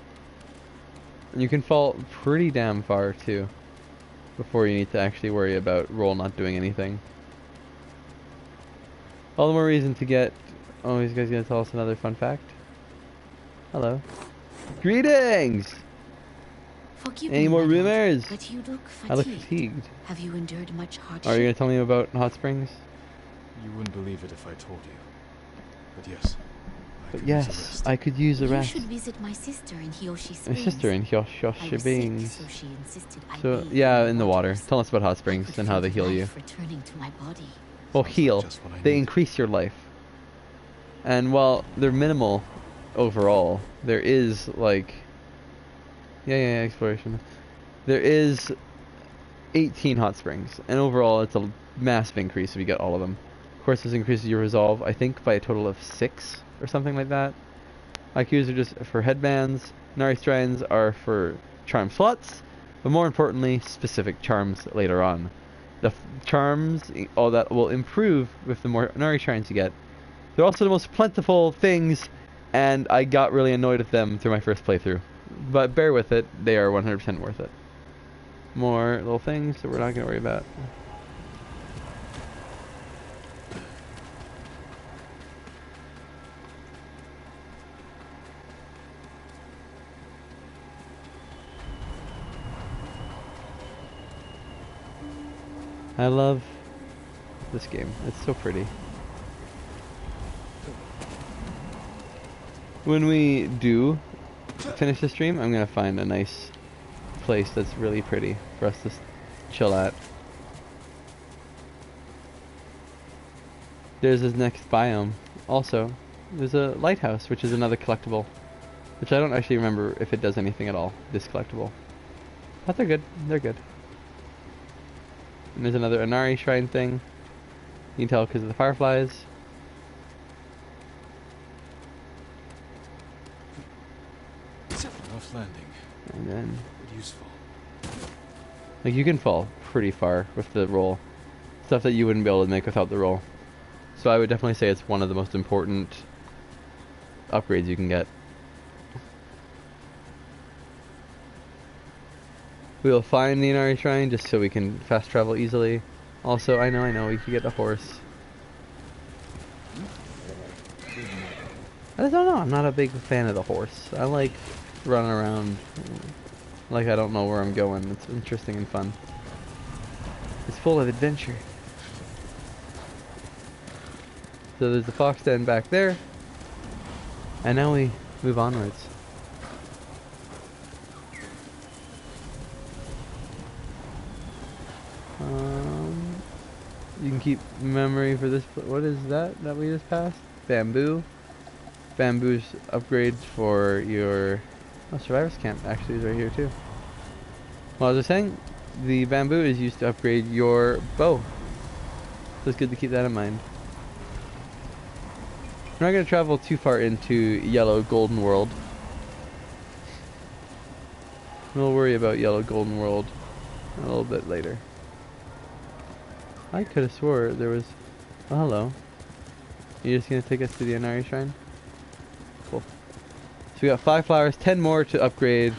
Speaker 1: And you can fall pretty damn far too, before you need to actually worry about roll not doing anything. All the more reason to get. Oh, these guys gonna tell us another fun fact. Hello. Greetings!
Speaker 9: Forgive
Speaker 1: Any
Speaker 9: me,
Speaker 1: more
Speaker 9: my lord,
Speaker 1: rumors?
Speaker 9: but you look
Speaker 1: I look
Speaker 9: fatigued.
Speaker 1: fatigued.
Speaker 9: Have you endured much hardship?
Speaker 1: Are you gonna tell me about hot springs?
Speaker 6: You wouldn't believe it if I told you. But yes.
Speaker 1: But yes, I could use a
Speaker 9: You
Speaker 1: rest.
Speaker 9: should visit my sister in Hiyoshi
Speaker 1: My
Speaker 9: Springs.
Speaker 1: sister in
Speaker 9: I
Speaker 1: Hyoshi
Speaker 9: was
Speaker 1: Beings.
Speaker 9: sick, so she insisted I
Speaker 1: So
Speaker 9: bathe
Speaker 1: yeah, in the water.
Speaker 9: waters.
Speaker 1: Tell us about hot
Speaker 9: I
Speaker 1: springs
Speaker 9: could
Speaker 1: and how
Speaker 9: feel
Speaker 1: they
Speaker 9: the
Speaker 1: heal you.
Speaker 9: life returning to my body.
Speaker 1: Well,
Speaker 6: Sounds like
Speaker 1: heal.
Speaker 6: just what I
Speaker 1: They
Speaker 6: need.
Speaker 1: increase your life. And while they're minimal overall, there is like exploration. There is 18 hot springs, and overall it's a massive increase if you get all of them. Of course, this increases your resolve, I think, by a total of 6 or something like that. IQs are just for headbands. Nari Shrines are for charm slots, but more importantly, specific charms later on. The charms, all that will improve with the more Nari Shrines you get. They're also the most plentiful things, and I got really annoyed with them through my first playthrough. But bear with it, they are 100% worth it. More little things that we're not going to worry about. I love this game. It's so pretty. When we do finish the stream, I'm gonna find a nice place that's really pretty for us to chill at. There's this next biome. Also, there's a lighthouse, which is another collectible, which I don't actually remember if it does anything at all, this collectible. But they're good. They're good. And there's another Inari Shrine thing. You can tell because of the fireflies.
Speaker 6: Rough landing.
Speaker 1: And then,
Speaker 6: But useful.
Speaker 1: like, you can fall pretty far with the roll. Stuff that you wouldn't be able to make without the roll. So I would definitely say it's one of the most important upgrades you can get. We'll find the Inari Shrine just so we can fast travel easily. Also, I know, we could get a horse. I just don't know, I'm not a big fan of the horse. I like running around like I don't know where I'm going. It's interesting and fun. It's full of adventure. So there's the fox den back there. And now we move onwards. You can keep memory for this. What is that we just passed? Bamboo. Bamboo's upgrades for your survivor's camp actually is right here too. Well, as I was saying, the bamboo is used to upgrade your bow. So it's good to keep that in mind. We're not going to travel too far into Yellow Golden World. We'll worry about Yellow Golden World a little bit later. I could have swore there was... Oh, hello. You just going to take us to the Inari Shrine? Cool. So we got 5 flowers, 10 more to upgrade,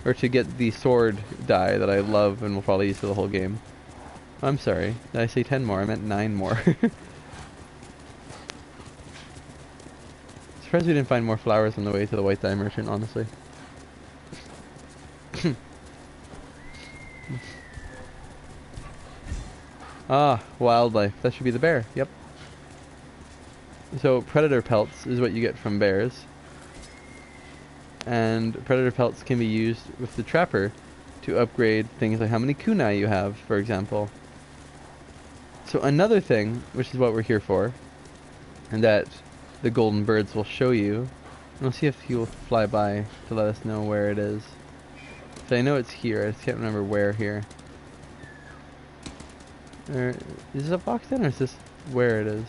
Speaker 1: or to get the sword die that I love and will probably use for the whole game. I'm sorry. Did I say 10 more? I meant 9 more. Surprised we didn't find more flowers on the way to the White Dye Merchant, honestly. Ah, wildlife. That should be the bear. Yep. So, predator pelts is what you get from bears. And predator pelts can be used with the trapper to upgrade things like how many kunai you have, for example. So another thing, which is what we're here for, and that the golden birds will show you, and we'll see if he will fly by to let us know where it is. So I know it's here, I just can't remember where here. Or, is this a box then, or is this where it is?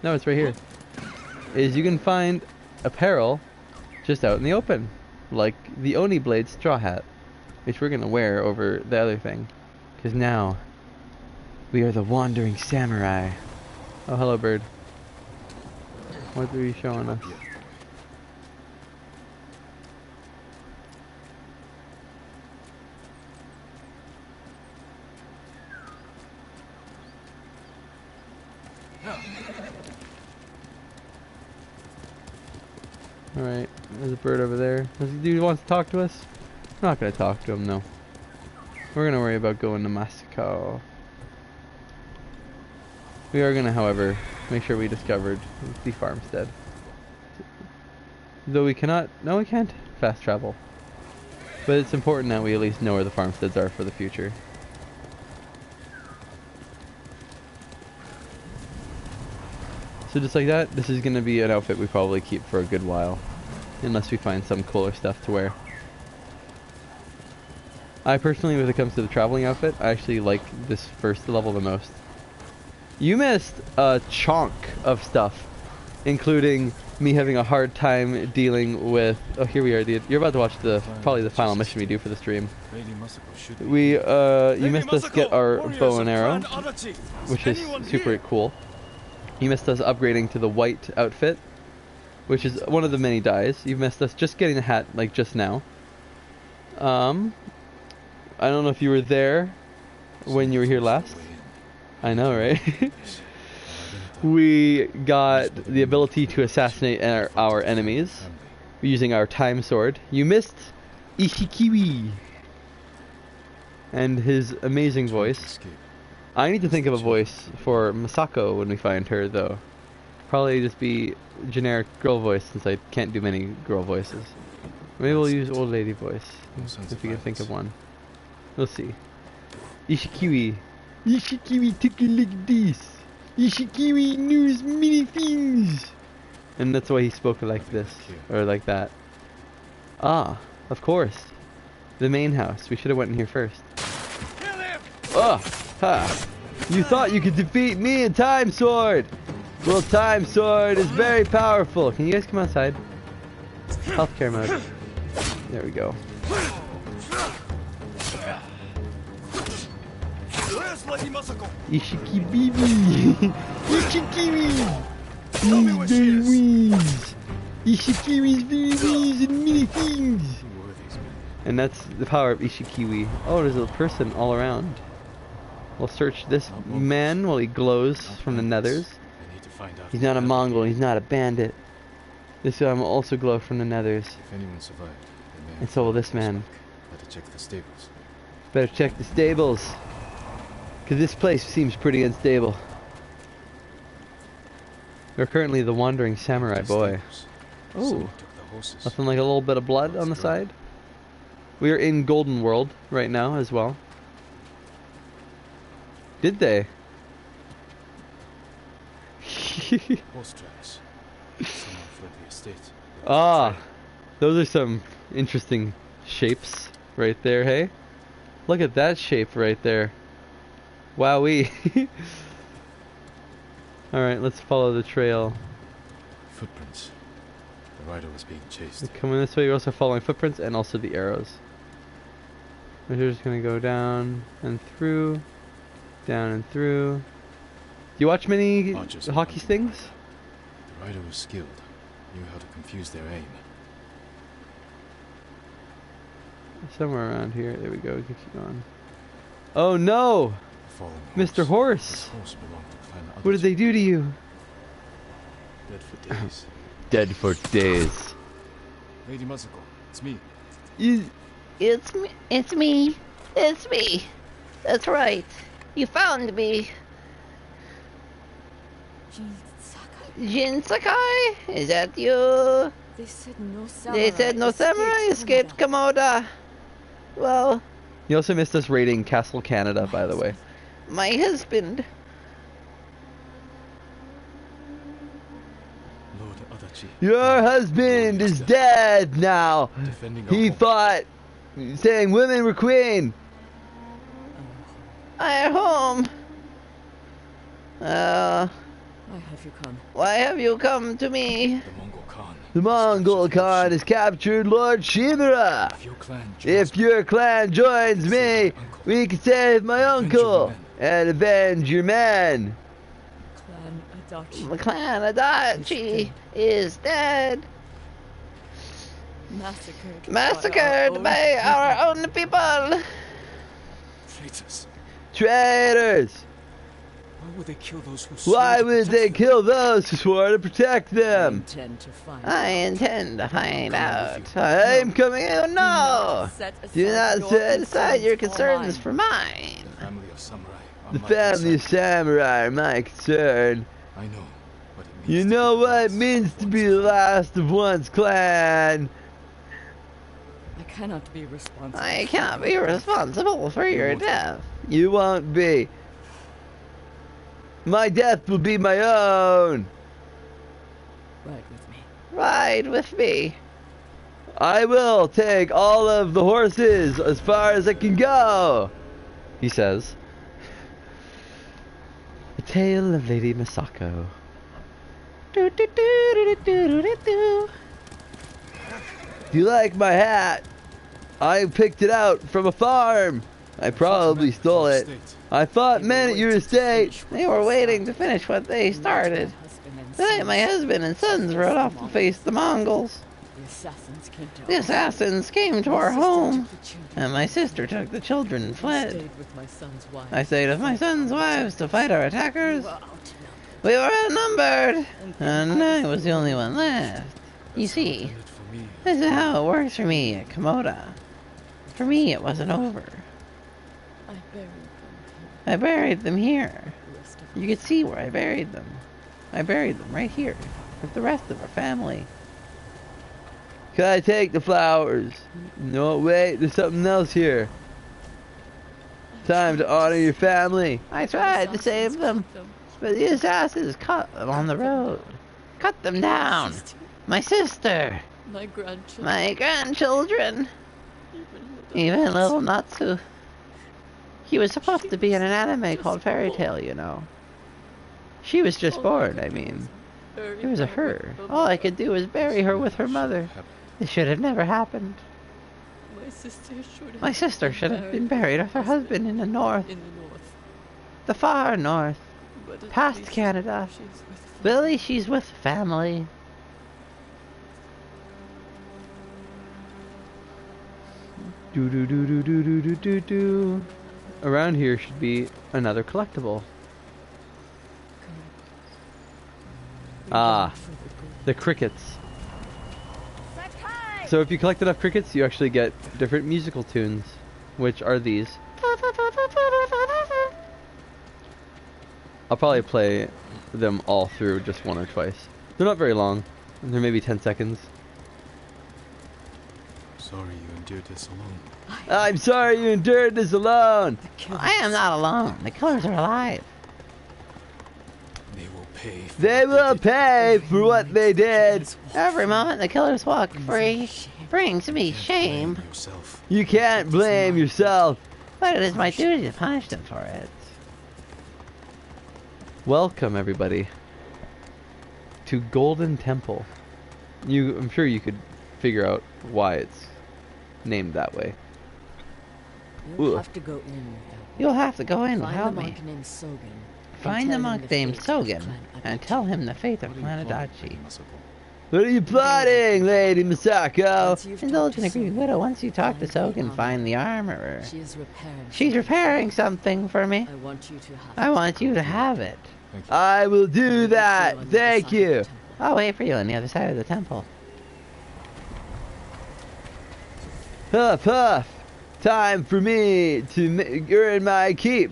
Speaker 1: No, it's right here. Is you can find apparel just out in the open, like the Oni Blade straw hat, which we're gonna wear over the other thing, because now we are the wandering samurai. Oh, hello, bird. What are you showing us? Alright, there's a bird over there. Does the dude wants to talk to us? I'm not gonna talk to him, no. We're gonna worry about going to Moscow. We are gonna, however, make sure we discovered the farmstead. Though we cannot, no we can't fast travel. But it's important that we at least know where the farmsteads are for the future. So just like that, this is gonna be an outfit we probably keep for a good while. Unless we find some cooler stuff to wear. I personally, when it comes to the traveling outfit, I actually like this first level the most. You missed a chunk of stuff, including me having a hard time dealing with... Oh, here we are, dude. You're about to watch probably the final mission we do for the stream. You missed us get our bow and arrow, which is super cool. You missed us upgrading to the white outfit, which is one of the many dyes. You missed us just getting the hat, like, just now. I don't know if you were there when you were here last. I know, right? We got the ability to assassinate our enemies using our time sword. You missed Ishikiwi and his amazing voice. I need to think of a voice for Masako when we find her, though. Probably just be generic girl voice, since I can't do many girl voices. Maybe we'll use old lady voice, if we can think of one. We'll see. Ishikiwi. Ishikiwi took a look at this. Ishikiwi knows many things. And that's why he spoke like this, or like that. Ah, of course. The main house. We should have went in here first. Oh, ha. You thought you could defeat me in Time Sword. Well, Time Sword is very powerful. Can you guys come outside? Healthcare mode. There we go. Ishikibibi! Ishikiwi! He's very wise! Ishikiwi's very wise in many things! And that's the power of Ishikiwi. Oh, there's a person all around. We'll search this man while he glows from the nethers. He's not a Mongol, he's not a bandit. This guy will also glow from the nethers. And so will this man.
Speaker 6: Better check the stables.
Speaker 1: Better check the stables. Because this place seems pretty unstable. We're currently the wandering samurai boy. Oh, nothing like a little bit of blood on the side. We are in Golden World right now as well. Did they? Ah, those are some interesting shapes right there, hey? Look at that shape right there. Wowee. Alright, let's follow the trail.
Speaker 6: Footprints. The rider was being chased.
Speaker 1: They're coming this way. You're also following footprints and also the arrows. We're just gonna go down and through, down and through. Do you watch many
Speaker 6: Archers
Speaker 1: hockey
Speaker 6: were
Speaker 1: things?
Speaker 6: The rider was skilled, knew how to confuse their aim.
Speaker 1: Somewhere around here. There we go. We can keep going. Oh no!
Speaker 6: The fallen
Speaker 1: Mr. Horse!
Speaker 6: This horse belonged to Clan
Speaker 1: What did they do to you?
Speaker 6: Dead for days.
Speaker 2: Dead for days.
Speaker 6: Lady Masako, it's me.
Speaker 5: It's me. It's me. It's me. That's right. You found me. Jin Sakai? Is that you?
Speaker 9: They said no samurai.
Speaker 5: They said no samurai escaped Komoda. Well,
Speaker 1: You also missed us raiding Castle Canada, by the way.
Speaker 5: my husband.
Speaker 6: Lord Adachi.
Speaker 1: Your husband is dead now.
Speaker 6: Defending
Speaker 1: He
Speaker 6: our home.
Speaker 1: fought, saying women were queen.
Speaker 5: I am home.
Speaker 4: Why have you come?
Speaker 5: Why have you come to me?
Speaker 6: The Mongol Khan.
Speaker 1: The Mongol Khan has captured Lord Shimura.
Speaker 6: If your clan joins
Speaker 1: If your clan joins me, we can save my uncle and avenge your men.
Speaker 4: Clan Adachi.
Speaker 5: The clan Adachi is dead. Massacred by our own people.
Speaker 6: traitors,
Speaker 1: Traitors!
Speaker 6: why would they kill those who swore
Speaker 1: Why
Speaker 6: to
Speaker 1: would
Speaker 6: protect
Speaker 1: they
Speaker 6: them?
Speaker 1: kill those who swore to protect them?
Speaker 5: I intend to find out.
Speaker 1: I'm coming in. No!
Speaker 4: Do
Speaker 1: Do not set aside your concerns for
Speaker 5: mine.
Speaker 6: The family of samurai are
Speaker 1: The
Speaker 6: my
Speaker 1: family of
Speaker 6: concern.
Speaker 1: samurai are my concern.
Speaker 6: I know what it means.
Speaker 1: You
Speaker 6: to
Speaker 1: know
Speaker 6: be the
Speaker 1: what it
Speaker 6: last
Speaker 1: means
Speaker 6: of
Speaker 1: to
Speaker 6: one's
Speaker 1: be the
Speaker 6: clan.
Speaker 1: last of one's clan.
Speaker 4: I cannot be responsible.
Speaker 5: I cannot be responsible for your death.
Speaker 1: You won't be. My death will be my own.
Speaker 4: Ride with me.
Speaker 5: Ride with me.
Speaker 1: I will take all of the horses as far as I can go, he says. The Tale of Lady Masako.
Speaker 5: Do, do, do, do, do, do, do, do.
Speaker 1: Do you like my hat? I picked it out from a farm. I probably stole it. I fought men at your estate.
Speaker 5: They were waiting to finish what they started. The night my husband and sons rode off to face the Mongols. The assassins came to our home, and my sister took the children and fled. I stayed with my sons' wives to fight our attackers. We were outnumbered, and I was the only one left. You see, this is how it works for me at Komoda. For me, it wasn't over. I buried them here. You can see where I buried them. I buried them right here, with the rest of our family.
Speaker 1: Can I take the flowers? No, wait, there's something else here. Time to honor your family.
Speaker 5: I tried to save them, but the assassins cut them on the road. Cut them down. My sister.
Speaker 4: My grandchildren.
Speaker 5: My grandchildren. Even little Natsu. He was supposed to be in an anime called Fairy Tail, you know. She was just born, I mean. It was a her. All I could do was bury her with her mother. It should have never happened. My sister should have been buried with her husband in the north. The far north. Past Canada. Billy, she's with family.
Speaker 1: Do do do do do do do do do. Around here should be another collectible. Ah, the crickets. So if you collect enough crickets, you actually get different musical tunes, which are these. I'll probably play them all through just one or twice. They're not very long. They're maybe 10 seconds.
Speaker 6: Sorry you endured this alone.
Speaker 1: I'm sorry you endured this alone.
Speaker 5: I am not alone. The killers are alive.
Speaker 6: They will pay. For
Speaker 1: They
Speaker 6: what
Speaker 1: will
Speaker 6: did.
Speaker 1: pay for what they did.
Speaker 5: Every moment the killers walk free brings me shame.
Speaker 6: Blame yourself.
Speaker 1: You can't blame yourself.
Speaker 5: But it is my duty to punish them for it.
Speaker 1: Welcome, everybody. to Golden Temple. I'm sure you could figure out why it's named that way.
Speaker 4: You'll
Speaker 1: Ugh.
Speaker 4: have to go in.
Speaker 5: You'll have to go in
Speaker 4: Find
Speaker 5: without
Speaker 4: the
Speaker 5: me.
Speaker 4: monk named Sogen.
Speaker 5: Find the monk named Sogen and tell him the fate of
Speaker 6: What are you
Speaker 5: Clan
Speaker 6: plotting,
Speaker 5: Adachi.
Speaker 6: Masako?
Speaker 1: What are you plotting, Lady Misako?
Speaker 5: Indulge in a grieving widow. Once you talk to Sogen, find the armorer.
Speaker 4: She is repairing.
Speaker 5: She's repairing something for me.
Speaker 4: I want you to have.
Speaker 5: I want you to have it.
Speaker 6: Thank you.
Speaker 1: I will do that. Thank you.
Speaker 5: I'll wait for you on the other side of the temple.
Speaker 1: Huff, huff. Time for me to earn my keep.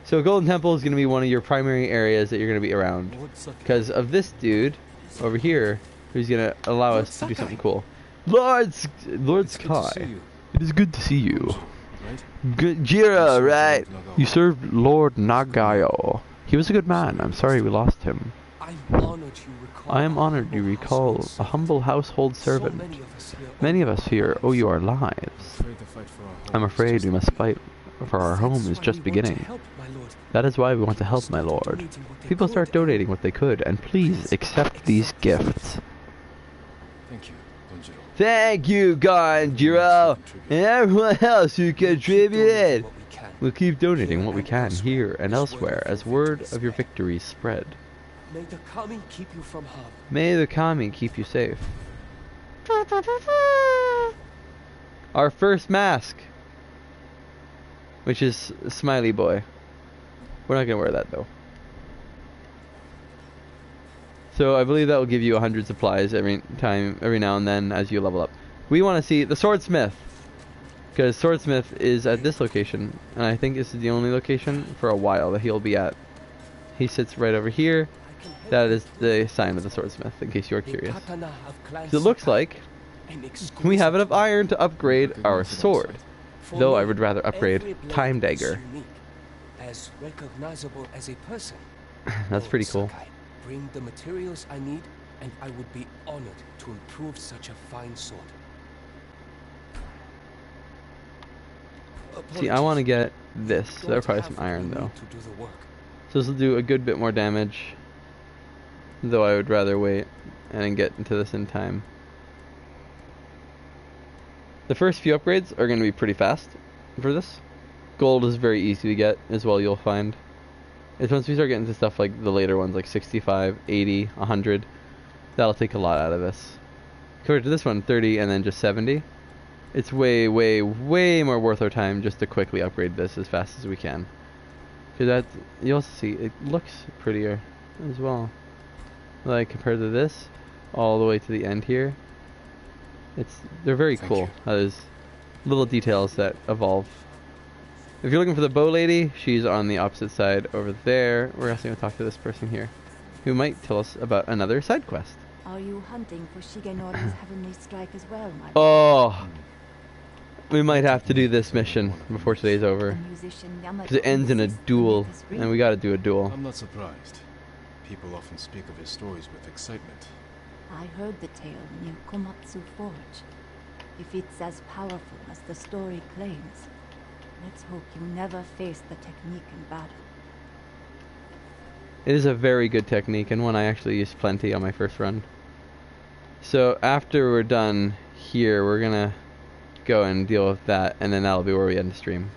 Speaker 1: So Golden Temple is going to be one of your primary areas that you're going to be around. Because of this dude over here, who's going to allow us to do something cool. Lord Sky, it is good to see you. Good Jira, right? You served Lord Nagayo. He was a good man. I'm sorry we lost him. I am honored you recall a humble household servant. Many of us here owe you our lives. I'm afraid we must fight, for our home is just beginning. That is why we want to help, my lord. People start donating what they could, and please accept these gifts.
Speaker 6: Thank you, Donjiro.
Speaker 1: Thank you, Ganjiro, and everyone else who contributed. We'll keep donating what we can here and elsewhere as word of your victories spread.
Speaker 10: May the Kami keep you from harm.
Speaker 1: May the Kami keep you safe. Our first mask, which is Smiley Boy. We're not gonna wear that though. So I believe that will give you 100 supplies every now and then as you level up. We want to see the Swordsmith, because Swordsmith is at this location, and I think this is the only location for a while that he'll be at. He sits right over here. That is the sign of the Swordsmith, in case you're curious. So it looks like we have enough iron to upgrade our sword, though I would rather upgrade Time Dagger.
Speaker 10: As recognizable as a person.
Speaker 1: That's pretty cool.
Speaker 10: Bring the materials I need, and I would be honored to improve such a fine sword.
Speaker 1: See, I want to get this. So there's probably some iron though. So this will do a good bit more damage, though I would rather wait and get into this in time. The first few upgrades are going to be pretty fast for this. Gold is very easy to get as well, you'll find. It's once we start getting to stuff like the later ones, like 65, 80, 100, that'll take a lot out of this. Compared to this one, 30 and then just 70, it's way, way, way more worth our time just to quickly upgrade this as fast as we can. Because that, you'll also see, it looks prettier as well. Like compared to this, all the way to the end here, they're very cool. There's little details that evolve. If you're looking for the bow lady, she's on the opposite side over there. We're also going to talk to this person here, who might tell us about another side quest.
Speaker 9: Are you hunting for Shigenori's heavenly strike as well, my
Speaker 1: Oh, we might have to do this mission before today's over, because it ends in a duel, and we got to do a duel.
Speaker 6: I'm not surprised. People often speak of his stories with excitement.
Speaker 9: I heard the tale near Komatsu Forge. If it's as powerful as the story claims, let's hope you never face the technique in battle.
Speaker 1: It is a very good technique, and one I actually used plenty on my first run. So after we're done here, we're gonna go and deal with that, and then that'll be where we end the stream.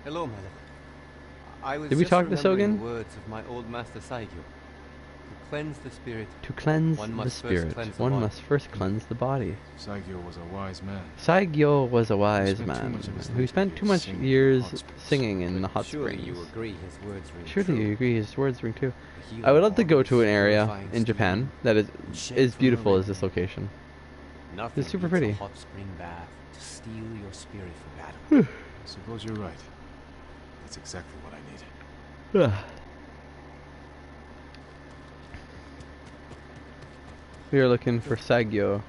Speaker 11: Hello, Malak. I was
Speaker 1: Did we
Speaker 11: just
Speaker 1: talk to
Speaker 11: remembering
Speaker 1: Sogen?
Speaker 11: the words of my old master Saigyo. To cleanse the spirit,
Speaker 1: To cleanse
Speaker 11: one
Speaker 1: the
Speaker 11: must first
Speaker 1: spirit,
Speaker 11: cleanse the
Speaker 1: one
Speaker 11: body.
Speaker 1: must first cleanse the body.
Speaker 6: Saigyo was a wise man.
Speaker 1: Saigyo was a wise
Speaker 6: spent too
Speaker 1: man
Speaker 6: much of his
Speaker 1: who
Speaker 6: later
Speaker 1: spent too
Speaker 6: years
Speaker 1: much
Speaker 6: singing in
Speaker 1: years
Speaker 6: hot springs.
Speaker 1: singing in the hot
Speaker 11: Surely
Speaker 1: springs.
Speaker 11: you agree his words ring
Speaker 1: Surely
Speaker 11: true.
Speaker 1: you agree his words ring true.
Speaker 11: The healer
Speaker 1: I would love to go
Speaker 11: always
Speaker 1: to an area
Speaker 11: purifying
Speaker 1: in Japan that is as beautiful as this location.
Speaker 11: Nothing
Speaker 1: It's super
Speaker 11: beats
Speaker 1: pretty.
Speaker 11: a hot spring bath to steel your spirit for battle.
Speaker 6: I suppose you're right. That's exactly what I need.
Speaker 1: We are looking for Saigyo.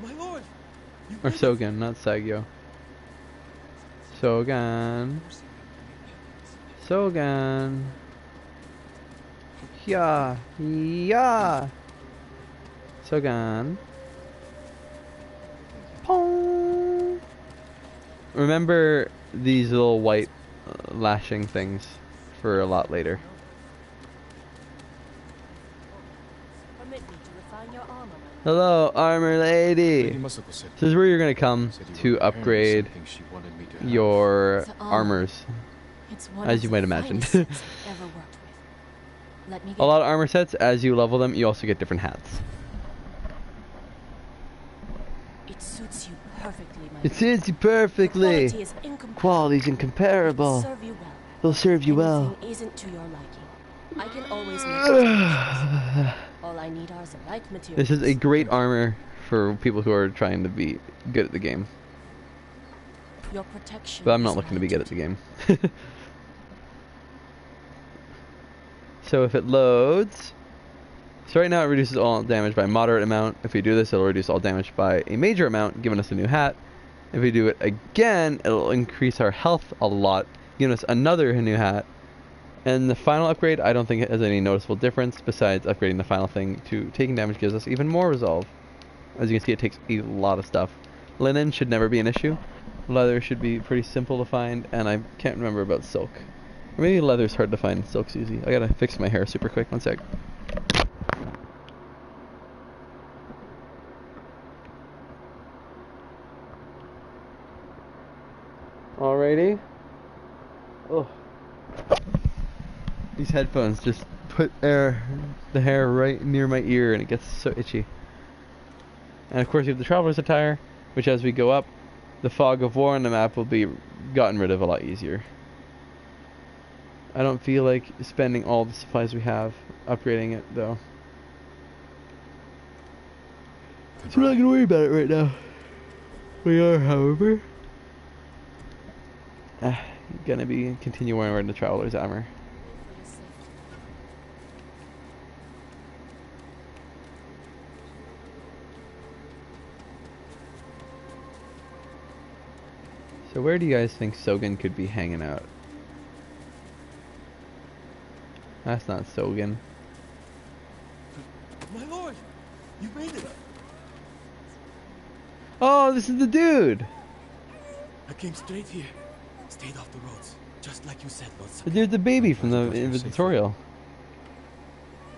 Speaker 10: My lord!
Speaker 1: Or Sogen, not Saigyo. Sogen. Sogen. Yeah. Yeah. Sogan. Pong. Remember these little white lashing things for a lot later. Hello, armor lady. This is where you're gonna come to upgrade your armors, as you might imagine. A lot of armor sets, as you level them, you also get different hats.
Speaker 12: It suits you perfectly, my
Speaker 1: It suits you perfectly.
Speaker 12: Quality's
Speaker 1: incomparable.
Speaker 12: It'll serve you well. Isn't to your liking. I can always make all I need are the right materials.
Speaker 1: This is a great armor for people who are trying to be good at the game.
Speaker 12: Your protection.
Speaker 1: But I'm not looking to be good at the game. So if it loads, so right now it reduces all damage by a moderate amount. If we do this, it'll reduce all damage by a major amount, giving us a new hat. If we do it again, it'll increase our health a lot, giving us another new hat. And the final upgrade, I don't think it has any noticeable difference, besides upgrading the final thing to taking damage gives us even more resolve. As you can see, it takes a lot of stuff. Linen should never be an issue. Leather should be pretty simple to find, and I can't remember about silk. Or maybe leather's hard to find, silk's easy. I gotta fix my hair super quick, one sec. Alrighty. Oh. These headphones just put the hair right near my ear and it gets so itchy. And of course you have the Traveler's Attire, which as we go up, the fog of war on the map will be gotten rid of a lot easier. I don't feel like spending all the supplies we have upgrading it though. So we're not gonna worry about it right now. We are, however, gonna be continue wearing the Traveler's armor. So where do you guys think Sogan could be hanging out? That's not Sogan.
Speaker 3: My lord, you made it.
Speaker 1: Oh, this is the dude.
Speaker 3: I came straight here, stayed off the roads, just like you said, Lord.
Speaker 1: The dude's the baby from the tutorial.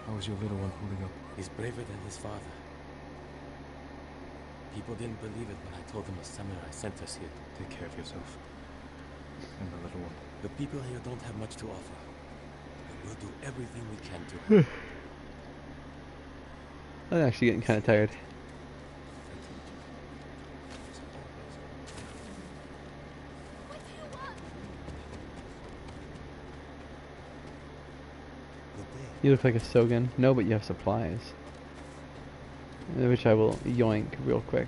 Speaker 6: How was your little one holding up?
Speaker 10: He's braver than his father. People didn't believe it when I told them a samurai sent us here.
Speaker 6: Take care of yourself. And the little one.
Speaker 10: The people here don't have much to offer. But we'll do everything we can to help.
Speaker 1: I'm actually getting kind of tired. You look like a Sogan. No, but you have supplies. Which I will yoink real quick.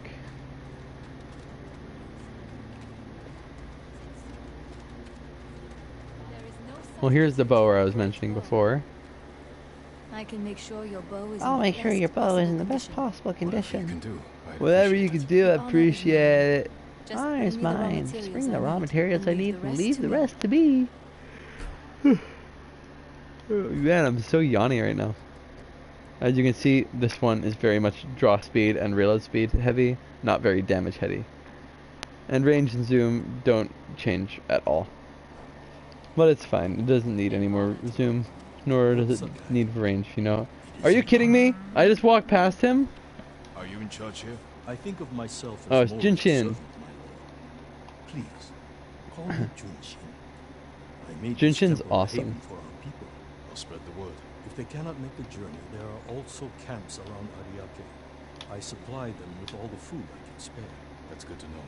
Speaker 1: Well, here's the bow I was mentioning before.
Speaker 9: I can make sure your bow is
Speaker 5: I'll make sure your bow is in the best possible condition.
Speaker 1: Whatever you can do, I appreciate it.
Speaker 5: Honor is mine. Just bring the raw materials I need and leave the rest to me.
Speaker 1: Man, I'm so yawny right now. As you can see, this one is very much draw speed and reload speed heavy, not very damage heavy. And range and zoom don't change at all. But it's fine, it doesn't need any more zoom, nor does it need range, you know. Are you kidding me? I just walked past him?
Speaker 3: Are you in charge here? I think of myself as
Speaker 1: oh, it's Junshin.
Speaker 3: Please, call me Junshin.
Speaker 1: Junshin's awesome.
Speaker 3: For our people. I'll spread the word. If they cannot make the journey, there are also camps around Ariake. I supply them with all the food I can spare.
Speaker 6: That's good to know.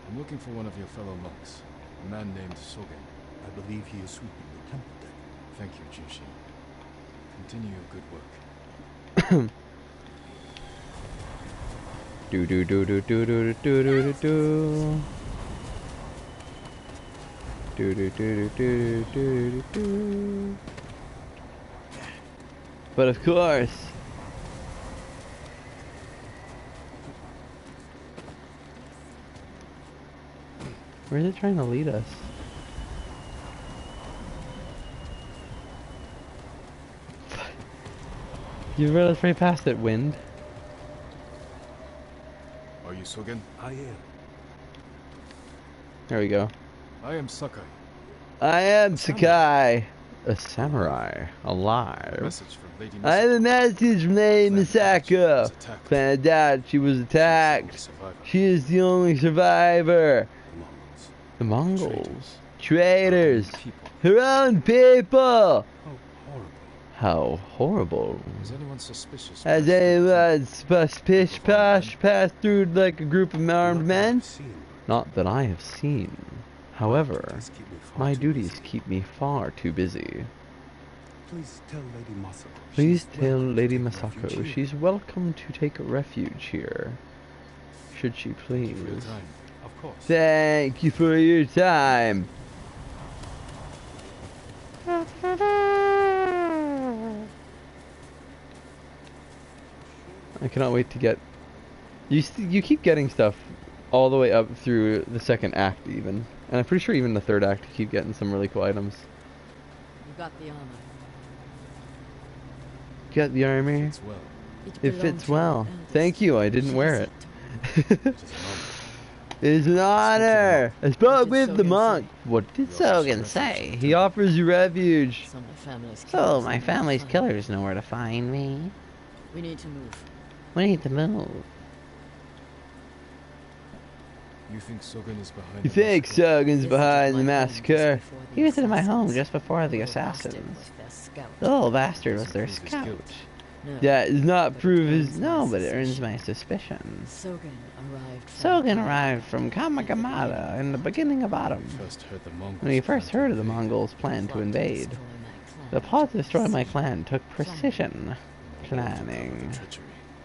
Speaker 6: I'm looking for one of your fellow monks, a man named Sogen.
Speaker 3: I believe he is sweeping the temple deck.
Speaker 6: Thank you, Junshin. Continue your good work.
Speaker 1: Do do do do do do do do do. Do do do do do do do. But of course, where is it trying to lead us? You read us right past it, wind.
Speaker 6: Are you Sogen?
Speaker 3: I am.
Speaker 1: There we go.
Speaker 6: I am Sakai.
Speaker 1: I am Sakai, a samurai, alive.
Speaker 6: Message from Lady
Speaker 1: I have a
Speaker 6: Misako.
Speaker 1: message from Lady Misako.
Speaker 6: was attacked.
Speaker 1: Found out she was attacked. She is the only survivor. The Mongols. Traitors. Her own people. How horrible.
Speaker 6: Is anyone suspicious?
Speaker 1: Has anyone passed through like a group of armed men? Not that I have seen. However, my duties keep me far too busy.
Speaker 3: Please tell Lady Masako.
Speaker 1: Please tell Lady Masako she's welcome to take refuge here. Should she please.
Speaker 3: Of course.
Speaker 1: Thank you for your time. I cannot wait to get... You keep getting stuff all the way up through the second act even. And I'm pretty sure even the third act you keep getting some really cool items.
Speaker 4: You got the armor.
Speaker 1: Get the armor? It fits well. Thank you, I didn't wear it. It is an honor! I spoke with the monk. What did
Speaker 5: Sogen say?
Speaker 1: He offers you refuge.
Speaker 5: So my family's killers know where to find me.
Speaker 4: We need to move.
Speaker 5: We need to move.
Speaker 6: You think Sogen is behind?
Speaker 1: You think Sogen's behind the massacre?
Speaker 5: He visited my home just before the assassins. The little bastard was their scout.
Speaker 1: That does not prove his...
Speaker 5: No, but it earns my suspicion.
Speaker 4: Sogen
Speaker 5: arrived from Kamagamada in the beginning of autumn. When he first heard of the Mongols' plan to invade. The plot to destroy my clan took precision planning.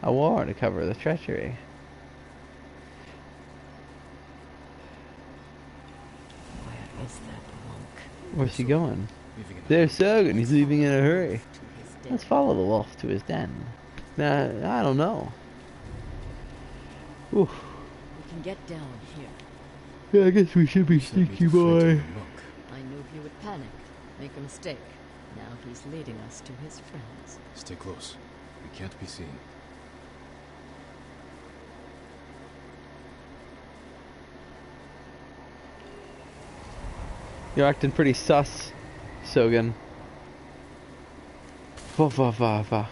Speaker 5: A war to cover the treachery.
Speaker 4: Where is that monk?
Speaker 1: Where's he going? There's Sogen, he's leaving in a hurry.
Speaker 5: Let's follow the wolf to his den.
Speaker 1: Nah, I don't know. Oof.
Speaker 4: We can get down here.
Speaker 1: Yeah, I guess we should be sneaky, boy.
Speaker 4: I knew he would panic, make a mistake. Now he's leading us to his friends.
Speaker 6: Stay close. We can't be seen.
Speaker 1: You're acting pretty sus, Sogen. Va va va va.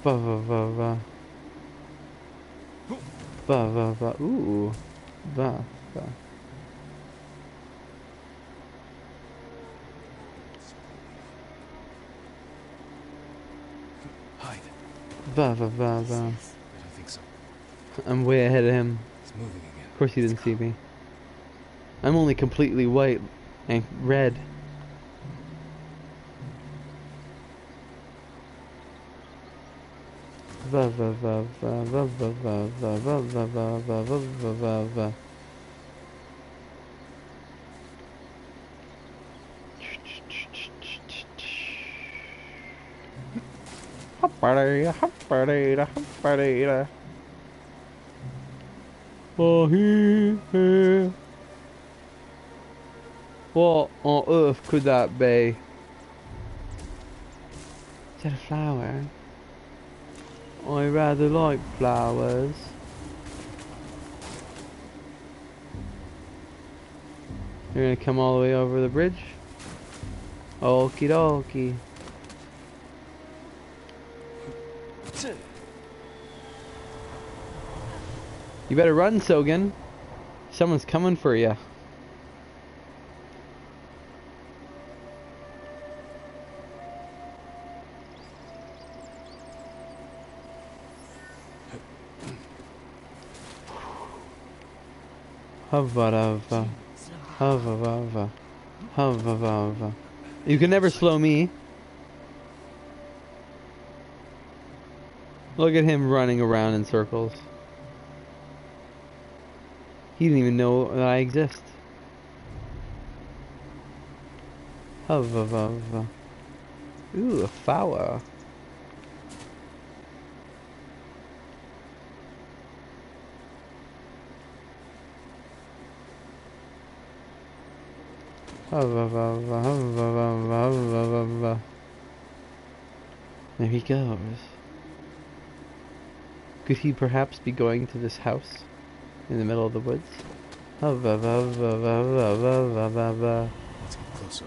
Speaker 1: Va va va va. Va va va. Ooh. Va va.
Speaker 6: Hide.
Speaker 1: Va va va va.
Speaker 6: I don't think so.
Speaker 1: I'm way ahead of him.
Speaker 6: It's moving again.
Speaker 1: Of course he didn't see me. I'm only completely white and red. Va va va va va va va va va va va va va va va va. Hoppa-dee-da, hoppa-dee-da, hoppa-dee-da. Oh, here. What on earth could that be? Is that a flower? I rather like flowers. You're gonna come all the way over the bridge? Okie dokie. You better run, Sogen. Someone's coming for you. Havadava. Havavava. Havavava. You can never slow me. Look at him running around in circles. He didn't even know that I exist. Havavava. Ooh, a flower. There he goes. Could he perhaps be going to this house in the middle of the woods?
Speaker 6: Let's get closer.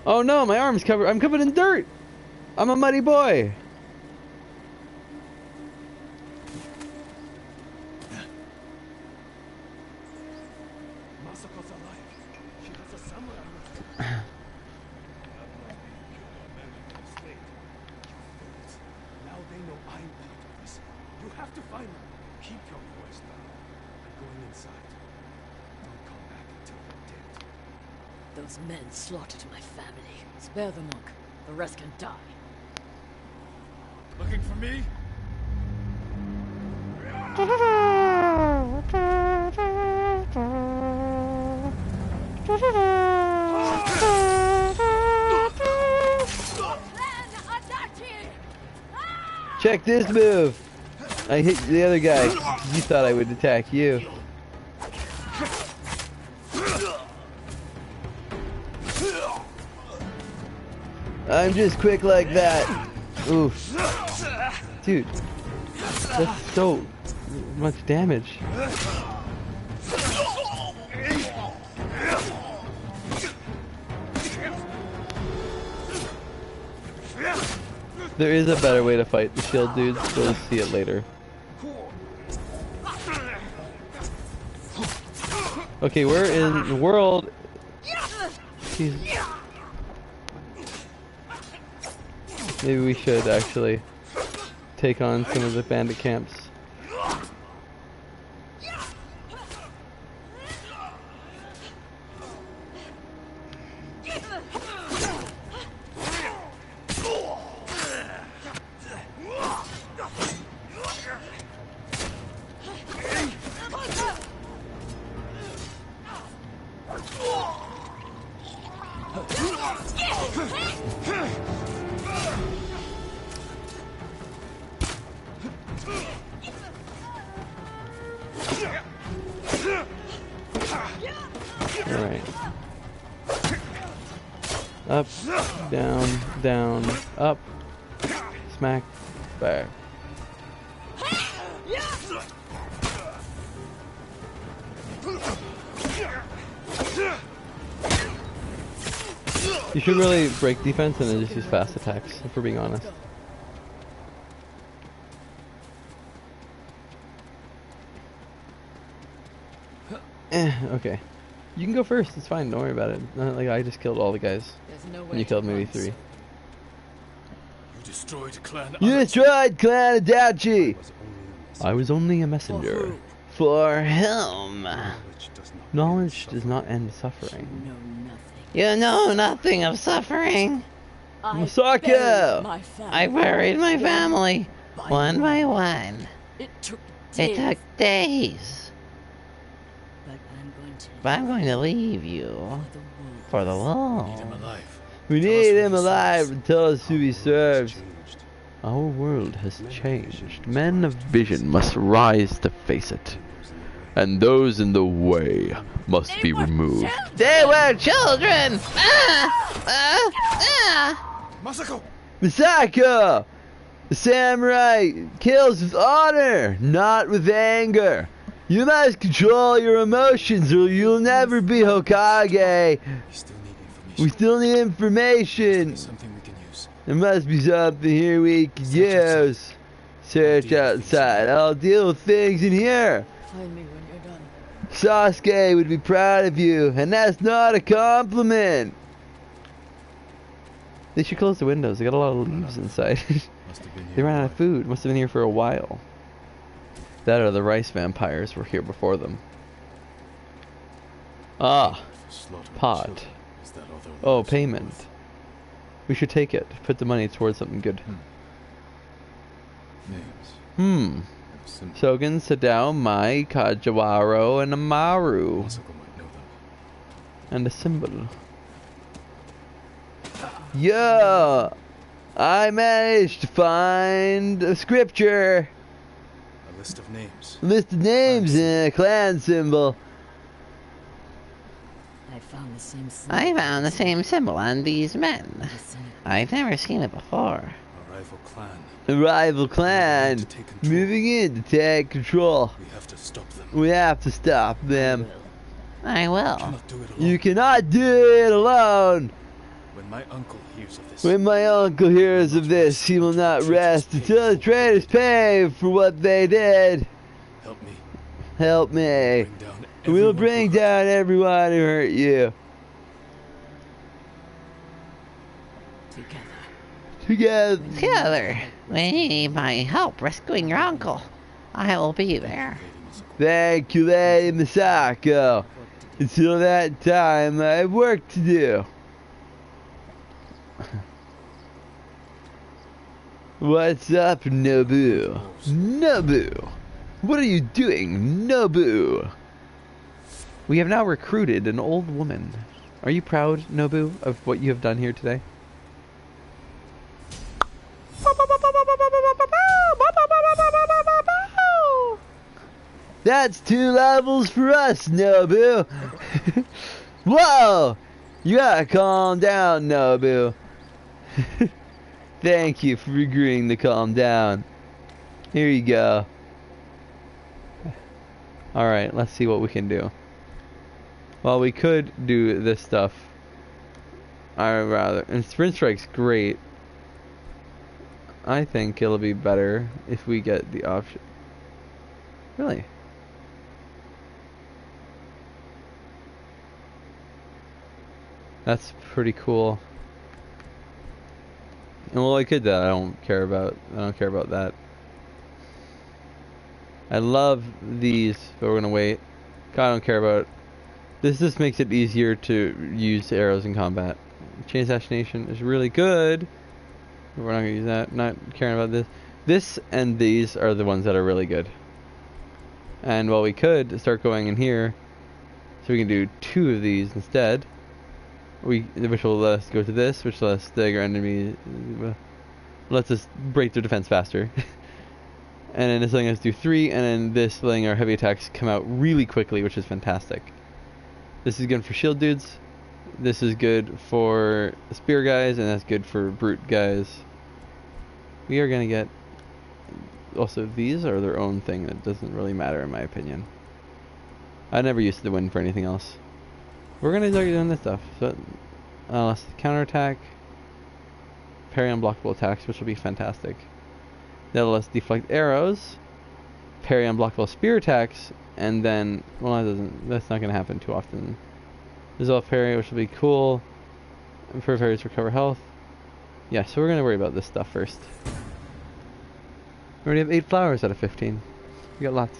Speaker 1: Oh no, my arm's covered. I'm covered in dirt. I'm a muddy boy.
Speaker 3: Masako's alive. She has a samurai with her. Now they know I'm part of this. You have to find them. Keep your voice down. I'm going inside. Don't come back until they're dead.
Speaker 13: Those men slaughtered my family. Spare the monk. The rest can die.
Speaker 6: Looking for me?
Speaker 1: Check this move. I hit the other guy. You thought I would attack you. I'm just quick like that. Oof. Dude. That's so much damage. There is a better way to fight the shield dudes, we'll see it later. Okay, we're in the world. Jeez. Maybe we should actually take on some of the bandit camps. Alright. Up, down, down, up, smack, back. You should really break defense and then just use fast attacks, if we're being honest. Okay. You can go first, it's fine, don't worry about it. Not like I just killed all the guys. And you killed maybe 3.
Speaker 6: You destroyed Clan
Speaker 1: You destroyed Clan Adachi! I was only a messenger. For him. Knowledge does not end suffering.
Speaker 5: You know nothing of suffering.
Speaker 1: Masako!
Speaker 5: I buried my family. One by one.
Speaker 13: It took
Speaker 5: days. But I'm going to leave you for the wolves.
Speaker 1: We need him alive to tell us who he serves. Our world has changed. Men of vision must rise to face it. And those in the way must be removed.
Speaker 5: They were children!
Speaker 6: Masako!
Speaker 1: Misako! The samurai kills with honor, not with anger. You must control your emotions or you'll never be Hokage. We still need information. There must be something here we can use. Search outside. I'll deal with things in here.
Speaker 13: Find me when you're done.
Speaker 1: Sasuke would be proud of you, and that's not a compliment. They should close the windows. They got a lot of leaves inside. They ran out of food. Must have been here for a while. That or the rice vampires were here before them. Ah, pot. Oh, payment. We should take it. Put the money towards something good. Shogun, Sadao, Mai, Kajawaro, and Amaru. And a symbol. Yeah! I managed to find a scripture.
Speaker 6: List of names.
Speaker 2: List of names and a clan symbol.
Speaker 13: I found the same symbol.
Speaker 5: I found the same symbol on these men. I've never seen it before.
Speaker 6: A rival clan.
Speaker 2: A rival clan. Moving in to take control.
Speaker 6: We have to stop them.
Speaker 2: We have to stop them.
Speaker 5: I will.
Speaker 2: You cannot do it alone.
Speaker 6: When my uncle hears of this.
Speaker 2: When my uncle hears of this, he will not rest until the traitors pay for what they did.
Speaker 6: Help me.
Speaker 2: Help me. We'll bring down everyone who hurt you. Together.
Speaker 5: We need my help rescuing your uncle. I will be there.
Speaker 2: Thank you, Lady Misako. Until that time, I have work to do. What's up, Nobu? Nobu! What are you doing, Nobu?
Speaker 1: We have now recruited an old woman. Are you proud, Nobu, of what you have done here today?
Speaker 2: That's 2 levels for us, Nobu. Whoa! You gotta calm down, Nobu. Thank you for agreeing to calm down. Here you go.
Speaker 1: Alright, let's see what we can do. Well, we could do this stuff. And Sprint Strike's great. I think it'll be better if we get the option. Really? That's pretty cool. And well, I could that. I don't care about that. I love these, but we're gonna wait. I don't care about. This just makes it easier to use arrows in combat. Chain assassination is really good. We're not gonna use that. Not caring about this. This and these are the ones that are really good. And well, we could start going in here, so we can do 2 of these instead. Which will let us go to this, which lets us stagger enemy, lets us break their defense faster. And then this letting us do 3, and then this letting our heavy attacks come out really quickly, which is fantastic. This is good for shield dudes. This is good for spear guys, and that's good for brute guys. We are gonna get. Also, these are their own thing that doesn't really matter in my opinion. I never used the wind for anything else. We're gonna start doing this stuff. So, let's counterattack, parry unblockable attacks, which will be fantastic. That'll let us deflect arrows, parry unblockable spear attacks, and then well, that doesn't. That's not gonna happen too often. Dissolve parry, which will be cool. And for parries, recover health. Yeah, so we're gonna worry about this stuff first. We already have 8 flowers out of 15. We got lots.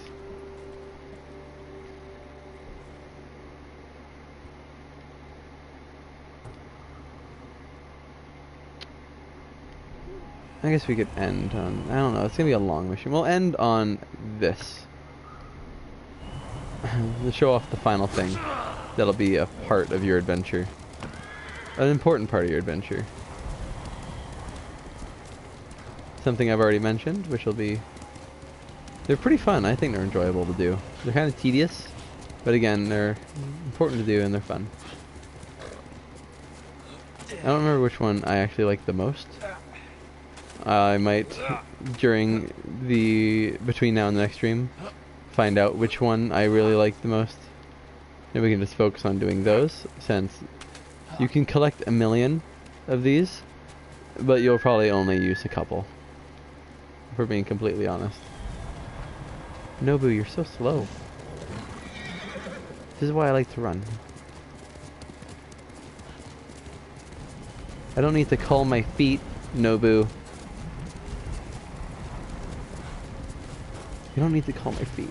Speaker 1: I guess we could end on, I don't know, it's gonna be a long mission. We'll end on this. To show off the final thing. That'll be a part of your adventure. An important part of your adventure. Something I've already mentioned, which will be... They're pretty fun. I think they're enjoyable to do. They're kind of tedious, but again, they're important to do and they're fun. I don't remember which one I actually like the most. I might, during the... between now and the next stream, find out which one I really like the most. Maybe we can just focus on doing those, since you can collect 1 million of these, but you'll probably only use a couple. If we're being completely honest. Nobu, you're so slow. This is why I like to run. I don't need to calm my feet, Nobu. You don't need to calm my feet.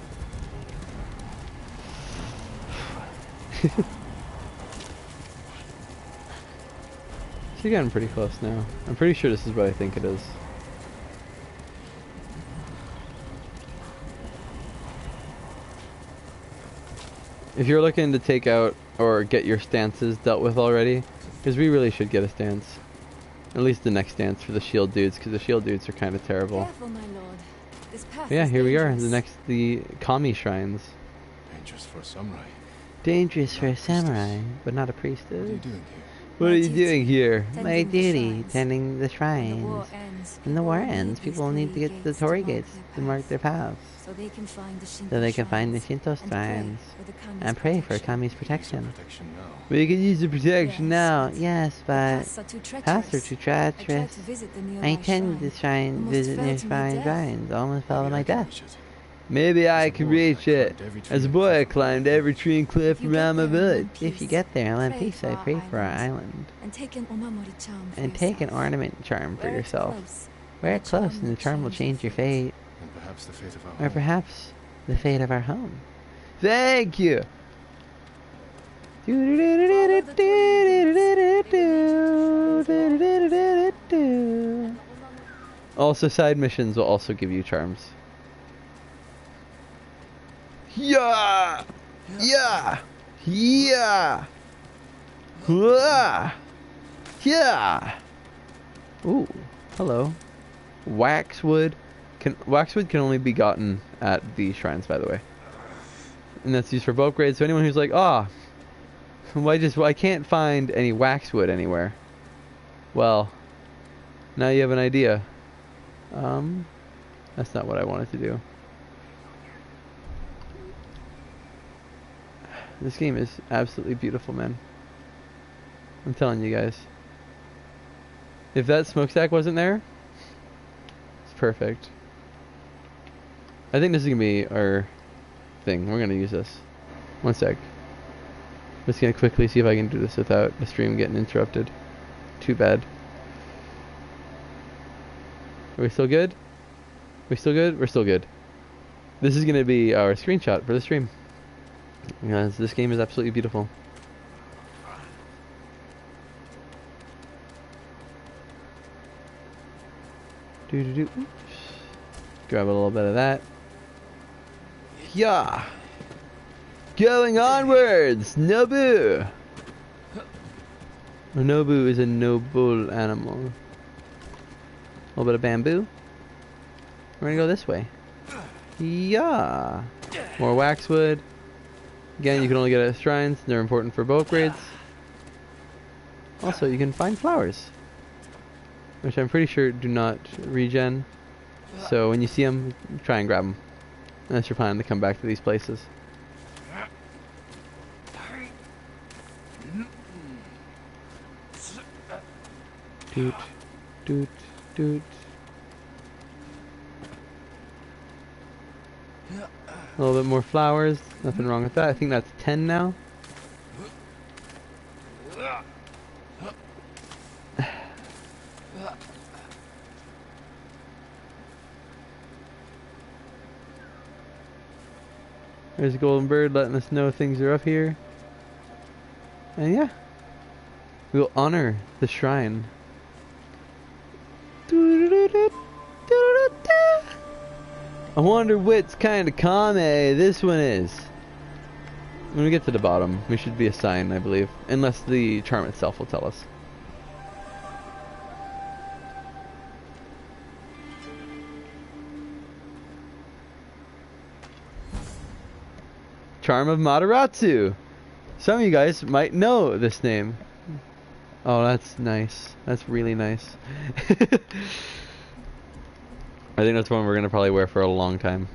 Speaker 1: She's getting pretty close now. I'm pretty sure this is what I think it is. If you're looking to take out or get your stances dealt with already, because we really should get a stance. At least the next stance for the shield dudes, because the shield dudes are kind of terrible.
Speaker 13: Careful, my lord. This path
Speaker 1: Yeah, here we are. The Kami shrines.
Speaker 6: Dangerous for a samurai.
Speaker 5: Dangerous for a samurai, but not a priestess.
Speaker 6: What are you doing here?
Speaker 1: What are you doing here?
Speaker 5: My duty, tending the shrines. When the war ends, people will need to get to the Torii gates to mark their paths.
Speaker 9: So they can find
Speaker 5: the Shinto shrines and pray for Kami's protection.
Speaker 1: We can use the protection now.
Speaker 5: Yes, but paths are too treacherous. I intend to visit nearby shrines, almost fell to my death.
Speaker 1: Maybe I can reach it. As a boy, I climbed every tree and cliff around my village.
Speaker 5: If you get there, I'll have peace. I pray for our island.
Speaker 9: And take an
Speaker 5: ornament charm for yourself. Wear it close, and the charm will change your fate.
Speaker 6: And perhaps the fate of our
Speaker 5: Or
Speaker 6: home.
Speaker 5: perhaps the fate of our home.
Speaker 1: Thank you. Also, side missions will also give you charms. Yeah! Yeah! Yeah! Yeah! Ooh, hello. Waxwood can only be gotten at the shrines, by the way. And that's used for bow upgrades. So anyone who's like, I can't find any waxwood anywhere. Well, now you have an idea. That's not what I wanted to do. This game is absolutely beautiful, man. I'm telling you guys. If that smokestack wasn't there, it's perfect. I think this is gonna be our thing. We're gonna use this. One sec. I'm just gonna quickly see if I can do this without the stream getting interrupted. Too bad. Are we still good? We still good? We're still good. This is gonna be our screenshot for the stream. Because this game is absolutely beautiful. Oops. Grab a little bit of that. Yeah. Going onwards, Nobu. A Nobu is a noble animal. A little bit of bamboo. We're gonna go this way. Yeah. More waxwood. Again, you can only get it at shrines. They're important for bow upgrades. Also, you can find flowers, which I'm pretty sure do not regen. So when you see them, try and grab them. Unless you're planning to come back to these places. Doot, doot, doot. A little bit more flowers. Nothing wrong with that. I think that's 10 now. There's a golden bird letting us know things are up here. And yeah, we'll honor the shrine. I wonder which kind of kame this one is. When we get to the bottom, we should be a sign, I believe. Unless the charm itself will tell us. Charm of Mataratsu. Some of you guys might know this name. Oh, that's nice. That's really nice. I think that's one we're going to probably wear for a long time.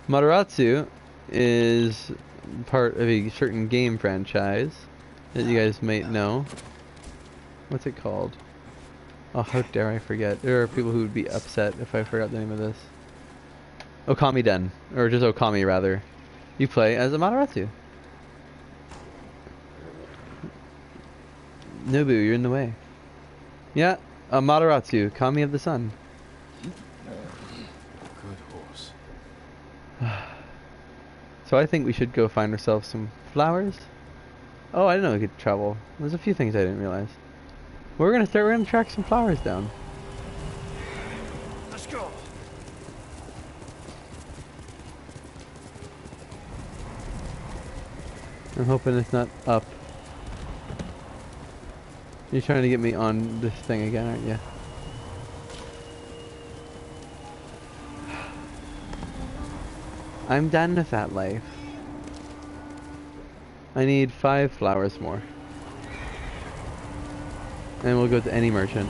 Speaker 1: Mataratsu is part of a certain game franchise that you guys might know. What's it called? Oh, how dare I forget. There are people who would be upset if I forgot the name of this. Okami Den. Or just Okami, rather. You play as a Mataratsu. Nobu, you're in the way. Yeah, a Mataratsu, Kami of the Sun.
Speaker 6: Good horse.
Speaker 1: So I think we should go find ourselves some flowers. Oh, I didn't know we could travel. There's a few things I didn't realize. We're gonna track some flowers down.
Speaker 3: Let's go.
Speaker 1: I'm hoping it's not up. You're trying to get me on this thing again, aren't you? I'm done with that life. I need 5 flowers more. And we'll go to any merchant.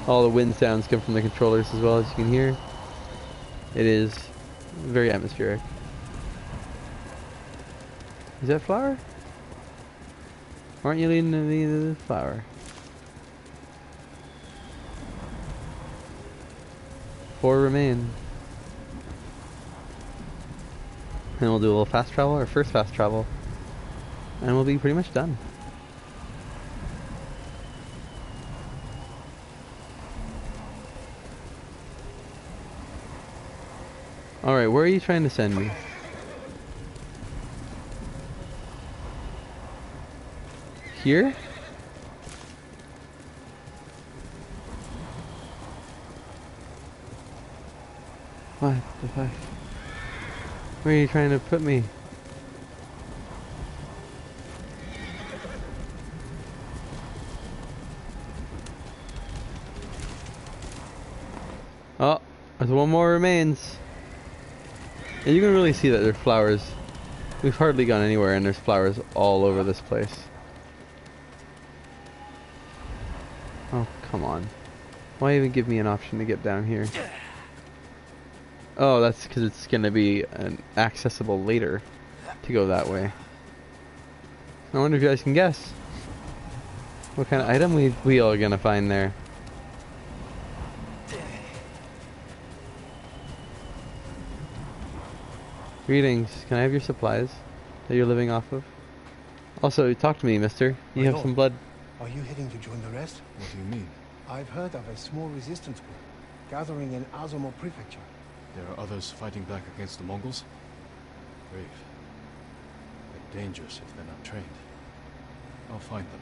Speaker 1: All the wind sounds come from the controllers as well, as you can hear. It is very atmospheric. Is that flower? Aren't you leading me to the flower? 4 remain. And we'll do a little fast travel, our first fast travel. And we'll be pretty much done. Alright, where are you trying to send me? Here? What the fuck? Where are you trying to put me? Oh, there's one more remains. And you can really see that there's flowers. We've hardly gone anywhere and there's flowers all over this place. Oh, come on. Why even give me an option to get down here? Oh, that's because it's going to be accessible later to go that way. I wonder if you guys can guess what kind of item we all are going to find there. Greetings. Can I have your supplies that you're living off of? Also, talk to me, mister. You have some blood.
Speaker 14: Are you heading to join the rest?
Speaker 6: What do you mean?
Speaker 14: I've heard of a small resistance group gathering in Azumo Prefecture.
Speaker 6: There are others fighting back against the Mongols? Brave. But dangerous if they're not trained. I'll find them.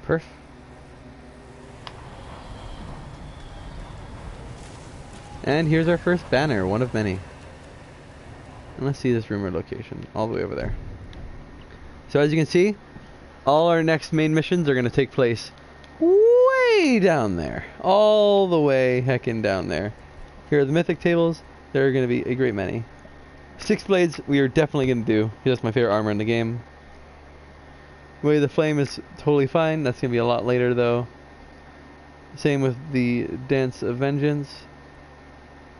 Speaker 1: Perf. And here's our first banner, one of many. And let's see this rumored location, all the way over there. So as you can see, all our next main missions are going to take place way down there. All the way heckin' down there. Here are the mythic tables. There are going to be a great many. 6 blades we are definitely going to do. That's my favorite armor in the game. Way of the Flame is totally fine. That's going to be a lot later though. Same with the Dance of Vengeance,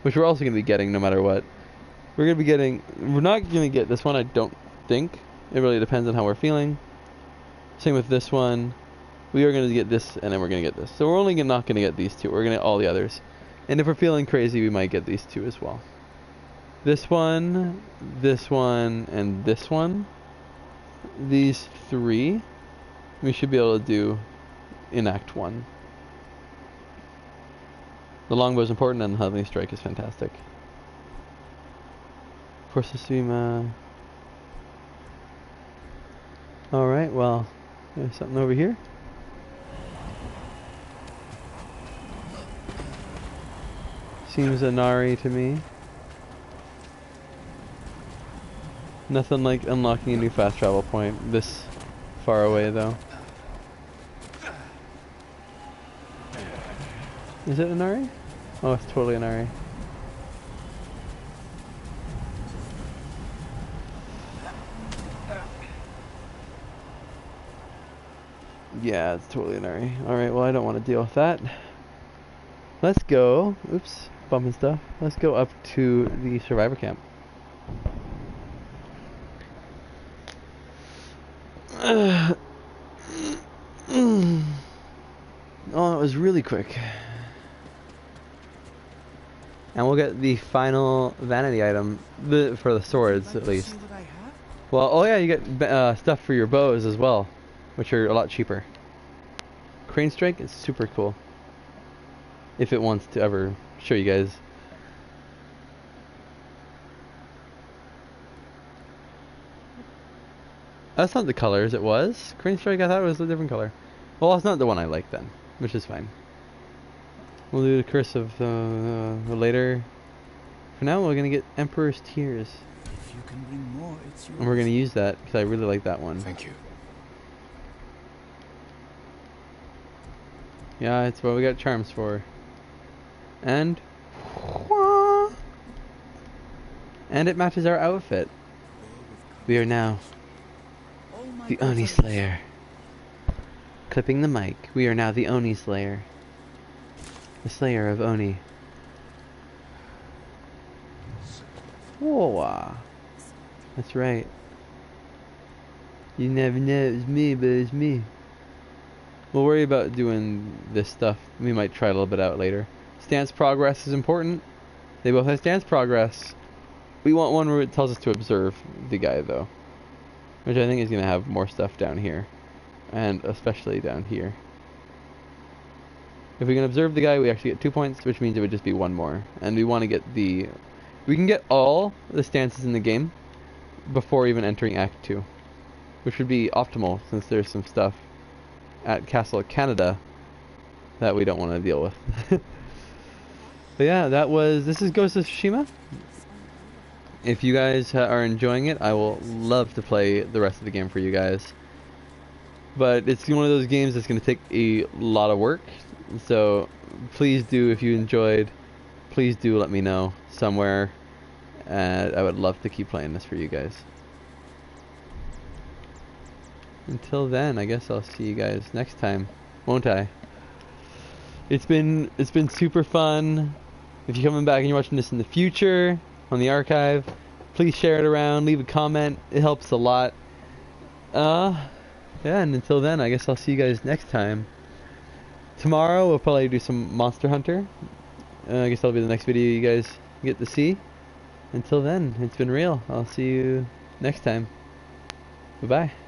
Speaker 1: which we're also going to be getting no matter what. We're not going to get this one, I don't think. It really depends on how we're feeling. Same with this one. We are going to get this, and then we're going to get this. So we're only not going to get these 2. We're going to get all the others. And if we're feeling crazy, we might get these 2 as well. This one, and this one. These 3, we should be able to do in Act 1. The longbow is important, and the Heavenly Strike is fantastic. For Tsushima. Alright, well, there's something over here. Seems Inari to me. Nothing like unlocking a new fast travel point this far away though. Is it Inari? Oh, it's totally Inari. Yeah, it's totally Inari. Alright, well I don't want to deal with that. Let's go. Oops, bumping stuff. Let's go up to the survivor camp. Oh, that was really quick. And we'll get the final vanity item, for the swords at least. Well, oh yeah, you get stuff for your bows as well, which are a lot cheaper. Crane Strike is super cool. If it wants to ever show you guys. That's not the colors it was. Crane Strike, I thought it was a different color. Well, it's not the one I like then, which is fine. We'll do the Curse of later. For now, we're gonna get Emperor's Tears.
Speaker 7: If you can bring more, it's yours.
Speaker 1: And we're gonna use that because I really like that one.
Speaker 6: Thank you.
Speaker 1: Yeah, it's what we got charms for. And And it matches our outfit. We are now the Oni Slayer. Clipping the mic. We are now the Oni Slayer. The Slayer of Oni. Whoa. That's right. You never know it was me, but it's me. We'll worry about doing this stuff. We might try a little bit out later. Stance progress is important. They both have stance progress. We want one where it tells us to observe the guy, though. Which I think is going to have more stuff down here. And especially down here. If we can observe the guy, we actually get 2 points, which means it would just be one more. And we want to get the... We can get all the stances in the game before even entering Act 2. Which would be optimal, since there's some stuff at Castle Canada that we don't want to deal with. But yeah, this is Ghost of Tsushima. If you guys are enjoying it, I will love to play the rest of the game for you guys. But it's one of those games that's going to take a lot of work. So please do, if you enjoyed, please do let me know somewhere. And I would love to keep playing this for you guys. Until then, I guess I'll see you guys next time, won't I? It's been super fun. If you're coming back and you're watching this in the future on the archive, please share it around, leave a comment. It helps a lot. Yeah, and until then, I guess I'll see you guys next time. Tomorrow we'll probably do some Monster Hunter. I guess that'll be the next video you guys get to see. Until then, it's been real. I'll see you next time. Bye-bye.